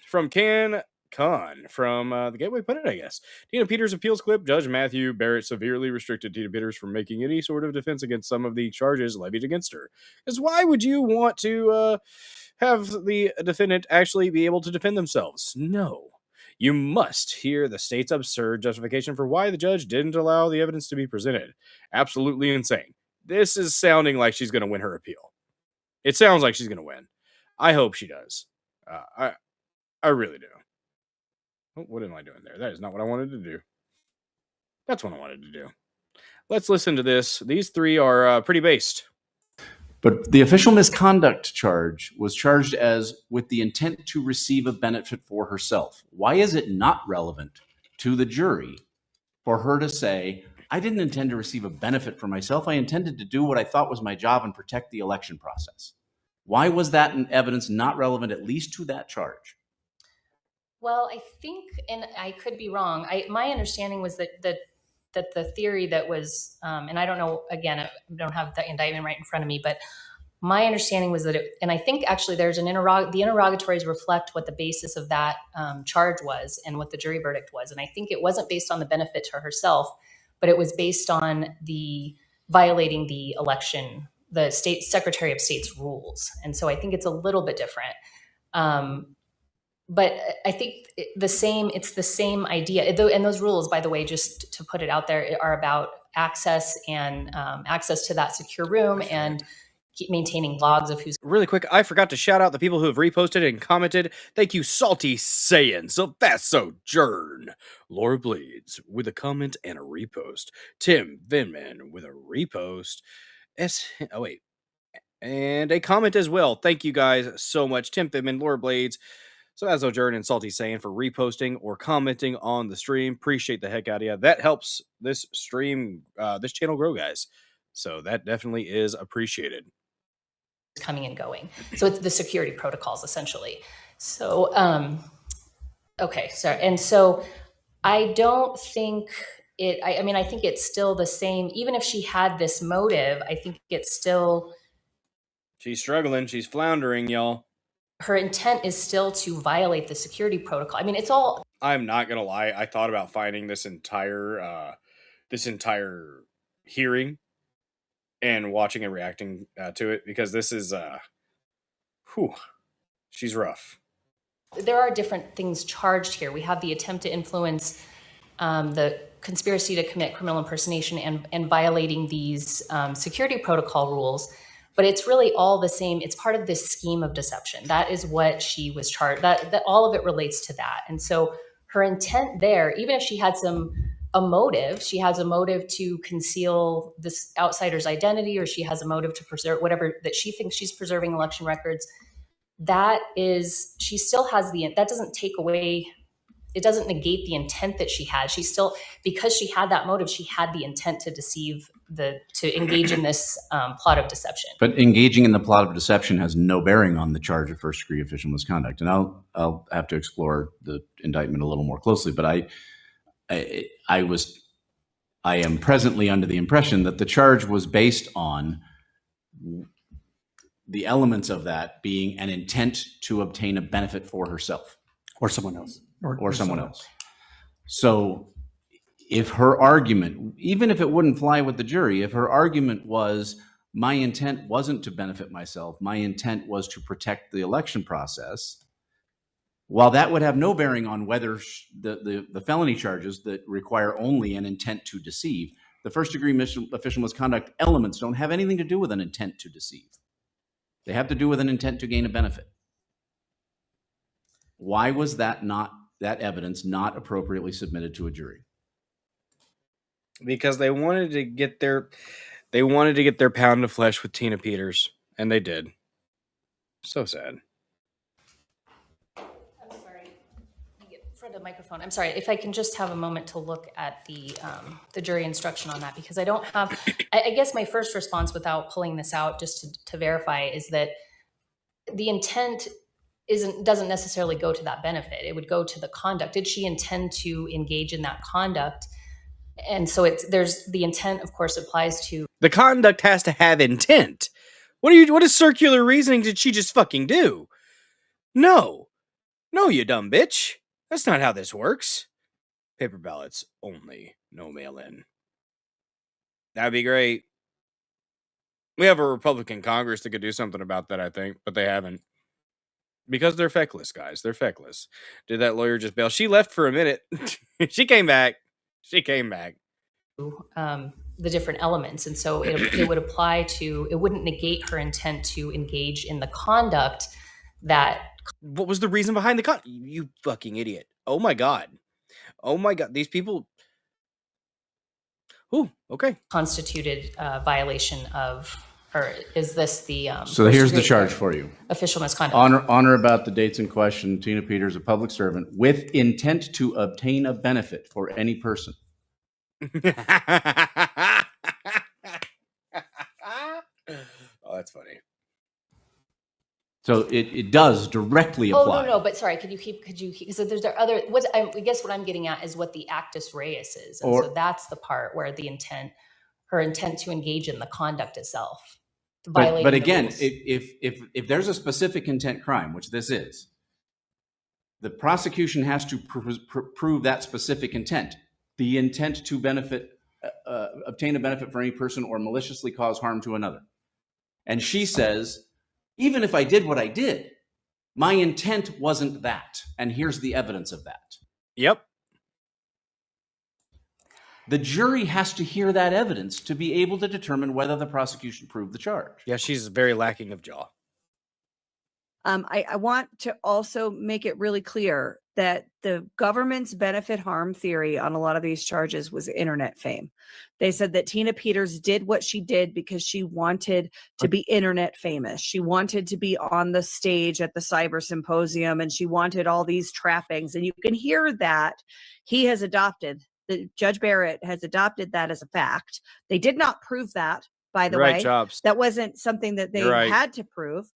from Can Khan from the Gateway Pundit, I guess. Tina Peters appeals clip. Judge Matthew Barrett severely restricted Tina Peters from making any sort of defense against some of the charges levied against her. Because why would you want to have the defendant actually be able to defend themselves? No. You must hear the state's absurd justification for why the judge didn't allow the evidence to be presented. Absolutely insane. This is sounding like she's going to win her appeal. It sounds like she's going to win. I hope she does. I really do. Oh, what am I doing there? That is not what I wanted to do. That's what I wanted to do. Let's listen to this. These three are pretty based. But the official misconduct charge was charged as with the intent to receive a benefit for herself. Why is it not relevant to the jury for her to say, I didn't intend to receive a benefit for myself. I intended to do what I thought was my job and protect the election process. Why was that evidence not relevant, at least to that charge? Well, I think, and I could be wrong, my understanding was that the theory that was, and I don't know, again, I don't have the indictment right in front of me, but my understanding was that and I think actually there's the interrogatories reflect what the basis of that charge was and what the jury verdict was. And I think it wasn't based on the benefit to herself, but it was based on the violating the election, the state Secretary of State's rules. And so I think it's a little bit different. But I think it's the same idea. And those rules, by the way, just to put it out there, are about access and access to that secure room and keep maintaining logs of who's. Really quick, I forgot to shout out the people who have reposted and commented. Thank you, Salty Saiyan, Sylvasso Jern, Laura Bleeds with a comment and a repost, Tim Vinman with a repost, and a comment as well. Thank you guys so much, Tim Vinman, Laura Blades, Sylvasso Jern, and Salty Saiyan for reposting or commenting on the stream. Appreciate the heck out of you. That helps this stream, this channel grow, guys. So that definitely is appreciated. Coming and going. So it's the security protocols essentially. So, okay, sorry. And so I don't think I mean, I think it's still the same. Even if she had this motive, I think it's still. She's struggling. She's floundering, y'all. Her intent is still to violate the security protocol. I mean, it's all. I'm not going to lie. I thought about finding this entire hearing and watching and reacting to it, because this is, she's rough. There are different things charged here. We have the attempt to influence, the conspiracy to commit criminal impersonation and violating these security protocol rules. But it's really all the same. It's part of this scheme of deception. That is what she was charged. That all of it relates to that. And so her intent there, even if she had a motive, she has a motive to conceal this outsider's identity, or she has a motive to preserve whatever that she thinks she's preserving election records. That is, she still has that doesn't take away, it doesn't negate the intent that she had. She still, because she had that motive, she had the intent to deceive to engage in this plot of deception. But engaging in the plot of deception has no bearing on the charge of first-degree official misconduct. And I'll have to explore the indictment a little more closely. But I am presently under the impression that the charge was based on the elements of that being an intent to obtain a benefit for herself. Or someone else. Or someone else. So if her argument, even if it wouldn't fly with the jury, if her argument was, my intent wasn't to benefit myself, my intent was to protect the election process, while that would have no bearing on whether the felony charges that require only an intent to deceive, the first-degree official misconduct elements don't have anything to do with an intent to deceive. They have to do with an intent to gain a benefit. Why was that evidence not appropriately submitted to a jury? Because they wanted to get their pound of flesh with Tina Peters, and they did. So sad. I'm sorry. For the microphone, I'm sorry. If I can just have a moment to look at the jury instruction on that, because I don't have. I guess my first response, without pulling this out, just to verify, is that the intent doesn't necessarily go to that benefit. It would go to the conduct. Did she intend to engage in that conduct? And so there's the intent, of course, applies to the conduct has to have intent. What is circular reasoning did she just fucking do? No. No, you dumb bitch. That's not how this works. Paper ballots only, no mail-in. That'd be great. We have a Republican Congress that could do something about that, I think, but they haven't. Because they're feckless, guys. They're feckless. Did that lawyer just bail? She left for a minute. She came back. She came back. The different elements. And so it would apply to, it wouldn't negate her intent to engage in the conduct that. What was the reason behind the conduct? You fucking idiot. Oh my God. Oh my God. These people. Ooh, okay. Constituted violation of, or is this the. So here's the charge for you. Official misconduct. Honor about the dates in question. Tina Peters, a public servant, with intent to obtain a benefit for any person. Oh, that's funny. So it does directly apply. Oh, no, but sorry, could you so there's other, I guess what I'm getting at is what the actus reus is. And so that's the part where the intent, her intent to engage in the conduct itself. But again, if there's a specific intent crime, which this is, the prosecution has to prove that specific intent. The intent to benefit, obtain a benefit for any person or maliciously cause harm to another. And she says, even if I did what I did, my intent wasn't that. And here's the evidence of that. Yep. The jury has to hear that evidence to be able to determine whether the prosecution proved the charge. Yeah, she's very lacking of jaw. I want to also make it really clear that the government's benefit harm theory on a lot of these charges was internet fame. They said that Tina Peters did what she did because she wanted to be internet famous. She wanted to be on the stage at the cyber symposium, and she wanted all these trappings. And you can hear that he has adopted, Judge Barrett has adopted that as a fact. They did not prove that, by the way. Chops. That wasn't something that they had to prove.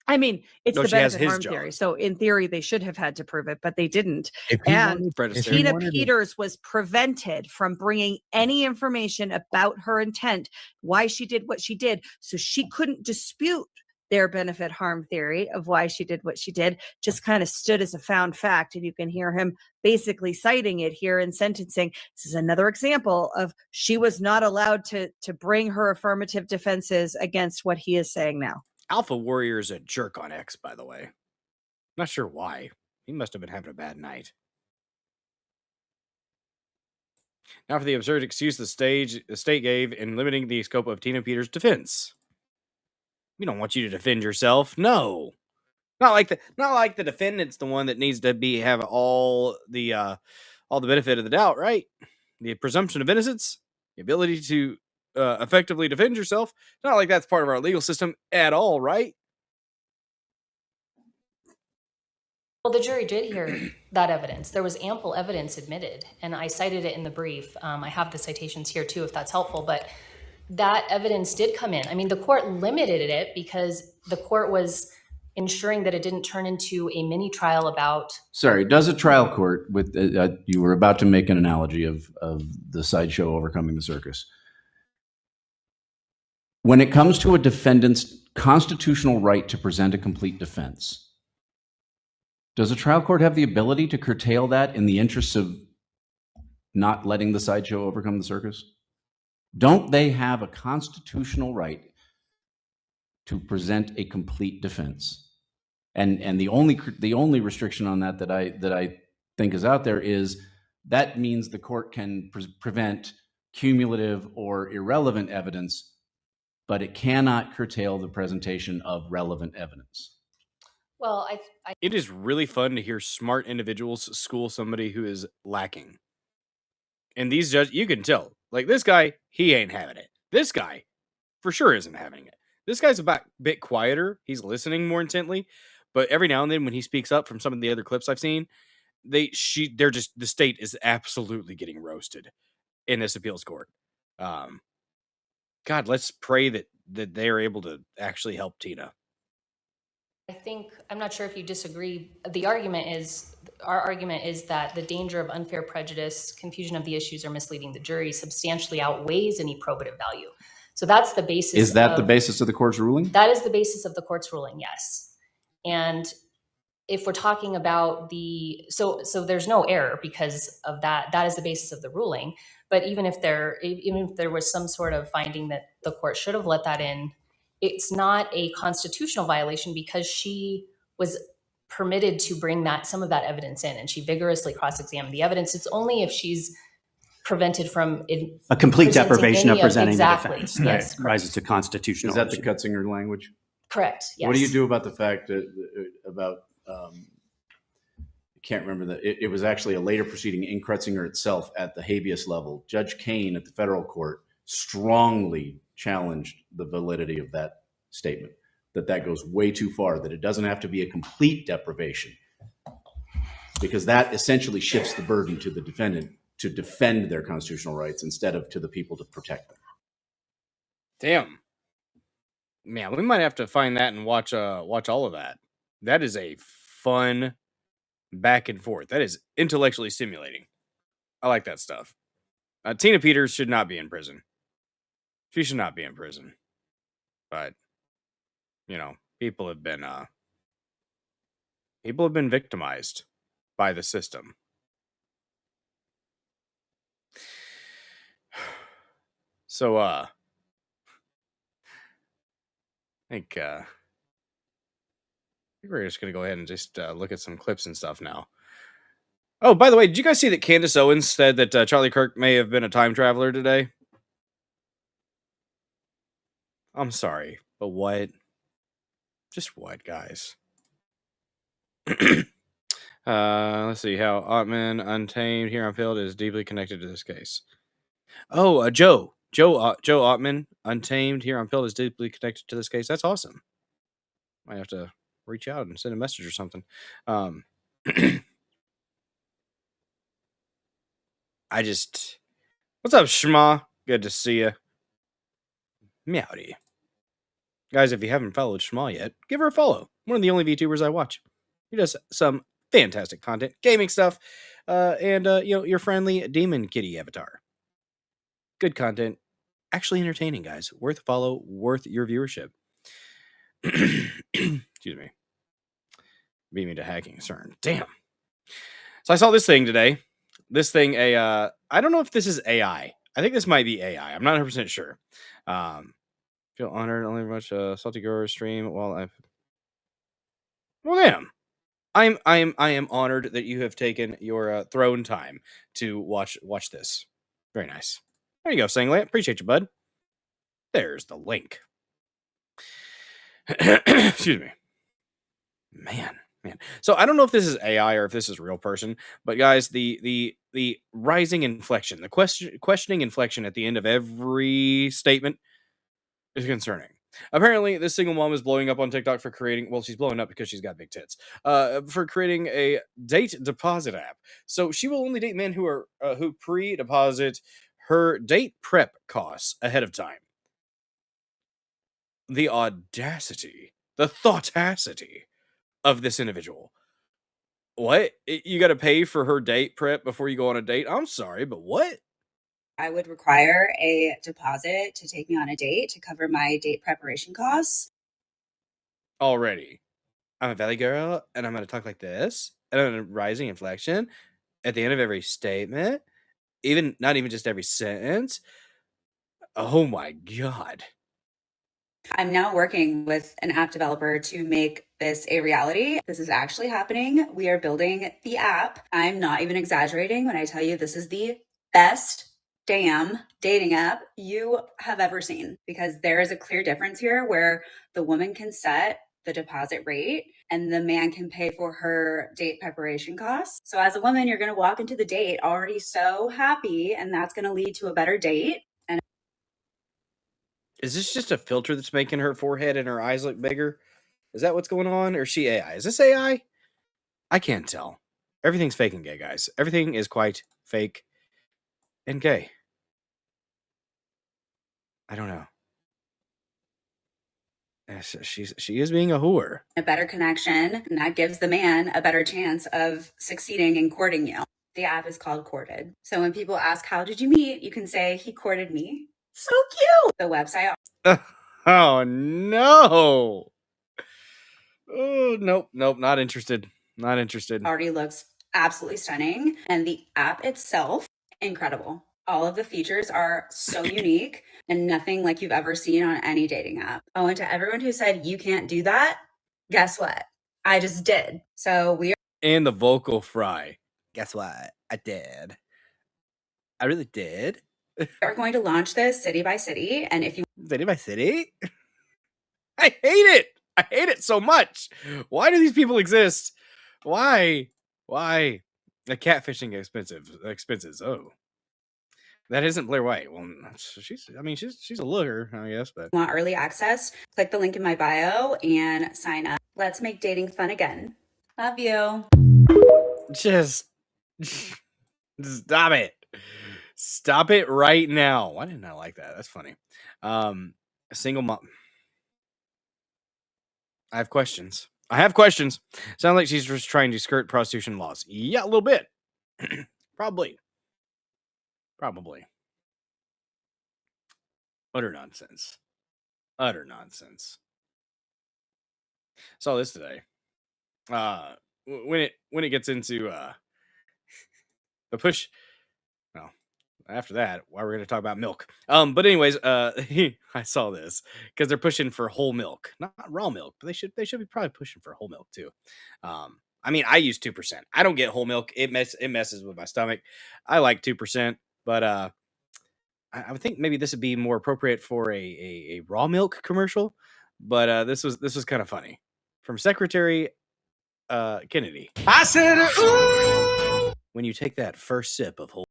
I mean, it's the benefit harm theory. So in theory, they should have had to prove it, but they didn't. And Tina Peters was prevented from bringing any information about her intent, why she did what she did. So she couldn't dispute their benefit harm theory of why she did what she did, just kind of stood as a found fact. And you can hear him basically citing it here in sentencing. This is another example of she was not allowed to bring her affirmative defenses against what he is saying now. Alpha Warrior is a jerk on X, by the way. Not sure why. He must have been having a bad night. Now for the absurd excuse the state gave in limiting the scope of Tina Peters' defense. We don't want you to defend yourself. No. Not like the defendant's the one that needs to have all the benefit of the doubt, right? The presumption of innocence, the ability to effectively defend yourself. Not like that's part of our legal system at all, right? Well, the jury did hear that evidence. There was ample evidence admitted, and I cited it in the brief. I have the citations here too, if that's helpful, but that evidence did come in. I mean, the court limited it because the court was ensuring that it didn't turn into a mini trial about. Sorry, does a trial court with you were about to make an analogy of the sideshow overcoming the circus. When it comes to a defendant's constitutional right to present a complete defense, does a trial court have the ability to curtail that in the interests of not letting the sideshow overcome the circus? Don't they have a constitutional right to present a complete defense? And the only restriction on that I think is out there is that means the court can prevent cumulative or irrelevant evidence, but it cannot curtail the presentation of relevant evidence. Well, it is really fun to hear smart individuals school somebody who is lacking. And these judges, you can tell, like this guy, he ain't having it. This guy, for sure, isn't having it. This guy's a bit quieter. He's listening more intently. But every now and then when he speaks up from some of the other clips I've seen, the state is absolutely getting roasted in this appeals court. God, let's pray that they're able to actually help Tina. I think, I'm not sure if you disagree. Our argument is that the danger of unfair prejudice, confusion of the issues, or misleading the jury substantially outweighs any probative value. So that's the basis. Is that the basis of the court's ruling? That is the basis of the court's ruling, yes. And if we're talking about so there's no error because of that. That is the basis of the ruling. But even if there was some sort of finding that the court should have let that in, it's not a constitutional violation because she was permitted to bring some of that evidence in, and she vigorously cross-examined the evidence. It's only if she's prevented from a complete deprivation of presenting the defense that yes, rises to constitutional. Is that the Cutzinger language? Correct. Yes. What do you do about the fact that I can't remember that it was actually a later proceeding in Cutzinger itself at the habeas level. Judge Kane at the federal court strongly challenged the validity of that statement, that goes way too far, that it doesn't have to be a complete deprivation, because that essentially shifts the burden to the defendant to defend their constitutional rights instead of to the people to protect them. Damn. Man, we might have to find that and watch all of that. That is a fun back and forth. That is intellectually stimulating. I like that stuff. Tina Peters should not be in prison. She should not be in prison. But, people have been victimized by the system. So, I think we're just going to go ahead and just look at some clips and stuff now. Oh, by the way, did you guys see that Candace Owens said that Charlie Kirk may have been a time traveler today? I'm sorry, but what? Just what, guys? Let's see how Ottman Untamed here on Field is deeply connected to this case. Oh, Joe Ottman Untamed here on Field is deeply connected to this case. That's awesome. Might have to reach out and send a message or something. What's up, Shma? Good to see you. Meowdy. Guys, if you haven't followed Shma yet, give her a follow. One of the only VTubers I watch. He does some fantastic content, gaming stuff, and your friendly demon kitty avatar. Good content, actually entertaining, guys. Worth a follow, worth your viewership. Excuse me. Beat me to hacking CERN. Damn. So I saw this thing today. This thing, I don't know if this is AI. I think this might be AI. I'm not 100% sure. Feel honored. Only watch Salty Grower stream while Well, damn. I am honored that you have taken your throne time to watch this. Very nice. There you go, Singlet. Appreciate you, bud. There's the link. Excuse me. Man. So I don't know if this is AI or if this is a real person, but guys, the rising inflection, the questioning inflection at the end of every statement is concerning. Apparently, this single mom is blowing up on TikTok for creating, well, she's blowing up because she's got big tits, for creating a date deposit app. So she will only date men who pre-deposit her date prep costs ahead of time. The audacity, the thoughtacity of this individual. What? You got to pay for her date prep before you go on a date? I'm sorry, but what? I would require a deposit to take me on a date to cover my date preparation costs. Already. I'm a valley girl, and I'm going to talk like this, and I'm going to rising inflection at the end of every statement, not even just every sentence. Oh my God. I'm now working with an app developer to make this a reality. This is actually happening. We are building the app. I'm not even exaggerating when I tell you this is the best damn dating app you have ever seen, because there is a clear difference here where the woman can set the deposit rate and the man can pay for her date preparation costs. So as a woman, you're going to walk into the date already so happy, and that's going to lead to a better date. And is this just a filter that's making her forehead and her eyes look bigger? Is that what's going on? Or is she AI? Is this AI? I can't tell. Everything's fake and gay, guys. Everything is quite fake and gay. I don't know. She is being a whore. A better connection, and that gives the man a better chance of succeeding in courting you. The app is called Courted. So when people ask, how did you meet? You can say, he courted me. So cute. The website. Oh, no. Oh, nope, not interested. Not interested. Already looks absolutely stunning. And the app itself, incredible. All of the features are so unique and nothing like you've ever seen on any dating app. Oh, and to everyone who said you can't do that, guess what? I just did. So we are. And the vocal fry. Guess what? I did. I really did. We're going to launch this city by city. And if you. City by city? I hate it. I hate it so much. Why do these people exist? Why? The catfishing expenses. Oh. That isn't Blair White. Well, she's a looker, I guess, but Want early access? Click the link in my bio and sign up. Let's make dating fun again. Love you. just stop it. Stop it right now. Why didn't I like that? That's funny. A single mom. I have questions. Sound like she's just trying to skirt prostitution laws. Yeah, a little bit. Probably. Utter nonsense. Saw this today. When it gets into the push. Well, after that, why we're going to talk about milk. But anyways, I saw this because they're pushing for whole milk, not raw milk, but they should be probably pushing for whole milk too. I mean, I use 2%. I don't get whole milk. It messes with my stomach. I like 2%, but I would think maybe this would be more appropriate for a raw milk commercial. But this was kind of funny from Secretary Kennedy. I said, ooh. When you take that first sip of whole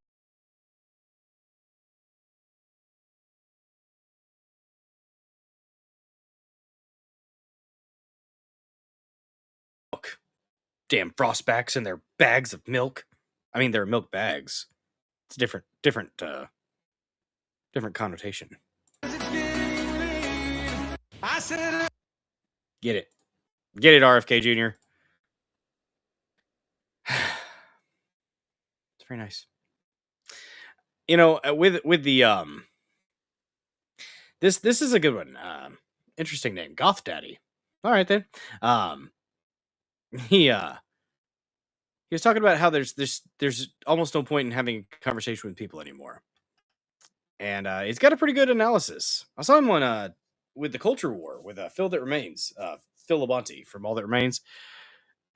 milk, damn frostbacks in their bags of milk. I mean, they're milk bags. It's different connotation. Get it, RFK Jr. It's very nice. You know, with the this is a good one. Interesting name, Goth Daddy. All right then. He was talking about how there's almost no point in having a conversation with people anymore, and he's got a pretty good analysis. I saw him on with the Culture War with Phil That Remains, Phil Labonte from All That Remains.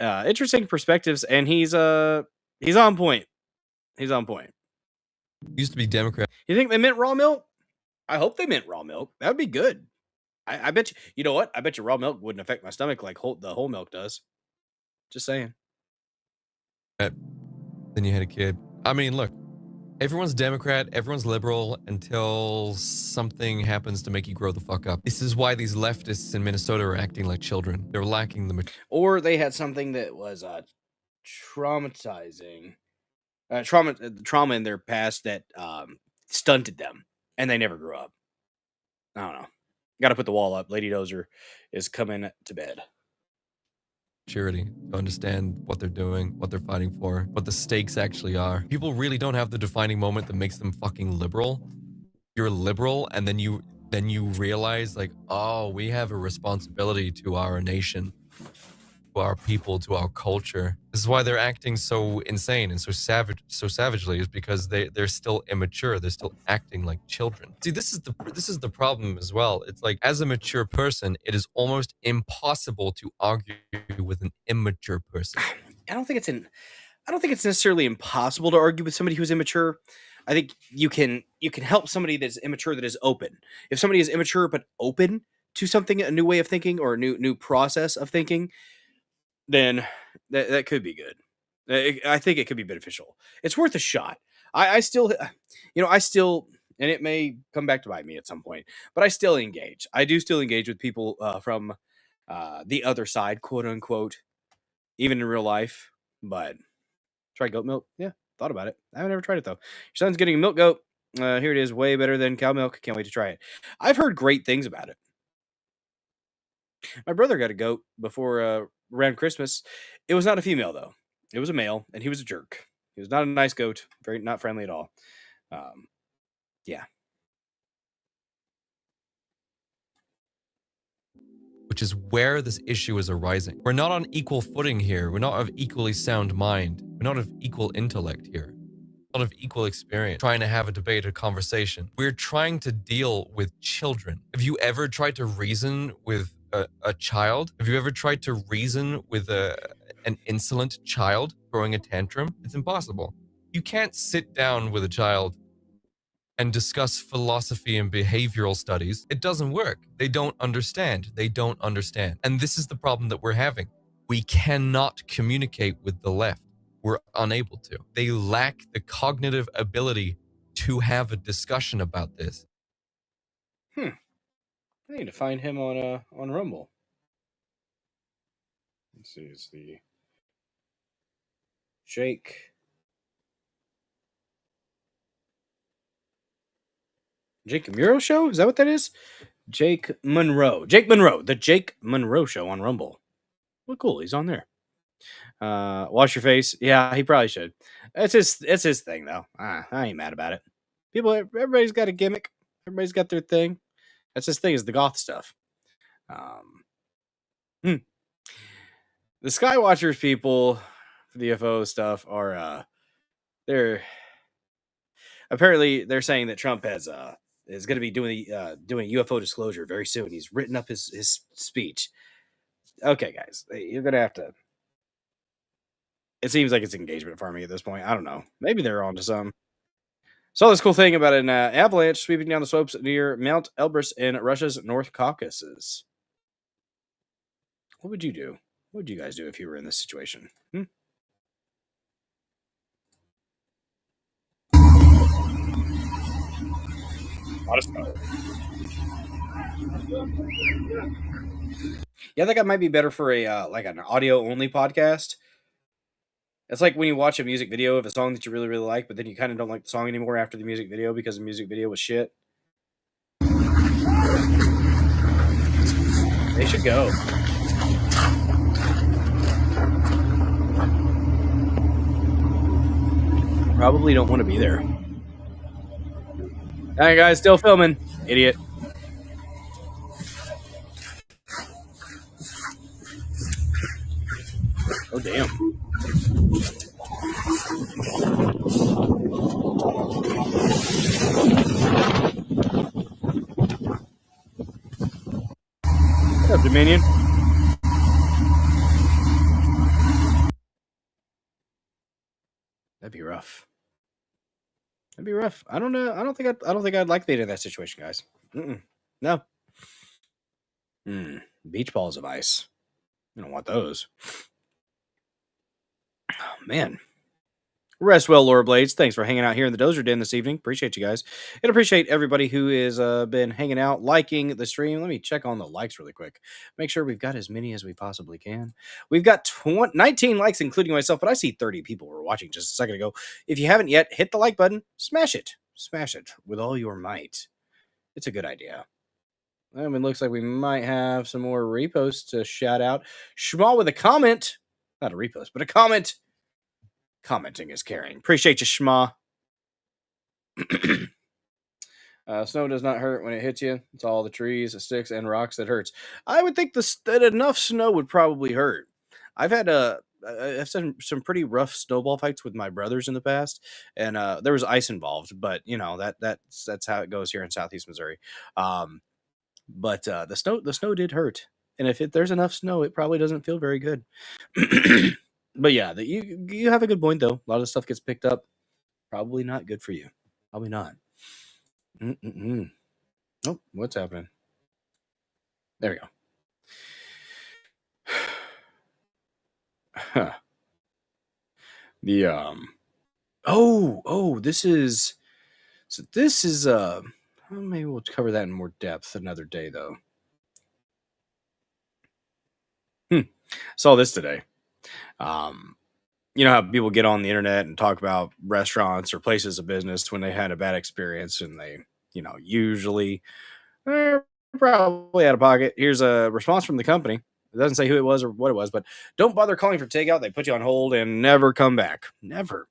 Interesting perspectives, and he's on point. Used to be Democrat. You think they meant raw milk? I hope they meant raw milk. That would be good. I bet you. You know what? I bet you raw milk wouldn't affect my stomach like the whole milk does. Just saying. Then you had a kid. I mean, look, everyone's Democrat, everyone's liberal until something happens to make you grow the fuck up. This is why these leftists in Minnesota are acting like children. They're lacking the or they had something that was traumatizing, trauma in their past that stunted them, and they never grew up. I don't know. Got to put the wall up. Lady Dozer is coming to bed. Maturity to understand what they're doing, what they're fighting for, what the stakes actually are. People really don't have the defining moment that makes them fucking liberal. You're liberal, and then you realize, like, oh, we have a responsibility to our nation, to our people, to our culture. This is why they're acting so insane and so savagely, is because they're still immature. They're still acting like children. See, this is the problem as well. It's like, as a mature person, it is almost impossible to argue with an immature person. I don't think it's necessarily impossible to argue with somebody who's immature. I think you can help somebody that's immature that is open. If somebody is immature but open to something, a new way of thinking or a new process of thinking, then that could be good. I think it could be beneficial. It's worth a shot. I still, and it may come back to bite me at some point, but I still engage. I do still engage with people from the other side, quote unquote, even in real life. But try goat milk? Yeah, thought about it. I haven't ever tried it though. Your son's getting a milk goat. Here it is, way better than cow milk. Can't wait to try it. I've heard great things about it. My brother got a goat before around Christmas. It was not a female though. It was a male, and he was a jerk. He was not a nice goat. Very not friendly at all. Yeah. which is where this issue is arising. We're not on equal footing here. We're not of equally sound mind. We're not of equal intellect here. Not of equal experience, trying to have a debate or conversation. We're trying to deal with children. Have you ever tried to reason with a child? Have you ever tried to reason with an insolent child throwing a tantrum? It's impossible. You can't sit down with a child and discuss philosophy and behavioral studies. It doesn't work. They don't understand. They don't understand. And this is the problem that we're having. We cannot communicate with the left. We're unable to. They lack the cognitive ability to have a discussion about this. I need to find him on Rumble. Let's see, it's the Jake Monroe Show? Is that what that is? Jake Monroe. The Jake Monroe Show on Rumble. Well, cool. He's on there. Wash your face. Yeah, he probably should. It's his thing though. I ain't mad about it. Everybody's got a gimmick. Everybody's got their thing. That's his thing, is the goth stuff. The Skywatchers people, the UFO stuff, are they're saying that Trump is going to be doing UFO disclosure very soon. He's written up his speech. Okay, guys, you're gonna have to. It seems like it's engagement farming at this point. I don't know. Maybe they're on to some. Saw this cool thing about an avalanche sweeping down the slopes near Mount Elbrus in Russia's North Caucasus. What would you do? What would you guys do if you were in this situation? Yeah, I think that might be better for a like an audio only podcast. It's like when you watch a music video of a song that you really, really like, but then you kind of don't like the song anymore after the music video because the music video was shit. They should go. Probably don't want to be there. All right, guys, still filming. Idiot. Oh, damn. What's up, Dominion? That'd be rough. That'd be rough. I don't know. I don't think I'd like being in that situation, guys. No. Beach balls of ice. I don't want those. Oh, man. Rest well, Laura Blades. Thanks for hanging out here in the Dozer Den this evening. Appreciate you guys. And appreciate everybody who has been hanging out, liking the stream. Let me check on the likes really quick. Make sure we've got as many as we possibly can. We've got 19 likes, including myself, but I see 30 people were watching just a second ago. If you haven't yet, hit the like button. Smash it. Smash it with all your might. It's a good idea. And it looks like we might have some more reposts to shout out. Shmal with a comment. Not a repost, but a comment. Commenting is caring. Appreciate you, Shma. Snow does not hurt when it hits you. It's all the trees, the sticks, and rocks that hurts. I would think that enough snow would probably hurt. I've had I've some pretty rough snowball fights with my brothers in the past, and there was ice involved. But you know that's how it goes here in Southeast Missouri. But the snow did hurt, and if there's enough snow, it probably doesn't feel very good. But yeah, you have a good point, though. A lot of the stuff gets picked up. Probably not good for you. Probably not. Oh, what's happening? There we go. This is maybe we'll cover that in more depth another day, though. Saw this today. You know how people get on the internet and talk about restaurants or places of business when they had a bad experience, and they, usually probably out of pocket. Here's a response from the company. It doesn't say who it was or what it was, but don't bother calling for takeout. They put you on hold and never come back. Never.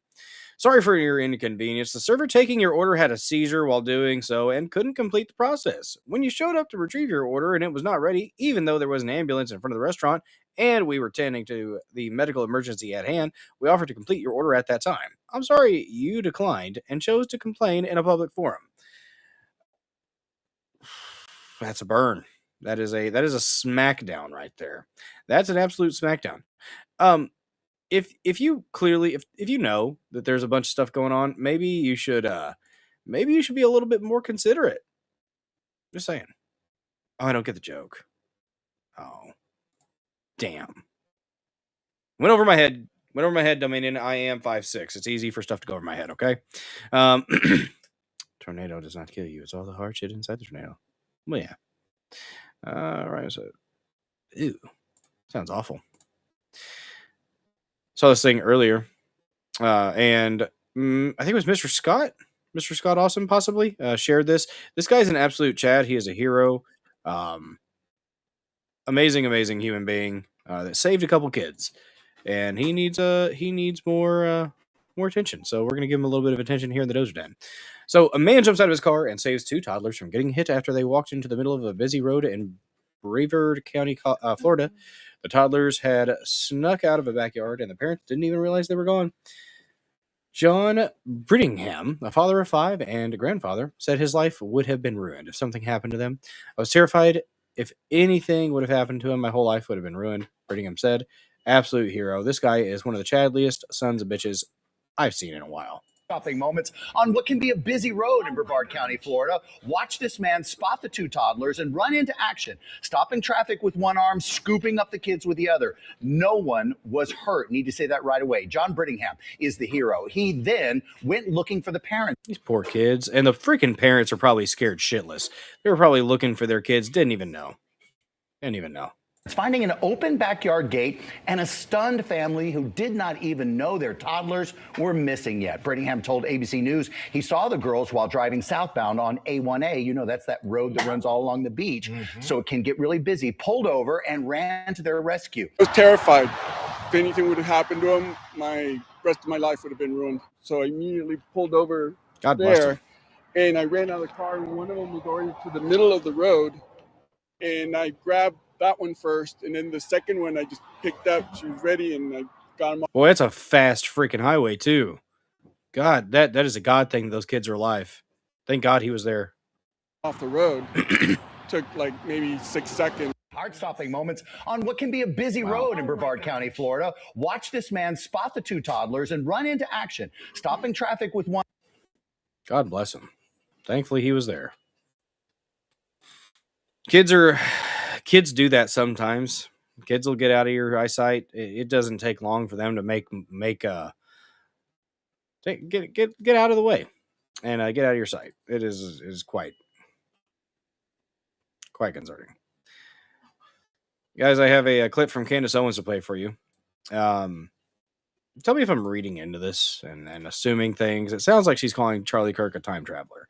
Sorry for your inconvenience. The server taking your order had a seizure while doing so and couldn't complete the process. When you showed up to retrieve your order and it was not ready, even though there was an ambulance in front of the restaurant and we were tending to the medical emergency at hand, we offered to complete your order at that time. I'm sorry you declined and chose to complain in a public forum. That's a burn. That is a smackdown right there. That's an absolute smackdown. If you clearly if you know that there's a bunch of stuff going on, maybe you should be a little bit more considerate. Just saying. Oh, I don't get the joke. Oh, damn. Went over my head, Dominion. I am 5'6". It's easy for stuff to go over my head, okay? Tornado does not kill you. It's all the hard shit inside the tornado. Well, yeah. All right, so ew. Sounds awful. Saw this thing earlier. And I think it was Mr. Scott. Mr. Scott Awesome possibly shared this. This guy's an absolute Chad. He is a hero. Amazing human being that saved a couple kids. And he needs more attention. So we're gonna give him a little bit of attention here in the Dozer Den. So a man jumps out of his car and saves two toddlers from getting hit after they walked into the middle of a busy road in Brevard County, Florida. The toddlers had snuck out of a backyard and the parents didn't even realize they were gone. John Brittingham, a father of 5 and a grandfather, said his life would have been ruined if something happened to them. I was terrified. If anything would have happened to him, my whole life would have been ruined, Brittingham said. Absolute hero. This guy is one of the chadliest sons of bitches I've seen in a while. Stopping moments on what can be a busy road in Brevard County, Florida. Watch this man spot the two toddlers and run into action, stopping traffic with one arm, scooping up the kids with the other. No one was hurt. Need to say that right away. John Brittingham is the hero. He then went looking for the parents. These poor kids. And the freaking parents are probably scared shitless. They were probably looking for their kids. Didn't even know. Finding an open backyard gate and a stunned family who did not even know their toddlers were missing yet. Brittingham told ABC News he saw the girls while driving southbound on A1A. You know, that's that road that runs all along the beach, so it can get really busy. Pulled over and ran to their rescue. I was terrified. If anything would have happened to him, my rest of my life would have been ruined. So I immediately pulled over there, and I ran out of the car, and one of them was already to the middle of the road, and I grabbed that one first, and then the second one I just picked up. She was ready, and I got him off. Boy, that's a fast freaking highway too. God, that is a God thing. Those kids are alive. Thank God he was there. Off the road. Took like maybe 6 seconds. Heart-stopping moments on what can be a busy road in Brevard County, Florida. Watch this man spot the two toddlers and run into action, stopping traffic with one. God bless him. Thankfully he was there. Kids do that sometimes. Kids will get out of your eyesight. It doesn't take long for them to get out of the way and get out of your sight. It is quite concerning. Guys, I have a clip from Candace Owens to play for you. Tell me if I'm reading into this and assuming things. It sounds like she's calling Charlie Kirk a time traveler.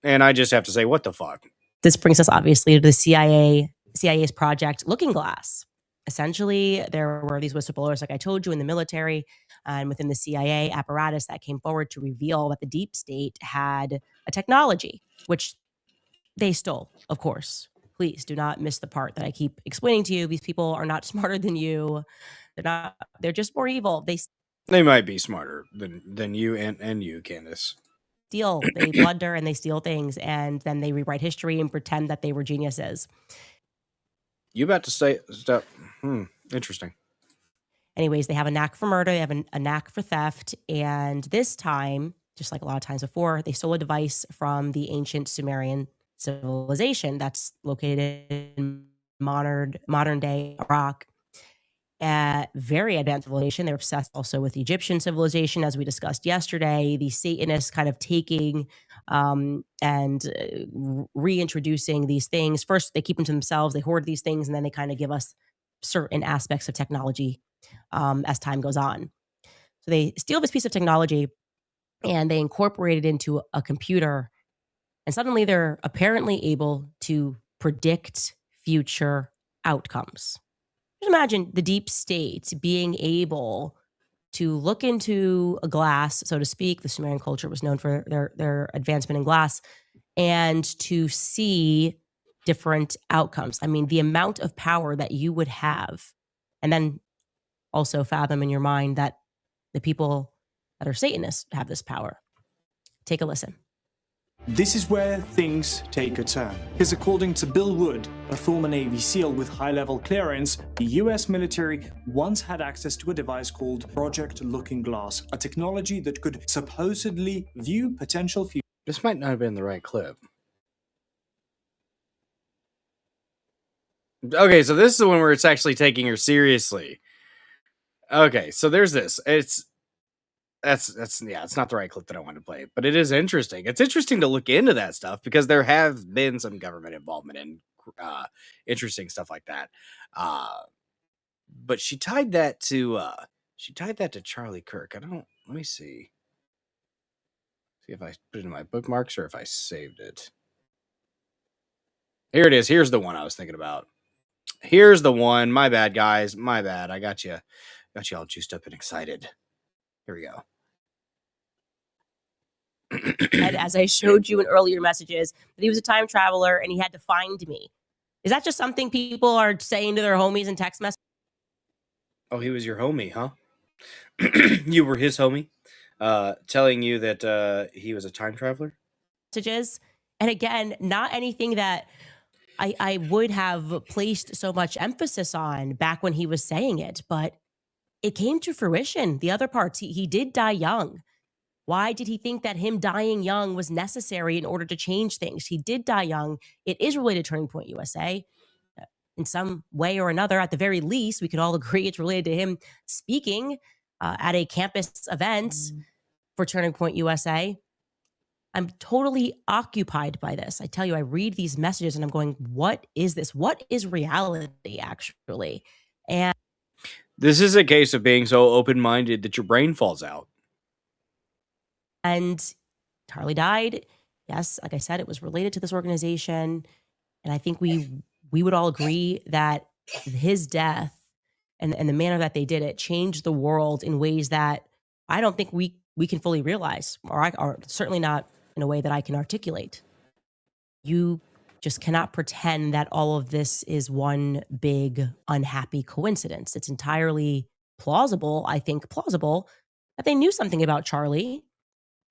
And I just have to say, what the fuck? This brings us obviously to the CIA's project Looking Glass. Essentially, there were these whistleblowers, like I told you, in the military and within the CIA apparatus that came forward to reveal that the deep state had a technology, which they stole, of course. Please do not miss the part that I keep explaining to you. These people are not smarter than you. They're just more evil. They might be smarter than you and you, Candace. They blunder and they steal things, and then they rewrite history and pretend that they were geniuses. You about to say stuff? Interesting. Anyways, they have a knack for murder. They have a knack for theft. And this time, just like a lot of times before, they stole a device from the ancient Sumerian civilization that's located in modern day Iraq. Very advanced civilization. They're obsessed also with Egyptian civilization, as we discussed yesterday. The Satanists kind of taking and reintroducing these things. First, they keep them to themselves. They hoard these things, and then they kind of give us certain aspects of technology as time goes on. So they steal this piece of technology and they incorporate it into a computer, and suddenly they're apparently able to predict future outcomes. Just imagine the deep state being able to look into a glass, so to speak. The Sumerian culture was known for their advancement in glass, and to see different outcomes. I mean, the amount of power that you would have, and then also fathom in your mind that the people that are Satanists have this power. Take a listen. This is where things take a turn. Because according to Bill Wood, a former Navy SEAL with high-level clearance, the US military once had access to a device called Project Looking Glass, a technology that could supposedly view potential future. This might not have been the right clip. Okay, so this is the one where it's actually taking her seriously. Okay, so there's this. It's not the right clip that I wanted to play, but it is interesting. It's interesting to look into that stuff because there have been some government involvement in interesting stuff like that. But she tied that to Charlie Kirk. Let me see. See if I put it in my bookmarks or if I saved it. Here it is. Here's the one I was thinking about. Here's the one. My bad, guys. My bad. I got you all juiced up and excited. Here we go. And as I showed you in earlier messages, that he was a time traveler and he had to find me. Is that just something people are saying to their homies in text messages? Oh, he was your homie, huh? You were his homie, telling you that he was a time traveler? And again, not anything that I would have placed so much emphasis on back when he was saying it, but it came to fruition. The other parts, he did die young. Why did he think that him dying young was necessary in order to change things? He did die young. It is related to Turning Point USA. In some way or another, at the very least, we could all agree it's related to him speaking at a campus event for Turning Point USA. I'm totally occupied by this. I tell you, I read these messages and I'm going, what is this? What is reality, actually? And this is a case of being so open-minded that your brain falls out. And Charlie died. Yes, like I said, it was related to this organization. And I think we would all agree that his death and the manner that they did it changed the world in ways that I don't think we can fully realize, or certainly not in a way that I can articulate. You just cannot pretend that all of this is one big unhappy coincidence. It's entirely plausible, I think plausible, that they knew something about Charlie.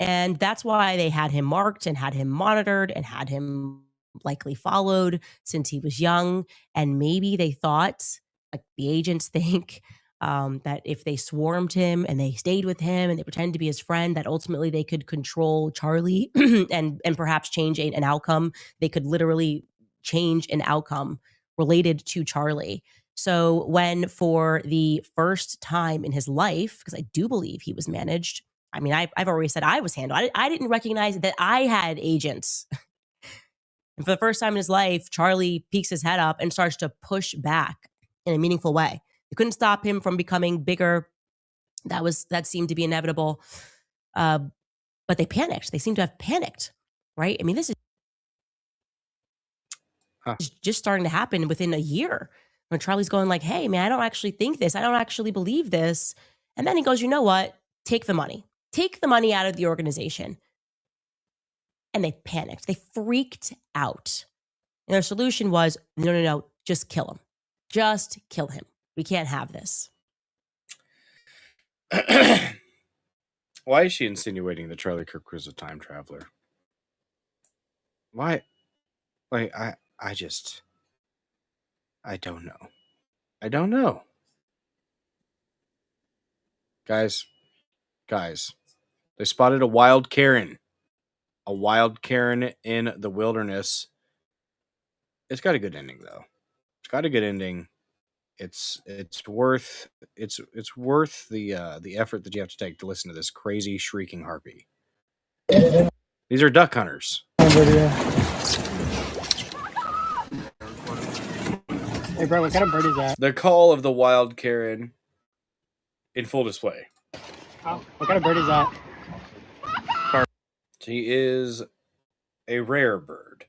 And that's why they had him marked and had him monitored and had him likely followed since he was young. And maybe they thought, like the agents think, that if they swarmed him and they stayed with him and they pretended to be his friend, that ultimately they could control Charlie and perhaps change an outcome. They could literally change an outcome related to Charlie. So when for the first time in his life, because I do believe he was managed, I mean, I've already said I was handled. I didn't recognize that I had agents. And for the first time in his life, Charlie peeks his head up and starts to push back in a meaningful way. They couldn't stop him from becoming bigger. That seemed to be inevitable. But they panicked. They seem to have panicked, right? I mean, this is just starting to happen within a year when Charlie's going like, hey, man, I don't actually think this. I don't actually believe this. And then he goes, you know what? Take the money. Take the money out of the organization. And they panicked. They freaked out. And their solution was, no, just kill him. Just kill him. We can't have this. Why is she insinuating that Charlie Kirk was a time traveler? Why? Like, I don't know. I don't know. Guys, they spotted a wild Karen. A wild Karen in the wilderness. It's got a good ending, though. It's got a good ending. It's worth the effort that you have to take to listen to this crazy shrieking harpy. These are duck hunters. Hey bro, what kind of bird is that? The call of the wild Karen in full display. Oh, what kind of bird is that? She is a rare bird.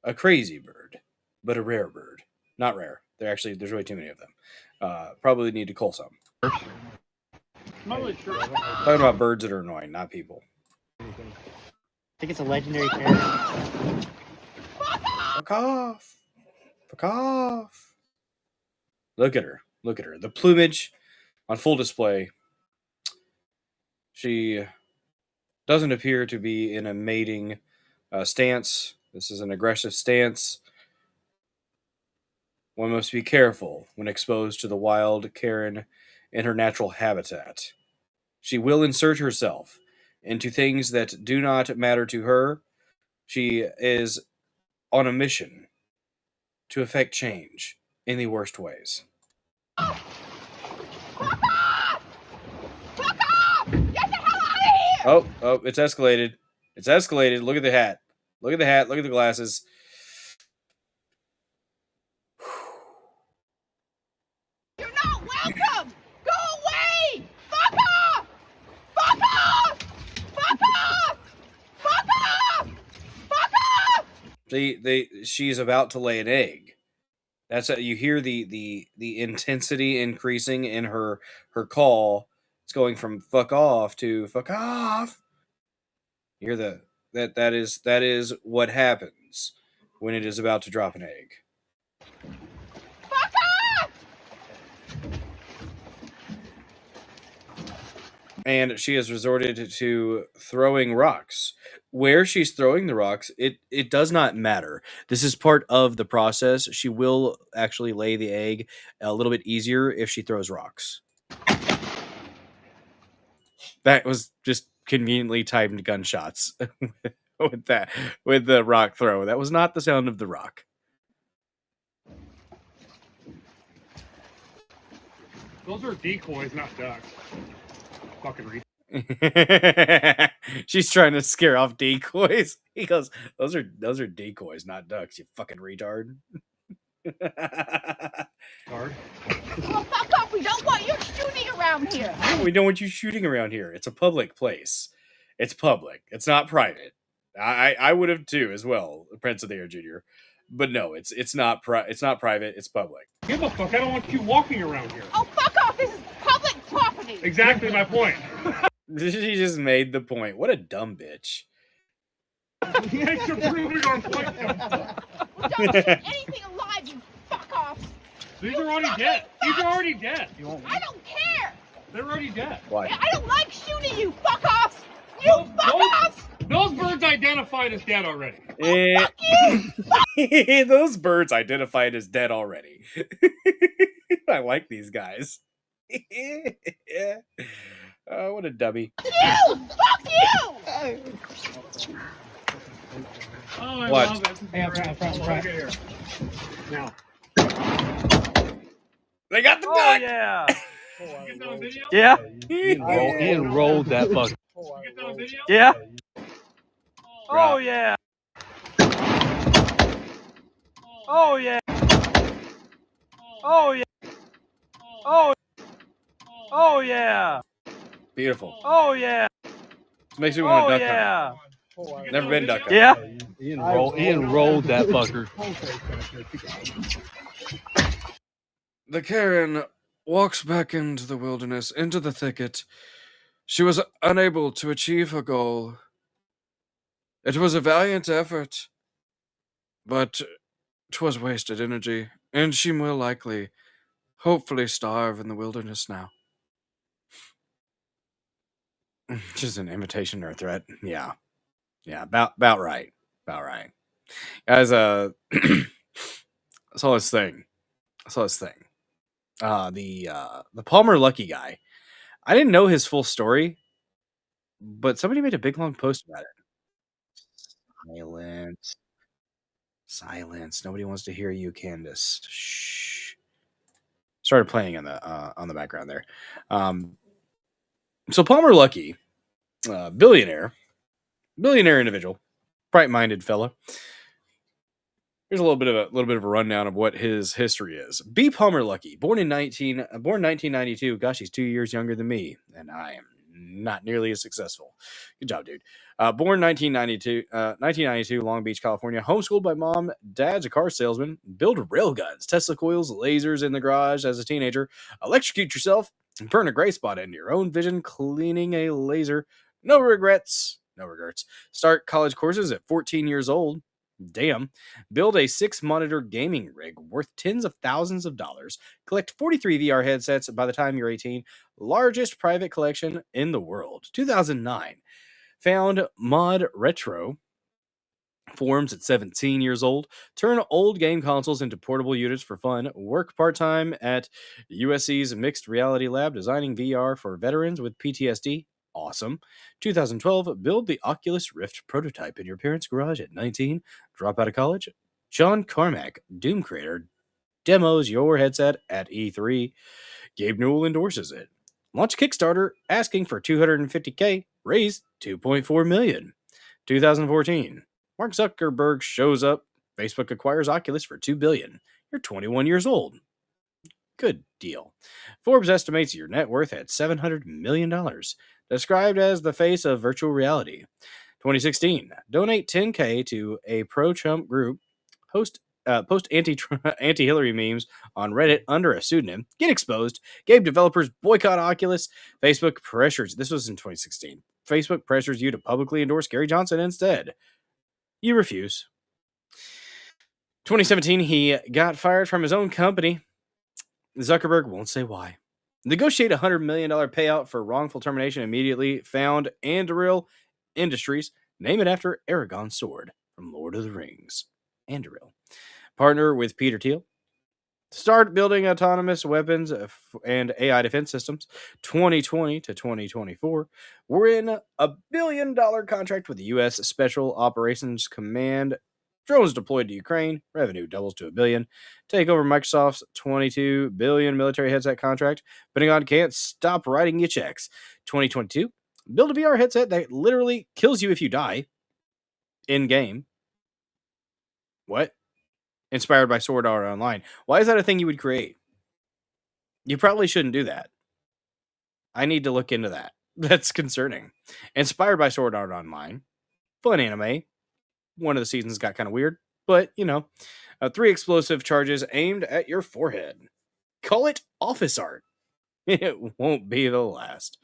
A crazy bird. But a rare bird. Not rare. There's way too many of them. Probably need to cull some. Talking about birds that are annoying, not people. I think it's a legendary Karen. Fuck off. Fuck off. Look at her. Look at her. The plumage on full display. She doesn't appear to be in a mating stance. This is an aggressive stance. One must be careful when exposed to the wild Karen in her natural habitat. She will insert herself into things that do not matter to her. She is on a mission to effect change in the worst ways. Oh, it's escalated. It's escalated. Look at the hat. Look at the hat. Look at the glasses. You're not welcome! Go away! Fuck off! Fuck off! Fuck off! Fuck off! Fuck off! She's about to lay an egg. That's you hear the intensity increasing in her call. It's going from fuck off to fuck off. You hear that is what happens when it is about to drop an egg. Fuck off! And she has resorted to throwing rocks. Where she's throwing the rocks, it does not matter. This is part of the process. She will actually lay the egg a little bit easier if she throws rocks. That was just conveniently timed gunshots with the rock throw. That was not the sound of the rock. Those are decoys, not ducks. Fucking retard. She's trying to scare off decoys. He goes, those are decoys, not ducks, you fucking retard. Well, fuck off! We don't want you shooting around here! No, we don't want you shooting around here. It's a public place. It's public. It's not private. I would have too as well, Prince of the Air Jr. But no, it's not private. It's public. Give a fuck! I don't want you walking around here. Oh, fuck off! This is public property! Exactly my point. She just made the point. What a dumb bitch. Thanks for proving our point. We don't shoot anything alive, you fuck off! These are already dead. These are already dead. I don't care! They're already dead. Why? I don't like shooting you fuck offs! You fuck offs! Those birds identified as dead already. Fuck you! Those birds identified as dead already. I like these guys. Oh, what a dummy. You! Fuck you! Oh, I What? love it. Hey, I'm front. Now. They got the duck! Oh, yeah. Get that on video? Yeah. He enrolled that fucker. You get that on video? Yeah. Right. Oh, yeah. Oh, yeah. Oh, yeah. Oh, yeah. Beautiful. Oh, yeah. This makes me want Oh, to duck yeah. hunt. Never been duck hunting. Yeah. He enrolled that fucker. The Karen walks back into the wilderness, into the thicket. She was unable to achieve her goal. It was a valiant effort, but 'twas wasted energy, and she will likely, hopefully, starve in the wilderness now. Just an invitation or a threat. Yeah, about right. About right. Guys, I saw this thing. The Palmer Lucky guy. I didn't know his full story, but somebody made a big long post about it. Silence. Nobody wants to hear you, Candace. Shh. Started playing on the background there. So Palmer Lucky, billionaire individual, bright-minded fella. Here's a little bit of a rundown of what his history is. B. Palmer Lucky, born 1992. Gosh, he's 2 years younger than me, and I am not nearly as successful. Good job, dude. Born 1992, Long Beach, California. Homeschooled by mom. Dad's a car salesman. Build railguns, Tesla coils, lasers in the garage as a teenager. Electrocute yourself Burn a gray spot into your own vision, cleaning a laser. No regrets. No regrets. Start college courses at 14 years old. Damn. Build a 6-monitor gaming rig worth tens of thousands of dollars. Collect 43 VR headsets by the time you're 18. Largest private collection in the world. 2009. Found Mod Retro. Forms at 17 years old. Turn old game consoles into portable units for fun. Work part-time at USC's Mixed Reality Lab designing VR for veterans with PTSD. Awesome. 2012, build the Oculus Rift prototype in your parents' garage at 19. Drop out of college. John Carmack, Doom creator, demos your headset at E3. Gabe Newell endorses it. Launch Kickstarter asking for $250K. Raised $2.4 million. 2014. Mark Zuckerberg shows up. Facebook acquires Oculus for $2 billion. You're 21 years old. Good deal. Forbes estimates your net worth at $700 million. Described as the face of virtual reality. 2016. Donate $10K to a pro-Trump group. Post anti-Hillary memes on Reddit under a pseudonym. Get exposed. Game developers boycott Oculus. Facebook pressures. This was in 2016. Facebook pressures you to publicly endorse Gary Johnson instead. You refuse. 2017, he got fired from his own company. Zuckerberg won't say why. Negotiate a $100 million payout for wrongful termination immediately. Found Anduril Industries. Name it after Aragorn's sword from Lord of the Rings. Anduril. Partner with Peter Thiel. Start building autonomous weapons and AI defense systems. 2020 to 2024. We're in a $1 billion contract with the U.S. Special Operations Command. Drones deployed to Ukraine. Revenue doubles to $1 billion. Take over Microsoft's $22 billion military headset contract. Pentagon can't stop writing you checks. 2022. Build a VR headset that literally kills you if you die. In game. What? Inspired by Sword Art Online. Why is that a thing you would create? You probably shouldn't do that. I need to look into that. That's concerning. Inspired by Sword Art Online. Fun anime. One of the seasons got kind of weird, but 3 explosive charges aimed at your forehead. Call it office art. It won't be the last.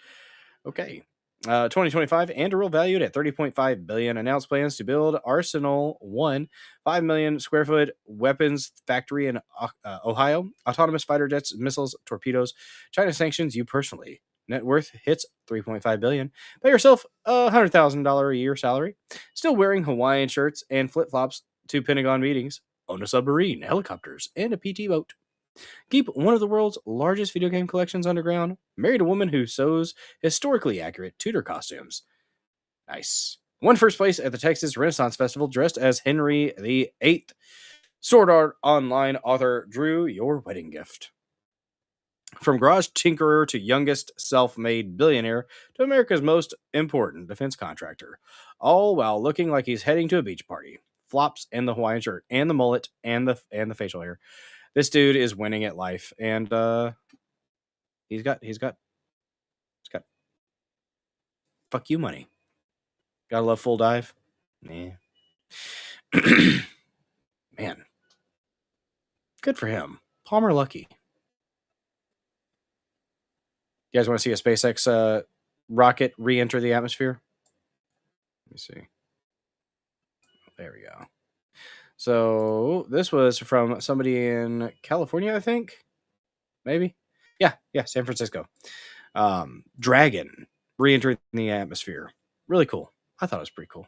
Okay. 2025, Anduril valued at $30.5 billion, announced plans to build Arsenal 1, 5 million square foot weapons factory in Ohio, autonomous fighter jets, missiles, torpedoes. China sanctions you personally. Net worth hits $3.5 billion. Pay yourself a $100,000 a year salary. Still wearing Hawaiian shirts and flip-flops to Pentagon meetings. Own a submarine, helicopters, and a PT boat. Keep one of the world's largest video game collections underground. Married a woman who sews historically accurate Tudor costumes. Nice. Won first place at the Texas Renaissance Festival dressed as Henry VIII. Sword Art Online author drew your wedding gift. From garage tinkerer to youngest self-made billionaire to America's most important defense contractor. All while looking like he's heading to a beach party. Flops and the Hawaiian shirt and the mullet and the facial hair. This dude is winning at life, and he's got fuck you money. Gotta love Full Dive. Yeah. Man. Good for him. Palmer lucky. You guys want to see a SpaceX rocket re-enter the atmosphere? Let me see. There we go. So this was from somebody in California, I think. Maybe. Yeah, San Francisco. Dragon re-entering the atmosphere. Really cool. I thought it was pretty cool.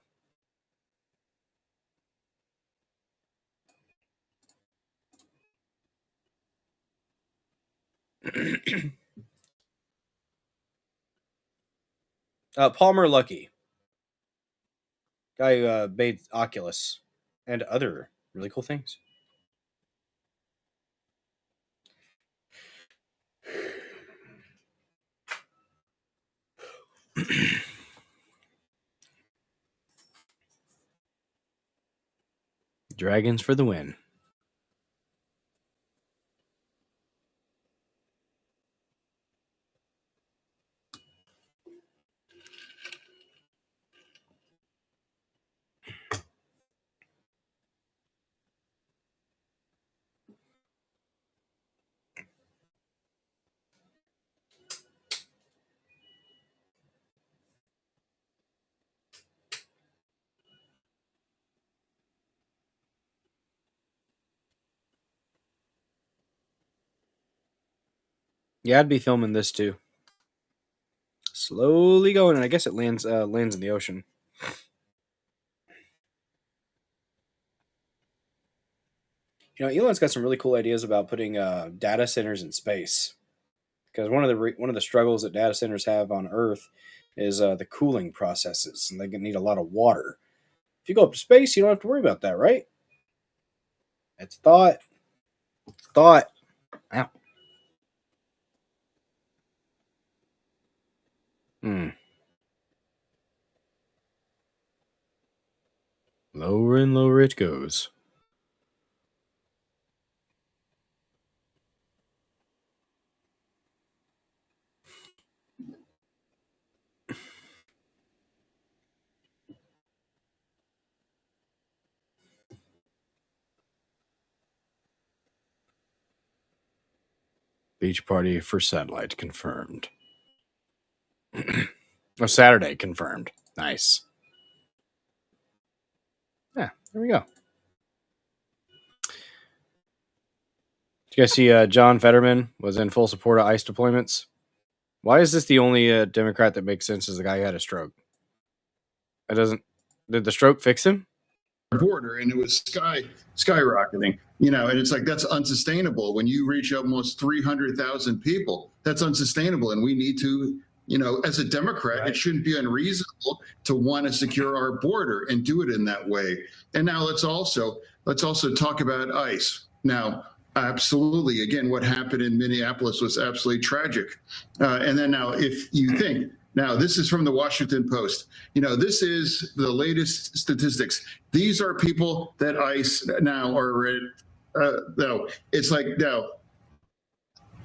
Palmer Luckey. Guy who made Oculus and other really cool things. Dragons for the win. Yeah, I'd be filming this too. Slowly going, and I guess it lands in the ocean. You know, Elon's got some really cool ideas about putting data centers in space. Because one of the struggles that data centers have on Earth is the cooling processes, and they need a lot of water. If you go up to space, you don't have to worry about that, right? It's thought. Thought. Ow. Lower and lower it goes. Beach party for satellite confirmed. Oh, Saturday confirmed. Nice. Yeah, there we go. Did you guys see John Fetterman was in full support of ICE deployments? Why is this the only Democrat that makes sense? Is the guy who had a stroke? It doesn't. Did the stroke fix him? Border, and it was skyrocketing, you know, and it's like, that's unsustainable. When you reach almost 300,000 people, that's unsustainable. And we need to, you know, as a Democrat, it shouldn't be unreasonable to want to secure our border and do it in that way. And now let's also talk about ICE. Now, absolutely, again, what happened in Minneapolis was absolutely tragic. And then now, if you think, now, this is from the Washington Post. You know, this is the latest statistics. These are people that ICE now are, no, it's like, no,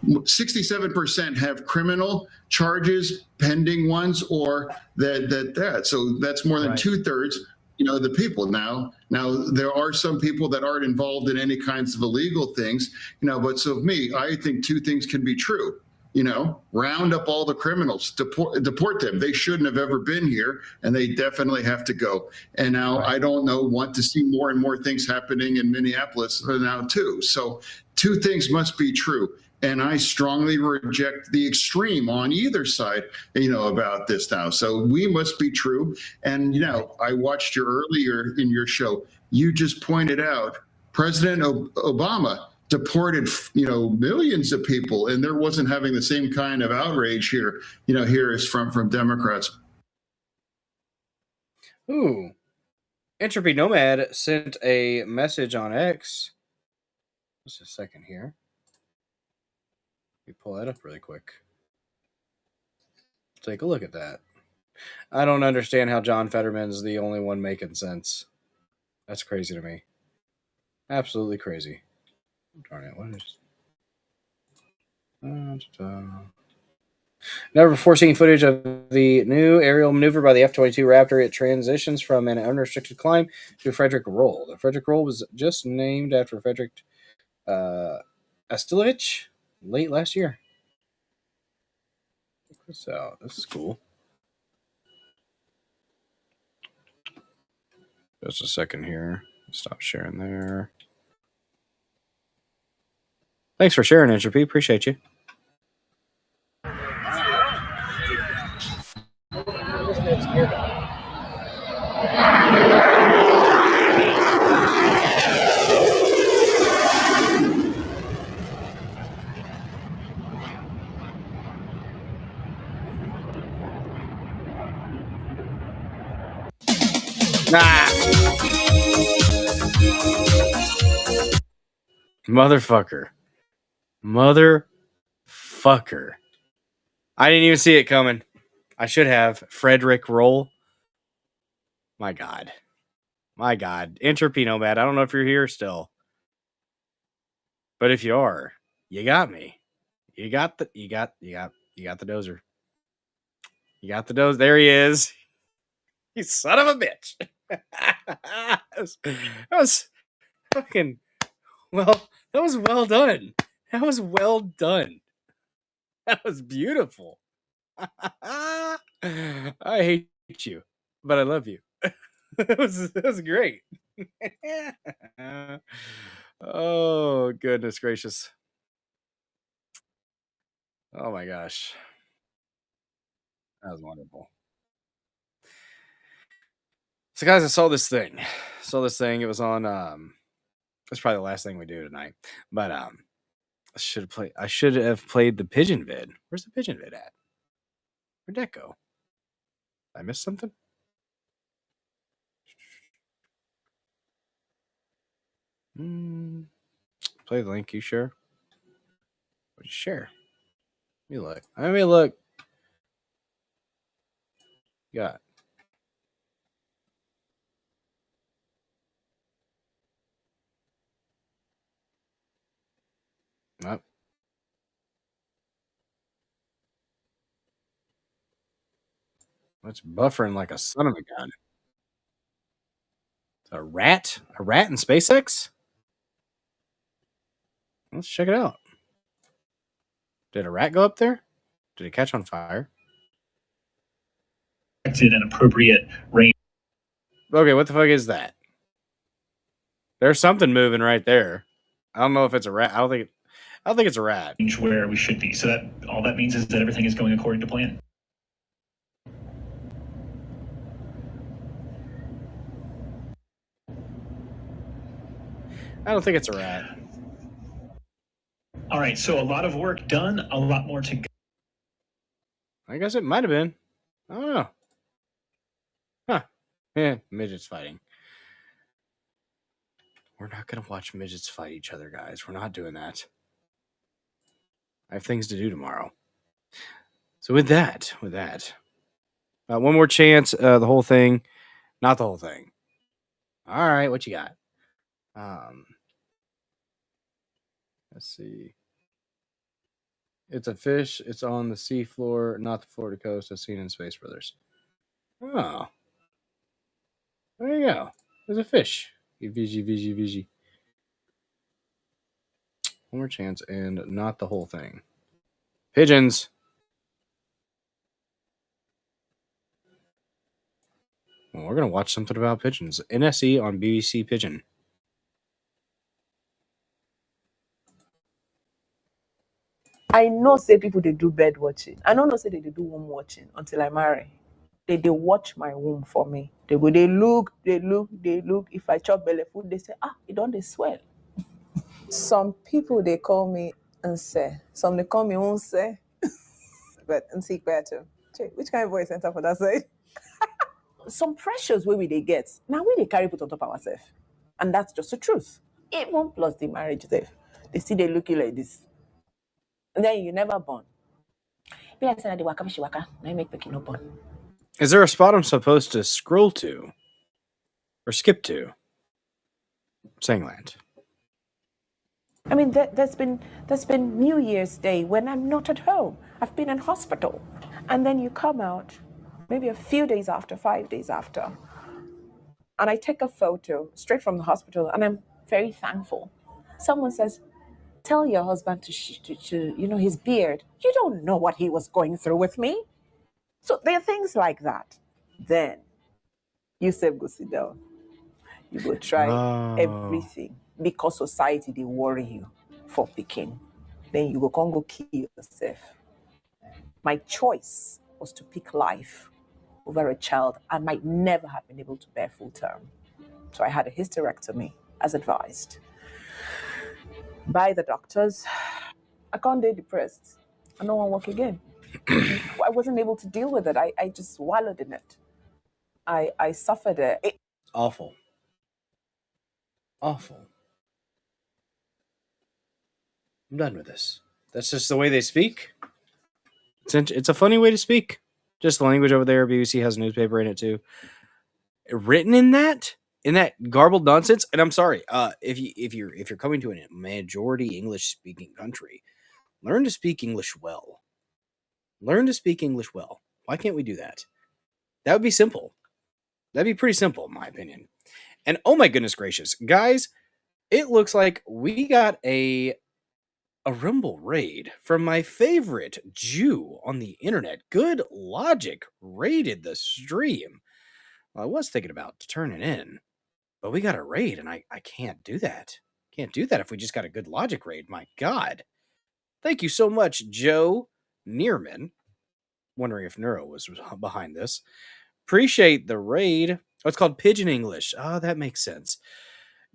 67% have criminal charges, pending ones, or that. So that's more than 2/3, you know, the people. Now there are some people that aren't involved in any kinds of illegal things, you know, but so me, I think two things can be true. You know, round up all the criminals, deport them. They shouldn't have ever been here, and they definitely have to go. And now I don't know, want to see more and more things happening in Minneapolis now too. So two things must be true. And I strongly reject the extreme on either side, you know, about this now. So we must be true. And, you know, I watched you earlier in your show. You just pointed out President Obama deported, you know, millions of people, and there wasn't having the same kind of outrage here, you know, here is from Democrats. Ooh. Entropy Nomad sent a message on X. Just a second here. Let me pull that up really quick. Take a look at that. I don't understand how John Fetterman's the only one making sense. That's crazy to me. Absolutely crazy. Darn it, what is... Never before seen footage of the new aerial maneuver by the F-22 Raptor. It transitions from an unrestricted climb to a Frederick roll. The Frederick roll was just named after Frederick Astilovich late last year. Check this out. This is cool. Just a second here. Stop sharing there. Thanks for sharing, Entropy. Appreciate you. Motherfucker. I didn't even see it coming. I should have. Frederick Roll. My God. Entropy Nomad. I don't know if you're here still. But if you are, you got me. You got the dozer. You got the dozer. There he is. You son of a bitch. that was fucking well. That was well done. That was beautiful. I hate you, but I love you. that was great. Oh, goodness gracious. Oh my gosh. That was wonderful. So guys, I saw this thing. It was on that's probably the last thing we do tonight. But I should have played the pigeon vid. Where's the pigeon vid at? Where'd that go? Did I miss something? Play the link, you sure? What did you share? Let me look. Got. Nope. It's buffering like a son of a gun. A rat? A rat in SpaceX? Let's check it out. Did a rat go up there? Did it catch on fire? It's in an appropriate range. Okay, what the fuck is that? There's something moving right there. I don't know if it's a rat. I don't think it's a rat. Where we should be. So that all that means is that everything is going according to plan. I don't think it's a rat. All right, so a lot of work done, a lot more to go. I guess it might have been. I don't know. Huh. Yeah, midgets fighting. We're not going to watch midgets fight each other, guys. We're not doing that. I have things to do tomorrow. So with that, one more chance, the whole thing. Not the whole thing. All right, what you got? Let's see. It's a fish. It's on the seafloor, not the Florida coast, as seen in Space Brothers. Oh. There you go. There's a fish. Vigi. One more chance, and not the whole thing. Pigeons. Well, we're going to watch something about pigeons. NSE on BBC Pigeon. I know say people they do bird watching. I don't know say they do womb watching until I marry. They watch my womb for me. They go, they look. If I chop belly food, they say, it don't they swell. Some people they call me Nse. Some they call me Unse. But Nse better. Which kind of voice enter for that side? Some pressures where we they get. Now we they carry put on top of ourselves. And that's just the truth. Even plus the marriage they see they looking like this. And then you never born. Be like saying the waka she waka. Now you make picking no born. Is there a spot I'm supposed to scroll to? Or skip to? Sangland. I mean, there's been New Year's Day when I'm not at home. I've been in hospital. And then you come out, maybe a few days after, 5 days after, and I take a photo straight from the hospital, and I'm very thankful. Someone says, tell your husband to his beard. You don't know what he was going through with me. So there are things like that. Then you say, go sit down. You go try everything because society they worry you for picking. Then you go kill yourself. My choice was to pick life over a child I might never have been able to bear full term. So I had a hysterectomy as advised by the doctors. I can't be depressed. I don't want to work again. I wasn't able to deal with it. I just wallowed in it. I suffered it. Awful. I'm done with this. That's just the way they speak. It's a funny way to speak. Just the language over there. BBC has a newspaper in it too. Written in that garbled nonsense. And I'm sorry, if you're coming to a majority English speaking country, learn to speak English well. Why can't we do that? That would be simple. That'd be pretty simple, in my opinion. And oh my goodness gracious, guys, it looks like we got a Rumble raid from my favorite Jew on the internet. Good Logic raided the stream. Well, I was thinking about turning in, but we got a raid, and I can't do that. Can't do that if we just got a Good Logic raid. My God. Thank you so much, Joe. Nearman. Wondering if Neuro was behind this. Appreciate the raid. Oh, it's called Pigeon English. Oh, that makes sense.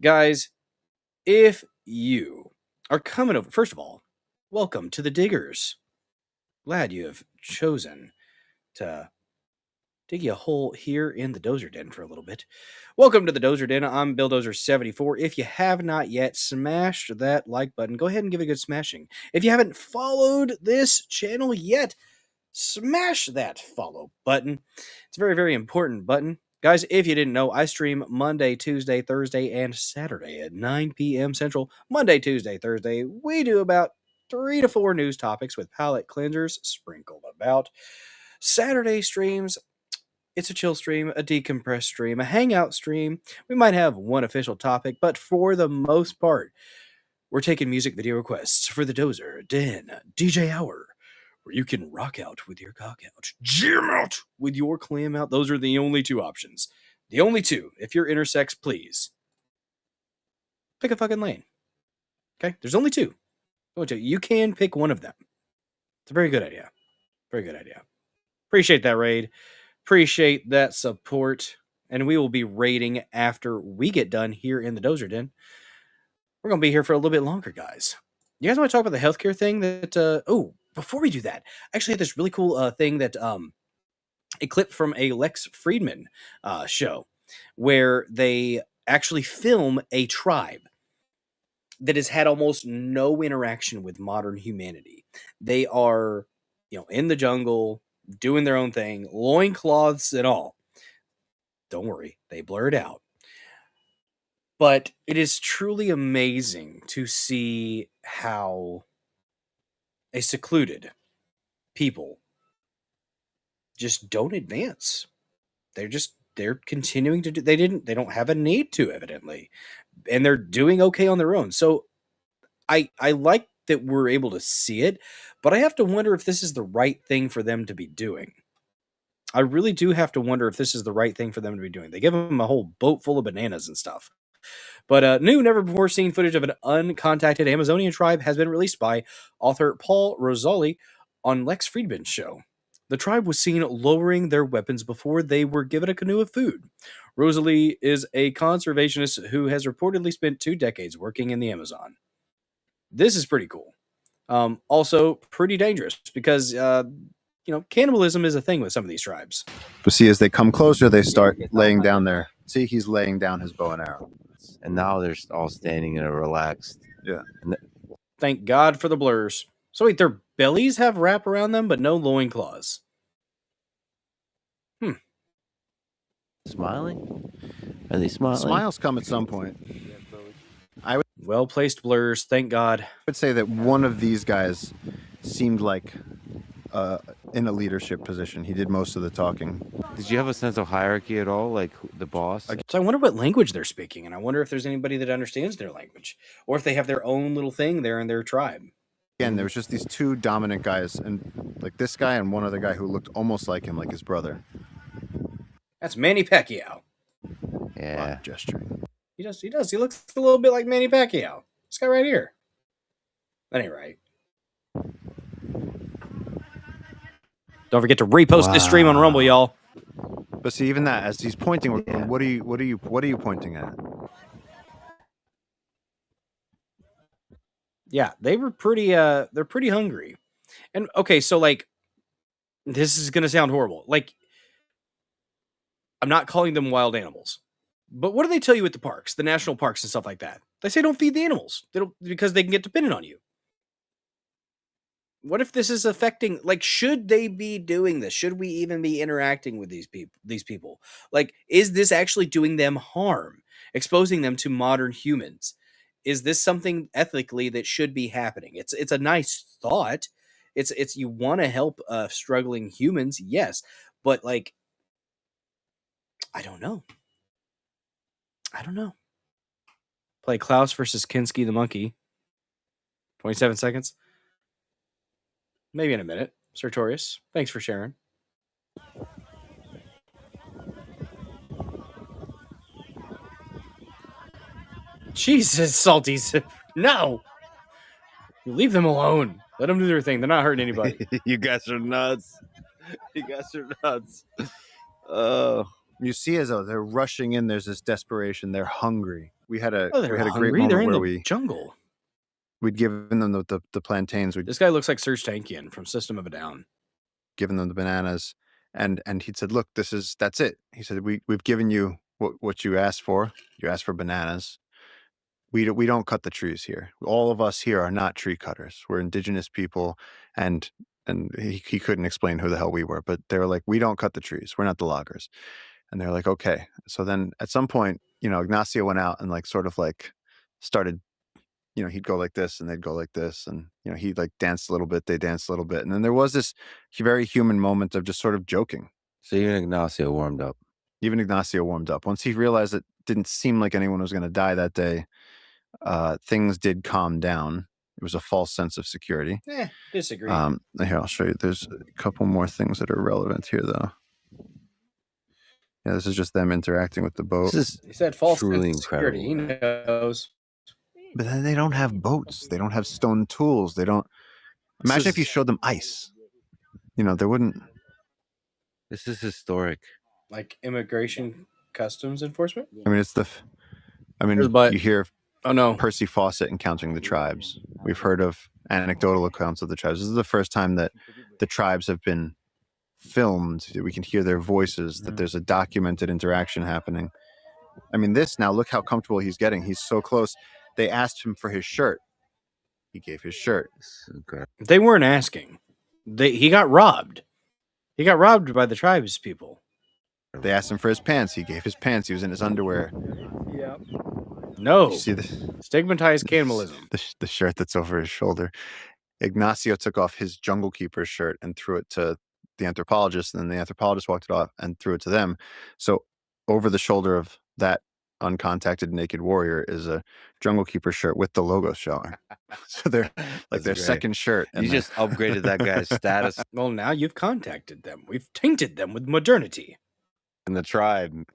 Guys, if you are coming over, first of all, welcome to the Diggers. Glad you have chosen to dig you a hole here in the Dozer Den for a little bit. Welcome to the Dozer Den. I'm Bill Dozer 74. If you have not yet smashed that like button, go ahead and give it a good smashing. If you haven't followed this channel yet, smash that follow button. It's a very, very important button. Guys, if you didn't know, I stream Monday, Tuesday, Thursday, and Saturday at 9 p.m. Central. Monday, Tuesday, Thursday, we do about 3 to 4 news topics with palate cleansers sprinkled about. Saturday streams, it's a chill stream, a decompress stream, a hangout stream. We might have one official topic, but for the most part, we're taking music video requests for the Dozer Den DJ Hour, where you can rock out with your cock out, jam out with your clam out. Those are the only 2 options. The only 2. If you're intersex, please pick a fucking lane. Okay? There's only 2. You can pick one of them. It's a very good idea. Very good idea. Appreciate that raid. Appreciate that support. And we will be raiding after we get done here in the Dozer Den. We're going to be here for a little bit longer, guys. You guys want to talk about the healthcare thing that... before we do that, I actually had this really cool thing that... a clip from a Lex Friedman show where they actually film a tribe that has had almost no interaction with modern humanity. They are, in the jungle, doing their own thing, loincloths and all. Don't worry, they blur it out. But it is truly amazing to see how a secluded people just don't advance. They're continuing to do, they don't have a need to, evidently. And they're doing okay on their own. So I like that we're able to see it, but I have to wonder if this is the right thing for them to be doing. I really do have to wonder if this is the right thing for them to be doing. They give them a whole boat full of bananas and stuff. But new, never-before-seen footage of an uncontacted Amazonian tribe has been released by author Paul Rosali on Lex Friedman's show. The tribe was seen lowering their weapons before they were given a canoe of food. Rosalie is a conservationist who has reportedly spent 2 decades working in the Amazon. This is pretty cool. Also, pretty dangerous because, cannibalism is a thing with some of these tribes. But see, as they come closer, they start laying down their... See, he's laying down his bow and arrow. And now they're all standing in a relaxed... Yeah. Thank God for the blurs. So wait, their bellies have wrap around them, but no loincloths. Smiling? Are they smiling? Smiles come at some point. Well-placed blurs, thank God. I would say that one of these guys seemed like in a leadership position. He did most of the talking. Did you have a sense of hierarchy at all, like the boss? So I wonder what language they're speaking, and I wonder if there's anybody that understands their language, or if they have their own little thing there in their tribe. Again, there was just these 2 dominant guys, and like this guy and one other guy who looked almost like him, like his brother. That's Manny Pacquiao. Yeah. Gesturing. He does. He looks a little bit like Manny Pacquiao. This guy right here. That ain't right. Don't forget to repost this stream on Rumble, y'all. But see, even that, as he's pointing, what are you pointing at? Yeah, they were pretty. They're pretty hungry. And okay, so like, this is gonna sound horrible. Like, I'm not calling them wild animals, but what do they tell you at the parks, the national parks and stuff like that? They say don't feed the animals. They don't, because they can get dependent on you. What if this is affecting, like, should they be doing this? Should we even be interacting with these people? Like, is this actually doing them harm? Exposing them to modern humans? Is this something ethically that should be happening? It's a nice thought. It's you want to help struggling humans, yes, but like, I don't know. Play Klaus versus Kinski the monkey. 27 seconds. Maybe in a minute. Sertorius, thanks for sharing. Jesus, Salty. No! You leave them alone. Let them do their thing. They're not hurting anybody. You guys are nuts. You guys are nuts. You see as though they're rushing in. There's this desperation. They're hungry. We had a They're great hungry. moment They're in where the jungle. we'd given them the plantains. This guy looks like Serge Tankian from System of a Down. Given them the bananas, and he'd said, "Look, that's it." He said, "We've given you what you asked for. You asked for bananas. We don't cut the trees here. All of us here are not tree cutters. We're indigenous people." And he couldn't explain who the hell we were, but they were like, "We don't cut the trees. We're not the loggers." And they're like, "Okay." So then at some point, Ignacio went out and sort of started, he'd go like this and they'd go like this. And, he'd dance a little bit. They danced a little bit. And then there was this very human moment of just sort of joking. So even Ignacio warmed up. Once he realized it didn't seem like anyone was going to die that day, things did calm down. It was a false sense of security. Disagree. Here, I'll show you. There's a couple more things that are relevant here, though. Yeah, this is just them interacting with the boat. He said false sense of security. He knows. But then they don't have boats. They don't have stone tools. They don't. Imagine if you showed them ice. They wouldn't. This is historic. Like immigration customs enforcement? I mean, you hear Percy Fawcett encountering the tribes. We've heard of anecdotal accounts of the tribes. This is the first time that the tribes have been filmed, that we can hear their voices, that there's a documented interaction happening. I mean, look how comfortable he's getting. He's so close. They asked him for his shirt. He gave his shirt. They weren't asking. He got robbed. He got robbed by the tribes people. They asked him for his pants. He gave his pants. He was in his underwear. Yep. No. You see the stigmatized cannibalism. The shirt that's over his shoulder. Ignacio took off his Jungle Keeper's shirt and threw it to the anthropologist, and then the anthropologist walked it off and threw it to them. So over the shoulder of that uncontacted naked warrior is a Jungle Keeper shirt with the logo showing. So they're like their second shirt. You just upgraded that guy's status. Well, now you've contacted them. We've tainted them with modernity. And the tribe.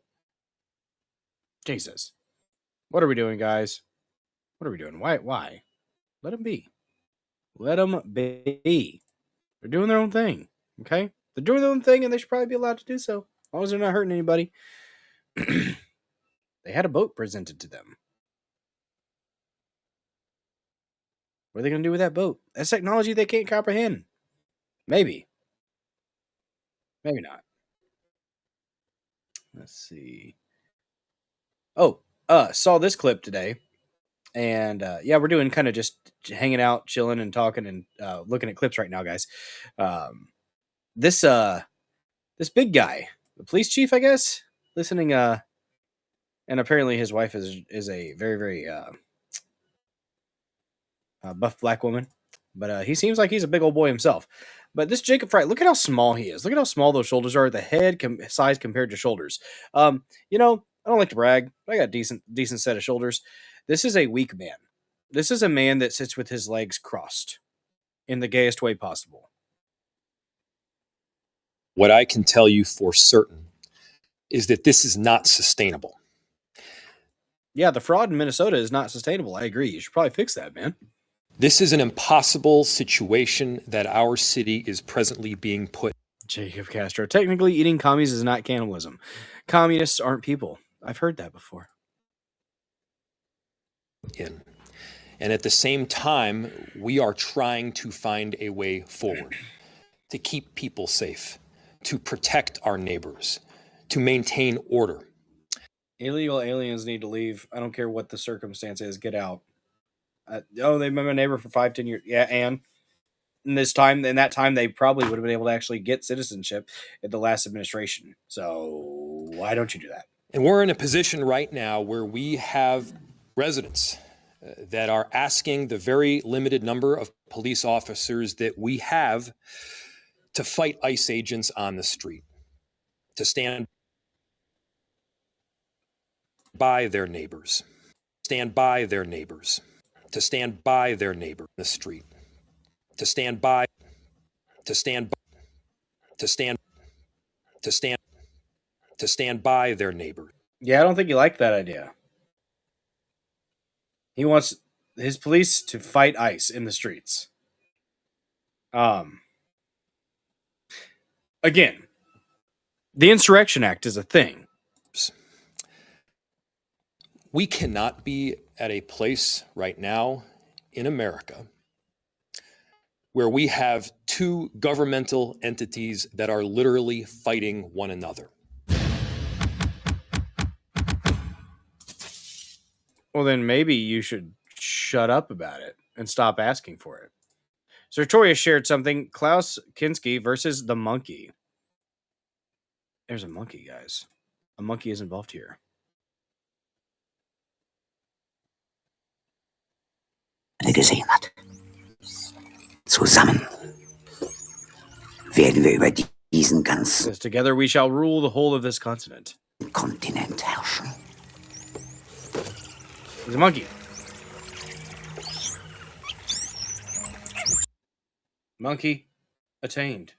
Jesus. What are we doing, guys? What are we doing? Why? Let them be. Let them be. They're doing their own thing. Okay? They're doing their own thing, and they should probably be allowed to do so. As long as they're not hurting anybody. They had a boat presented to them. What are they going to do with that boat? That's technology they can't comprehend. Maybe. Maybe not. Let's see. Oh, saw this clip today. And we're doing kind of just hanging out, chilling and talking and looking at clips right now, guys. This big guy, the police chief, I guess, listening, and apparently his wife is a very, very buff black woman. But he seems like he's a big old boy himself. But this Jacob Fry, look at how small he is. Look at how small those shoulders are. The head size compared to shoulders. I don't like to brag, but I got a decent set of shoulders. This is a weak man. This is a man that sits with his legs crossed in the gayest way possible. What I can tell you for certain is that this is not sustainable. Yeah, the fraud in Minnesota is not sustainable. I agree. You should probably fix that, man. This is an impossible situation that our city is presently being put. Jacob Castro. Technically, eating commies is not cannibalism. Communists aren't people. I've heard that before. In. And at the same time, we are trying to find a way forward to keep people safe, to protect our neighbors, to maintain order. Illegal aliens need to leave. I don't care what the circumstance is. Get out. They've been my neighbor for 5-10 years. Yeah, and in that time, they probably would have been able to actually get citizenship at the last administration. So why don't you do that? And we're in a position right now where we have residents that are asking the very limited number of police officers that we have to fight ICE agents on the street, to stand by their neighbors, stand by their neighbors, to stand by their neighbor in the street, to stand by their neighbor. Yeah, I don't think he liked that idea. He wants his police to fight ICE in the streets. Again, the Insurrection Act is a thing. We cannot be at a place right now in America where we have two governmental entities that are literally fighting one another. Well, then maybe you should shut up about it and stop asking for it. Sertoria shared something. Klaus Kinski versus the monkey. There's a monkey, guys. A monkey is involved here. Gesehen hat. Zusammen werden wir über diesen ganzen Yes, together we shall rule the whole of this continent. Kontinent herrschen. He's a monkey. Monkey attained.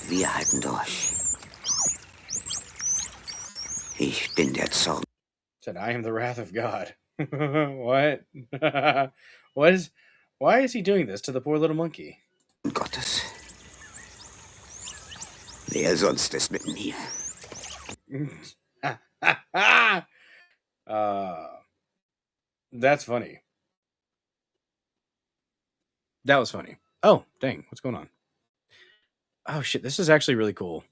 Wir halten durch. Ich bin der Zorn. Said, I am the wrath of God. What? Why is he doing this to the poor little monkey? Gottes. Wer sonst ist mit mir? That's funny. That was funny. Oh, dang. What's going on? Oh, shit. This is actually really cool.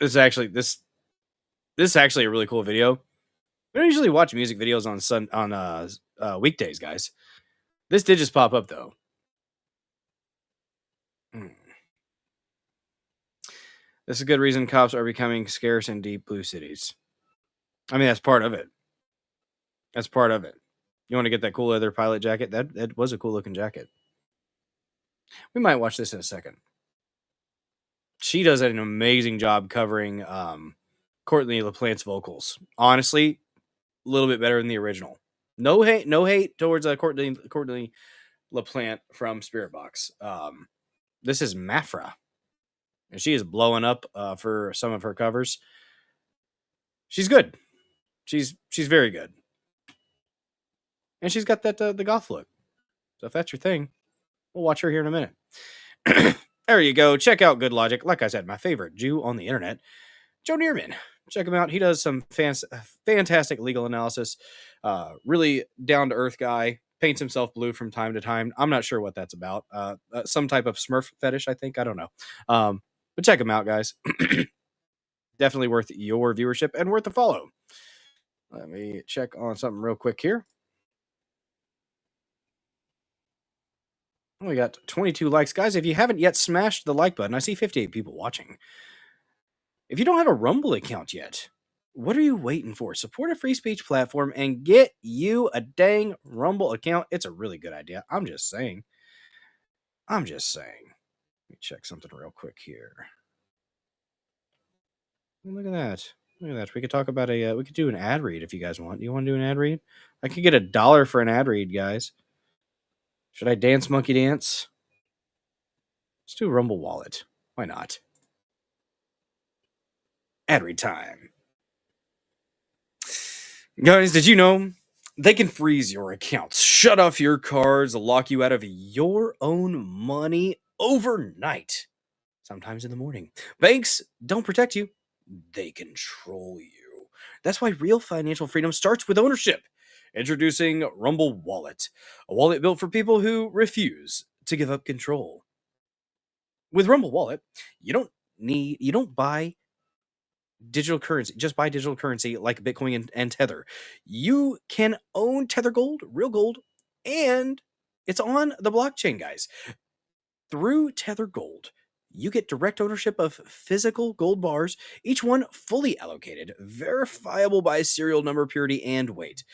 This is actually a really cool video. I don't usually watch music videos on weekdays, guys. This did just pop up, though. This is a good reason cops are becoming scarce in deep blue cities. I mean, that's part of it. That's part of it. You want to get that cool leather pilot jacket? That was a cool looking jacket. We might watch this in a second. She does an amazing job covering Courtney LaPlante's vocals. Honestly, a little bit better than the original. No hate towards Courtney LaPlante from Spirit Box. This is Mafra, and she is blowing up for some of her covers. She's good. She's very good, and she's got that the goth look. So if that's your thing, we'll watch her here in a minute. There you go. Check out Good Logic. Like I said, my favorite Jew on the internet, Joe Neerman. Check him out. He does some fantastic legal analysis. Really down-to-earth guy. Paints himself blue from time to time. I'm not sure what that's about. Some type of Smurf fetish, I think. I don't know. But check him out, guys. Definitely worth your viewership and worth a follow. Let me check on something real quick here. We got 22 likes. Guys, if you haven't yet smashed the like button, I see 58 people watching. If you don't have a Rumble account yet, what are you waiting for? Support a free speech platform and get you a dang Rumble account. It's a really good idea. I'm just saying. Let me check something real quick here. Look at that. Look at that. We could talk about we could do an ad read if you guys want. Do you want to do an ad read? I could get $1 for an ad read, guys. Should I dance monkey dance? Let's do Rumble Wallet. Why not? Ad read time. Guys, did you know they can freeze your accounts, shut off your cards, lock you out of your own money overnight, sometimes in the morning? Banks don't protect you. They control you. That's why real financial freedom starts with ownership. Introducing Rumble Wallet, a wallet built for people who refuse to give up control. With Rumble Wallet, you don't buy digital currency, just buy digital currency like Bitcoin and Tether. You can own Tether Gold, real gold, and it's on the blockchain, guys. Through Tether Gold, you get direct ownership of physical gold bars, each one fully allocated, verifiable by serial number, purity, and weight.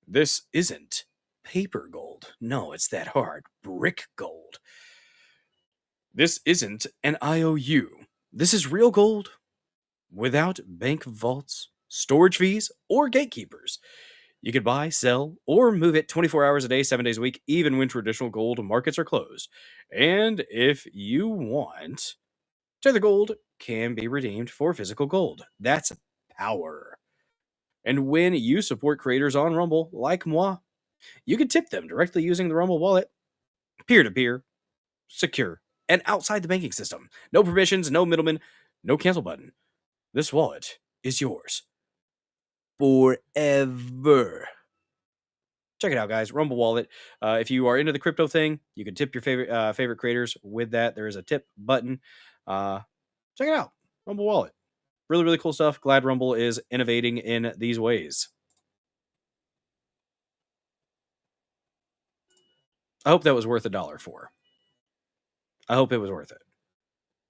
This isn't paper gold. No, it's that hard brick gold. This isn't an IOU. This is real gold without bank vaults, storage fees, or gatekeepers. You could buy, sell, or move it 24 hours a day, 7 days a week, even when traditional gold markets are closed. And if you want, Tether Gold can be redeemed for physical gold. That's power. And when you support creators on Rumble, like moi, You can tip them directly using the Rumble wallet, peer-to-peer, secure, and outside the banking system. No permissions, no middleman, no cancel button. This wallet is yours forever. Check it out, guys. Rumble Wallet. If you are into the crypto thing, you can tip your favorite creators with that. There is a tip button. Check it out. Rumble Wallet. Really, really cool stuff. Glad Rumble is innovating in these ways. I hope that was worth $1 I hope it was worth it.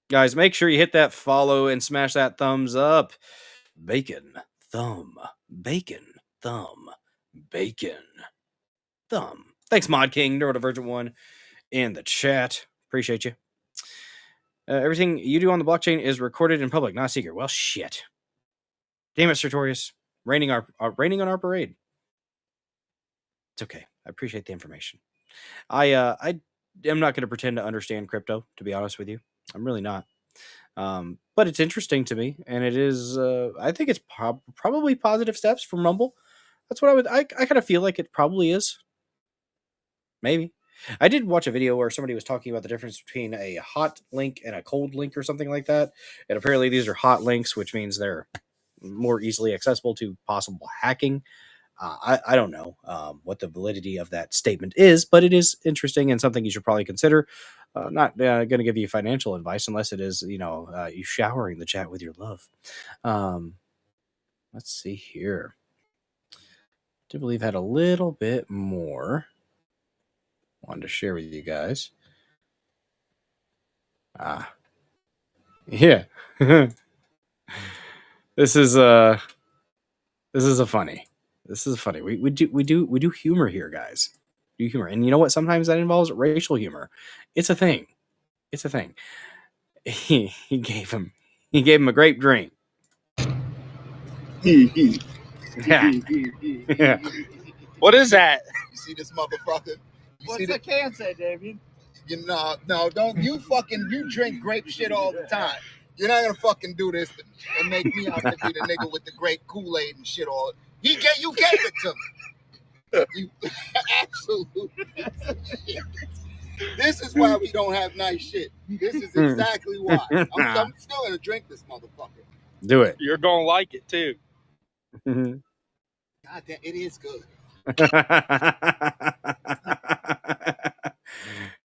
Guys, make sure you hit that follow and smash that thumbs up. Bacon, thumb, bacon, thumb, bacon, thumb. Thanks, Mod King, Neurodivergent One, in the chat. Appreciate you. Everything you do on the blockchain is recorded in public, not secret. Well, shit. Damn it, Sartorius. Raining on our parade. It's okay. I appreciate the information. I am not going to pretend to understand crypto, to be honest with you. I'm really not. But it's interesting to me, and it is. I think it's probably positive steps from Rumble. That's what I kind of feel like it probably is. Maybe. I did watch a video where somebody was talking about the difference between a hot link and a cold link or something like that. And apparently these are hot links, which means they're more easily accessible to possible hacking. I don't know what the validity of that statement is, but it is interesting and something you should probably consider. Not going to give you financial advice unless it is, you showering the chat with your love. Let's see here. I do believe I had a little bit more wanted to share with you guys. Yeah. This is a funny. This is funny. We do humor here, guys. We do humor. And you know what? Sometimes that involves racial humor. It's a thing. It's a thing. He gave him a grape drink. Yeah. What is that? You see this motherfucker? What's the can say, David? No, don't. You drink grape shit all the time. You're not gonna fucking do this and make me out to be the nigga with the grape Kool-Aid and shit all. You gave it to me. You absolutely. This is why we don't have nice shit. This is exactly why. I'm still gonna drink this motherfucker. Do it. You're gonna like it too. God damn, it is good.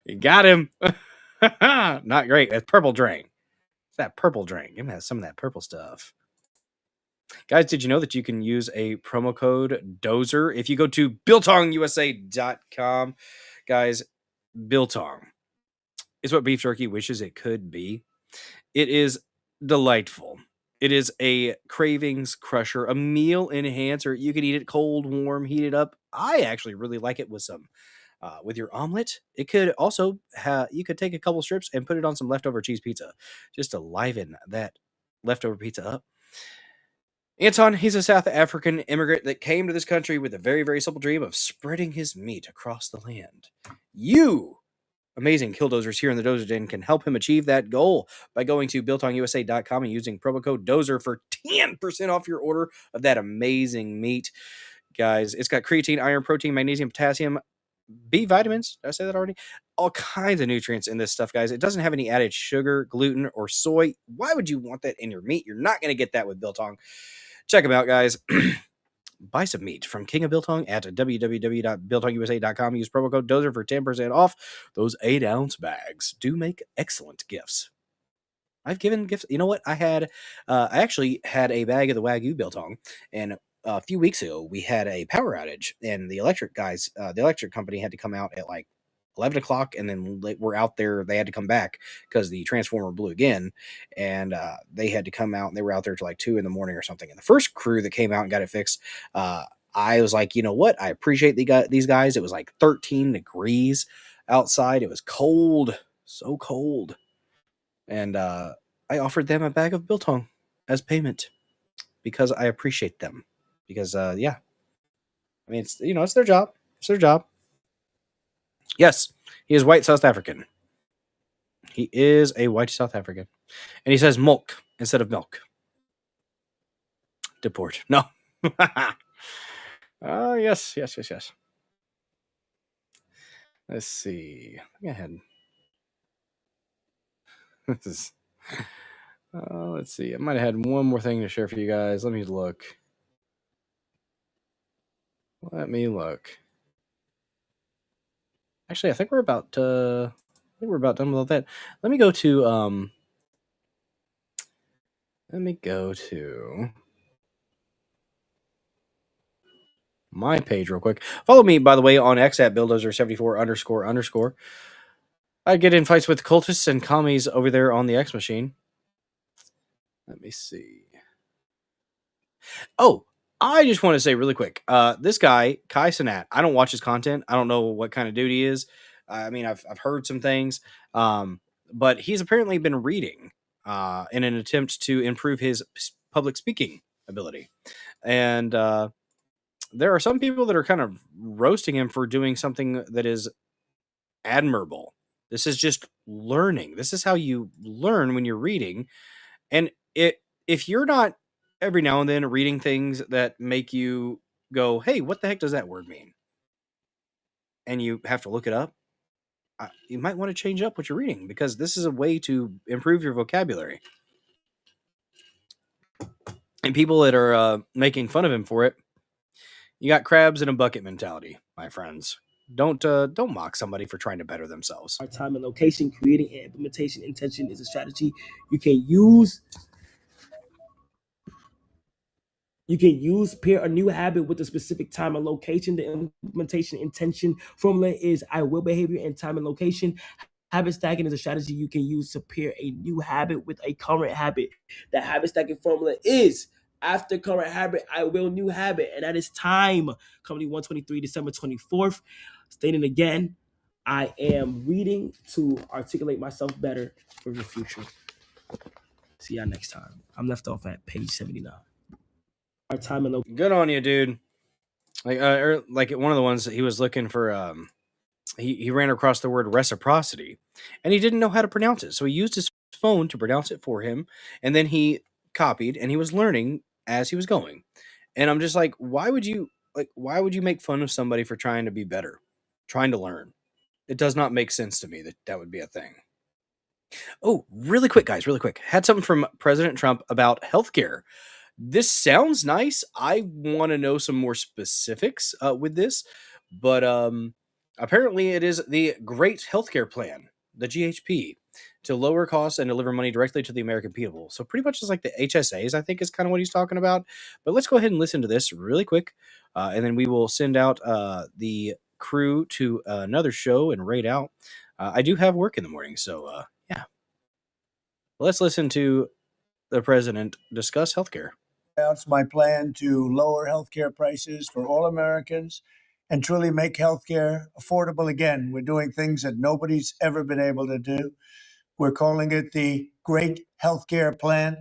You got him. Not great. That's purple drain. It's that purple drain. Give me some of that purple stuff. Guys, did you know that you can use a promo code Dozer if you go to BiltongUSA.com? Guys, Biltong is what beef jerky wishes it could be. It is delightful. It is a cravings crusher, a meal enhancer. You can eat it cold, warm, heat it up. I actually really like it with some with your omelet. It could also you could take a couple strips and put it on some leftover cheese pizza just to liven that leftover pizza up. Anton, he's a South African immigrant that came to this country with a very, very simple dream of spreading his meat across the land. You, amazing killdozers here in the Dozer Den, can help him achieve that goal by going to BuiltOnUSA.com and using promo code Dozer for 10% off your order of that amazing meat. Guys, it's got creatine, iron, protein, magnesium, potassium, B vitamins. Did I say that already? All kinds of nutrients in this stuff, guys. It doesn't have any added sugar, gluten, or soy. Why would you want that in your meat? You're not going to get that with Biltong. Check them out, guys. Buy some meat from King of Biltong at www.biltongusa.com. Use promo code Dozer for 10% off. Those 8-ounce bags do make excellent gifts. I've given gifts. You know what? I actually had a bag of the Wagyu Biltong, and a few weeks ago we had a power outage, and the electric company had to come out at like 11 o'clock, and then we're out there. They had to come back because the transformer blew again, and they had to come out, and they were out there till like 2 a.m. or something. And the first crew that came out and got it fixed, I was like, you know what? I appreciate these guys. It was like 13 degrees outside. It was cold, so cold. And I offered them a bag of Biltong as payment because I appreciate them. Because, yeah. I mean, it's their job. It's their job. Yes, he is white South African. He is a white South African. And he says milk instead of milk. Deport. No. Yes. Let's see. Go ahead. This is. Let's see. I might have had one more thing to share for you guys. Let me look. Actually, I think we're about done with all that. Let me go to my page real quick. Follow me, by the way, on X at Bulldozer74__. I get in fights with cultists and commies over there on the X machine. Let me see. Oh, I just want to say really quick. This guy, Kai Cenat, I don't watch his content. I don't know what kind of dude he is. I mean, I've heard some things, but he's apparently been reading in an attempt to improve his public speaking ability. And there are some people that are kind of roasting him for doing something that is admirable. This is just learning. This is how you learn when you're reading. And if you're not every now and then reading things that make you go, hey, what the heck does that word mean? And you have to look it up, you might want to change up what you're reading, because this is a way to improve your vocabulary. And people that are making fun of him for it, you got crabs in a bucket mentality, my friends. Don't mock somebody for trying to better themselves. Our time and location, creating and implementation intention is a strategy you can use. You can use pair a new habit with a specific time and location. The implementation intention formula is I will behavior and time and location. Habit stacking is a strategy you can use to pair a new habit with a current habit. The habit stacking formula is after current habit, I will new habit. And that is time. Company 123, December 24th. Stating again, I am reading to articulate myself better for the future. See y'all next time. I'm left off at page 79. Our time and good on you, dude. Like one of the ones that he was looking for, he ran across the word reciprocity, and he didn't know how to pronounce it, so he used his phone to pronounce it for him, and then he copied, and he was learning as he was going. And I'm just like, why would you make fun of somebody for trying to be better, trying to learn? It does not make sense to me that would be a thing. Oh, really quick, guys, really quick. Had something from President Trump about healthcare. This sounds nice. I want to know some more specifics with this, but apparently it is the Great Healthcare Plan, the GHP, to lower costs and deliver money directly to the American people. So pretty much it's like the HSAs, I think, is kind of what he's talking about. But let's go ahead and listen to this really quick, and then we will send out the crew to another show and raid out. I do have work in the morning, so yeah. Let's listen to the president discuss healthcare. Announce my plan to lower healthcare prices for all Americans and truly make healthcare affordable again. We're doing things that nobody's ever been able to do. We're calling it the Great Healthcare Plan.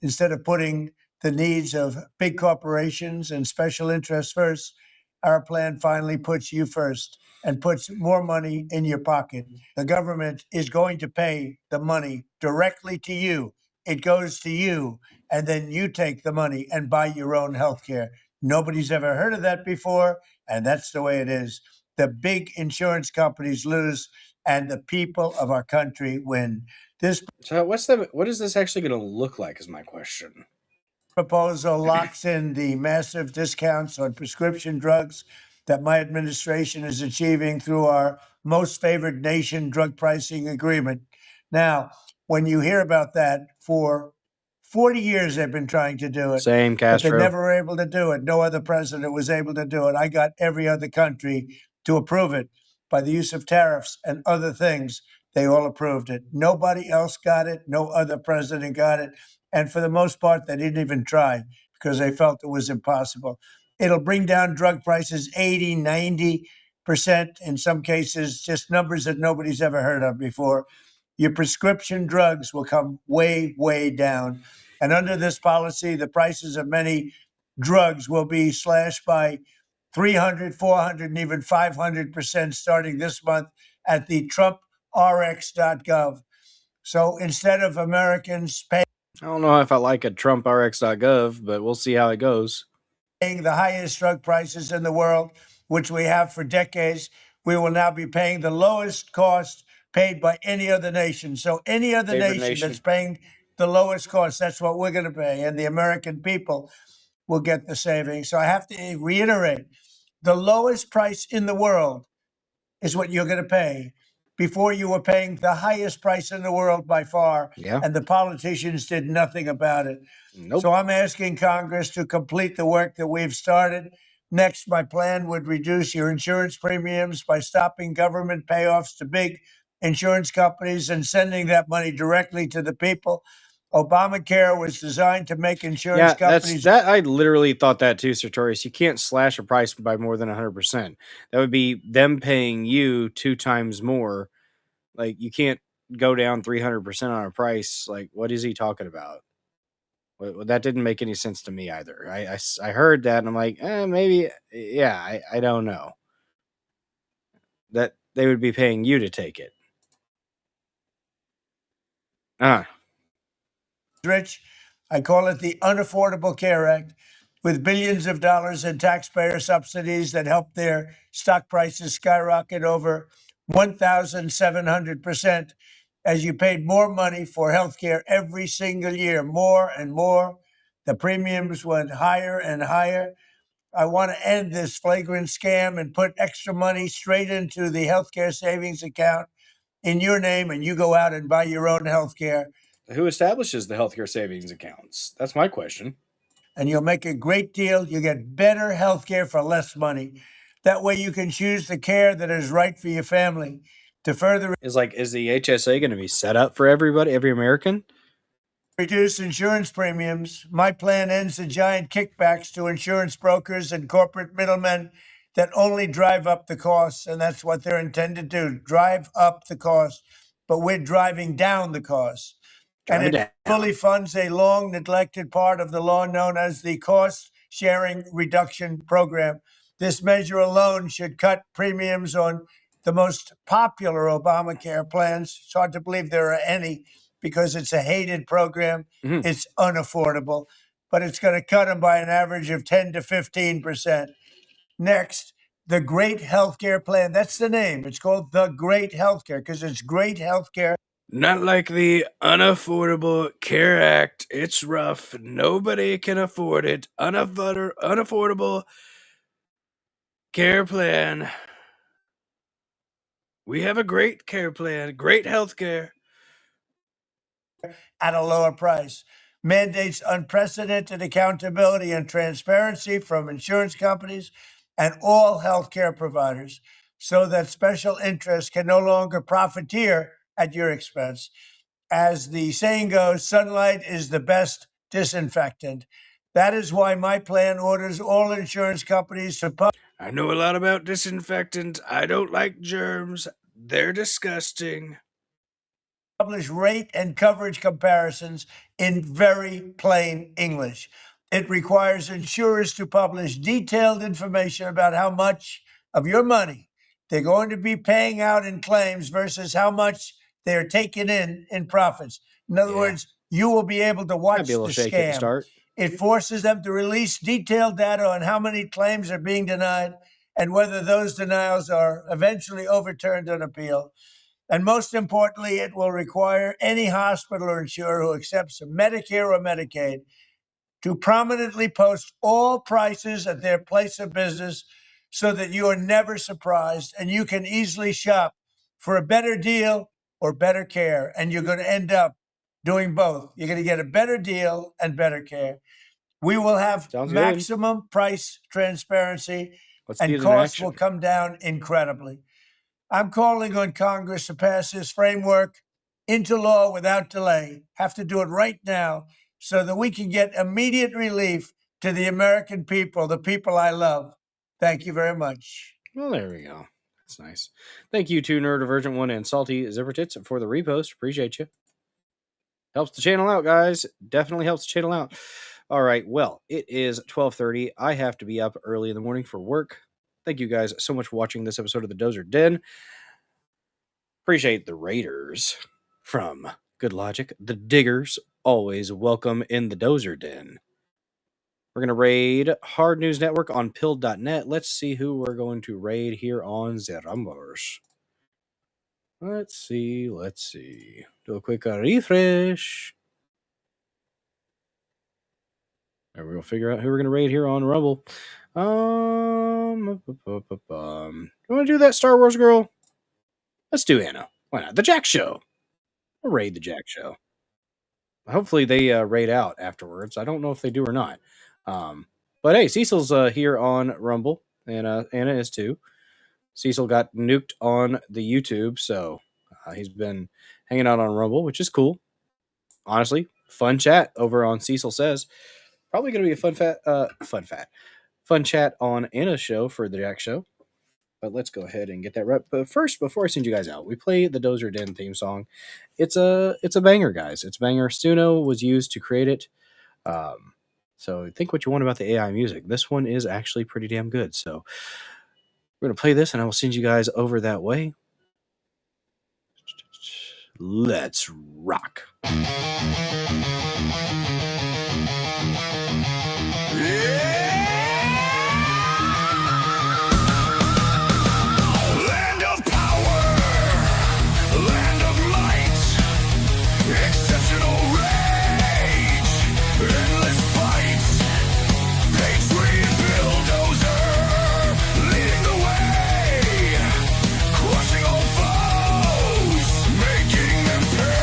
Instead of putting the needs of big corporations and special interests first, our plan finally puts you first and puts more money in your pocket. The government is going to pay the money directly to you. It goes to you, and then you take the money and buy your own health care. Nobody's ever heard of that before, and that's the way it is. The big insurance companies lose, and the people of our country win. So what is this actually going to look like is my question. Proposal locks in the massive discounts on prescription drugs that my administration is achieving through our most favored nation drug pricing agreement. Now, when you hear about that, for 40 years they've been trying to do it. Same, Castro. But they never were able to do it. No other president was able to do it. I got every other country to approve it by the use of tariffs and other things. They all approved it. Nobody else got it. No other president got it. And for the most part, they didn't even try because they felt it was impossible. It'll bring down drug prices 80, 90%, in some cases, just numbers that nobody's ever heard of before. Your prescription drugs will come way, way down. And under this policy, the prices of many drugs will be slashed by 300, 400, and even 500% starting this month at the TrumpRx.gov. So instead of Americans paying, I don't know if I like a TrumpRx.gov, but we'll see how it goes. The highest drug prices in the world, which we have for decades, we will now be paying the lowest cost paid by any other nation. So any other nation that's paying the lowest cost, that's what we're going to pay. And the American people will get the savings. So I have to reiterate, the lowest price in the world is what you're going to pay. Before, you were paying the highest price in the world by far, and the politicians did nothing about it. So I'm asking Congress to complete the work that we've started. Next, my plan would reduce your insurance premiums by stopping government payoffs to big insurance companies and sending that money directly to the people. Obamacare was designed to make insurance companies. That I literally thought that too, Sartorius. You can't slash a price by more than 100%. That would be them paying you 2 times more. Like, you can't go down 300% on a price. Like, what is he talking about? Well, that didn't make any sense to me either. I heard that and I'm like, maybe, yeah, I don't know. That they would be paying you to take it. Rich. I call it the Unaffordable Care Act, with billions of dollars in taxpayer subsidies that help their stock prices skyrocket over 1,700% as you paid more money for health care every single year, more and more. The premiums went higher and higher. I want to end this flagrant scam and put extra money straight into the healthcare savings account in your name, and you go out and buy your own healthcare. Who establishes the healthcare savings accounts? That's my question. And you'll make a great deal. You get better health care for less money. That way you can choose the care that is right for your family. To further is the HSA going to be set up for everybody, every American? Reduce insurance premiums, my plan ends the giant kickbacks to insurance brokers and corporate middlemen that only drive up the costs. And that's what they're intended to do, drive up the cost. But we're driving down the costs. And it fully funds a long neglected part of the law known as the Cost Sharing Reduction Program. This measure alone should cut premiums on the most popular Obamacare plans. It's hard to believe there are any because it's a hated program. It's unaffordable, but it's going to cut them by an average of 10 to 15%. Next, the Great Healthcare Plan. That's the name. It's called the Great Healthcare because it's great healthcare. Not like the Unaffordable Care Act. It's rough. Nobody can afford it. Unaffordable care plan. We have a great care plan, great health care. At a lower price. Mandates unprecedented accountability and transparency from insurance companies and all healthcare providers so that special interests can no longer profiteer at your expense. As the saying goes, sunlight is the best disinfectant. That is why my plan orders all insurance companies to I know a lot about disinfectant. I don't like germs. They're disgusting. Publish rate and coverage comparisons in very plain English. It requires insurers to publish detailed information about how much of your money they're going to be paying out in claims versus how much they're taking in profits. In other words, you will be able to watch the scam. It forces them to release detailed data on how many claims are being denied and whether those denials are eventually overturned on appeal. And most importantly, it will require any hospital or insurer who accepts Medicare or Medicaid to prominently post all prices at their place of business so that you are never surprised and you can easily shop for a better deal or better care. And you're going to end up doing both. You're going to get a better deal and better care. We will have maximum price transparency and costs will come down incredibly. I'm calling on Congress to pass this framework into law without delay. Have to do it right now so that we can get immediate relief to the American people, the people I love. Thank you very much. Well, there we go. That's nice. Thank you to Neurodivergent1 and Salty Zippertits for the repost. Appreciate you. Helps the channel out, guys. Definitely helps the channel out. All right. Well, it is 12:30. I have to be up early in the morning for work. Thank you guys so much for watching this episode of the Dozer Den. Appreciate the Raiders from Good Logic. The Diggers, always welcome in the Dozer Den. We're going to raid Hard News Network on Pill.net. Let's see who we're going to raid here on the Rumbers. Let's see. Do a quick refresh. And we're going to figure out who we're going to raid here on Rumble. You want to do that, Star Wars girl? Let's do Anna. Why not? The Jack Show. We'll raid the Jack Show. Hopefully they raid out afterwards. I don't know if they do or not. But hey, Cecil's here on Rumble, and Anna is too. Cecil got nuked on the YouTube, so he's been hanging out on Rumble, which is cool. Honestly, fun chat over on Cecil Says. Probably going to be a fun chat on Anna's show for the Jack Show. But let's go ahead and get that rep. But first, before I send you guys out, we play the Dozer Den theme song. It's a banger, guys. It's a banger. Stuno was used to create it. So think what you want about the AI music. This one is actually pretty damn good. So we're going to play this, and I will send you guys over that way. Let's rock. Land of power, land of might, exceptional rage, endless fight, patriot bulldozer, leading the way, crushing all foes, making them pay.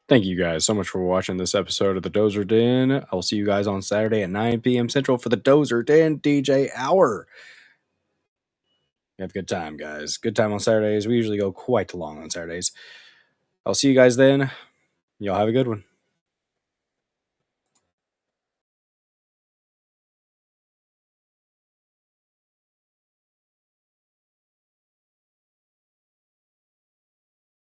Thank you guys so much for watching this episode of the Dozer Den. I'll see you guys on Saturday at 9 p.m. Central for the Dozer Den DJ Hour. Have a good time, guys. Good time on Saturdays. We usually go quite long on Saturdays. I'll see you guys then. Y'all have a good one.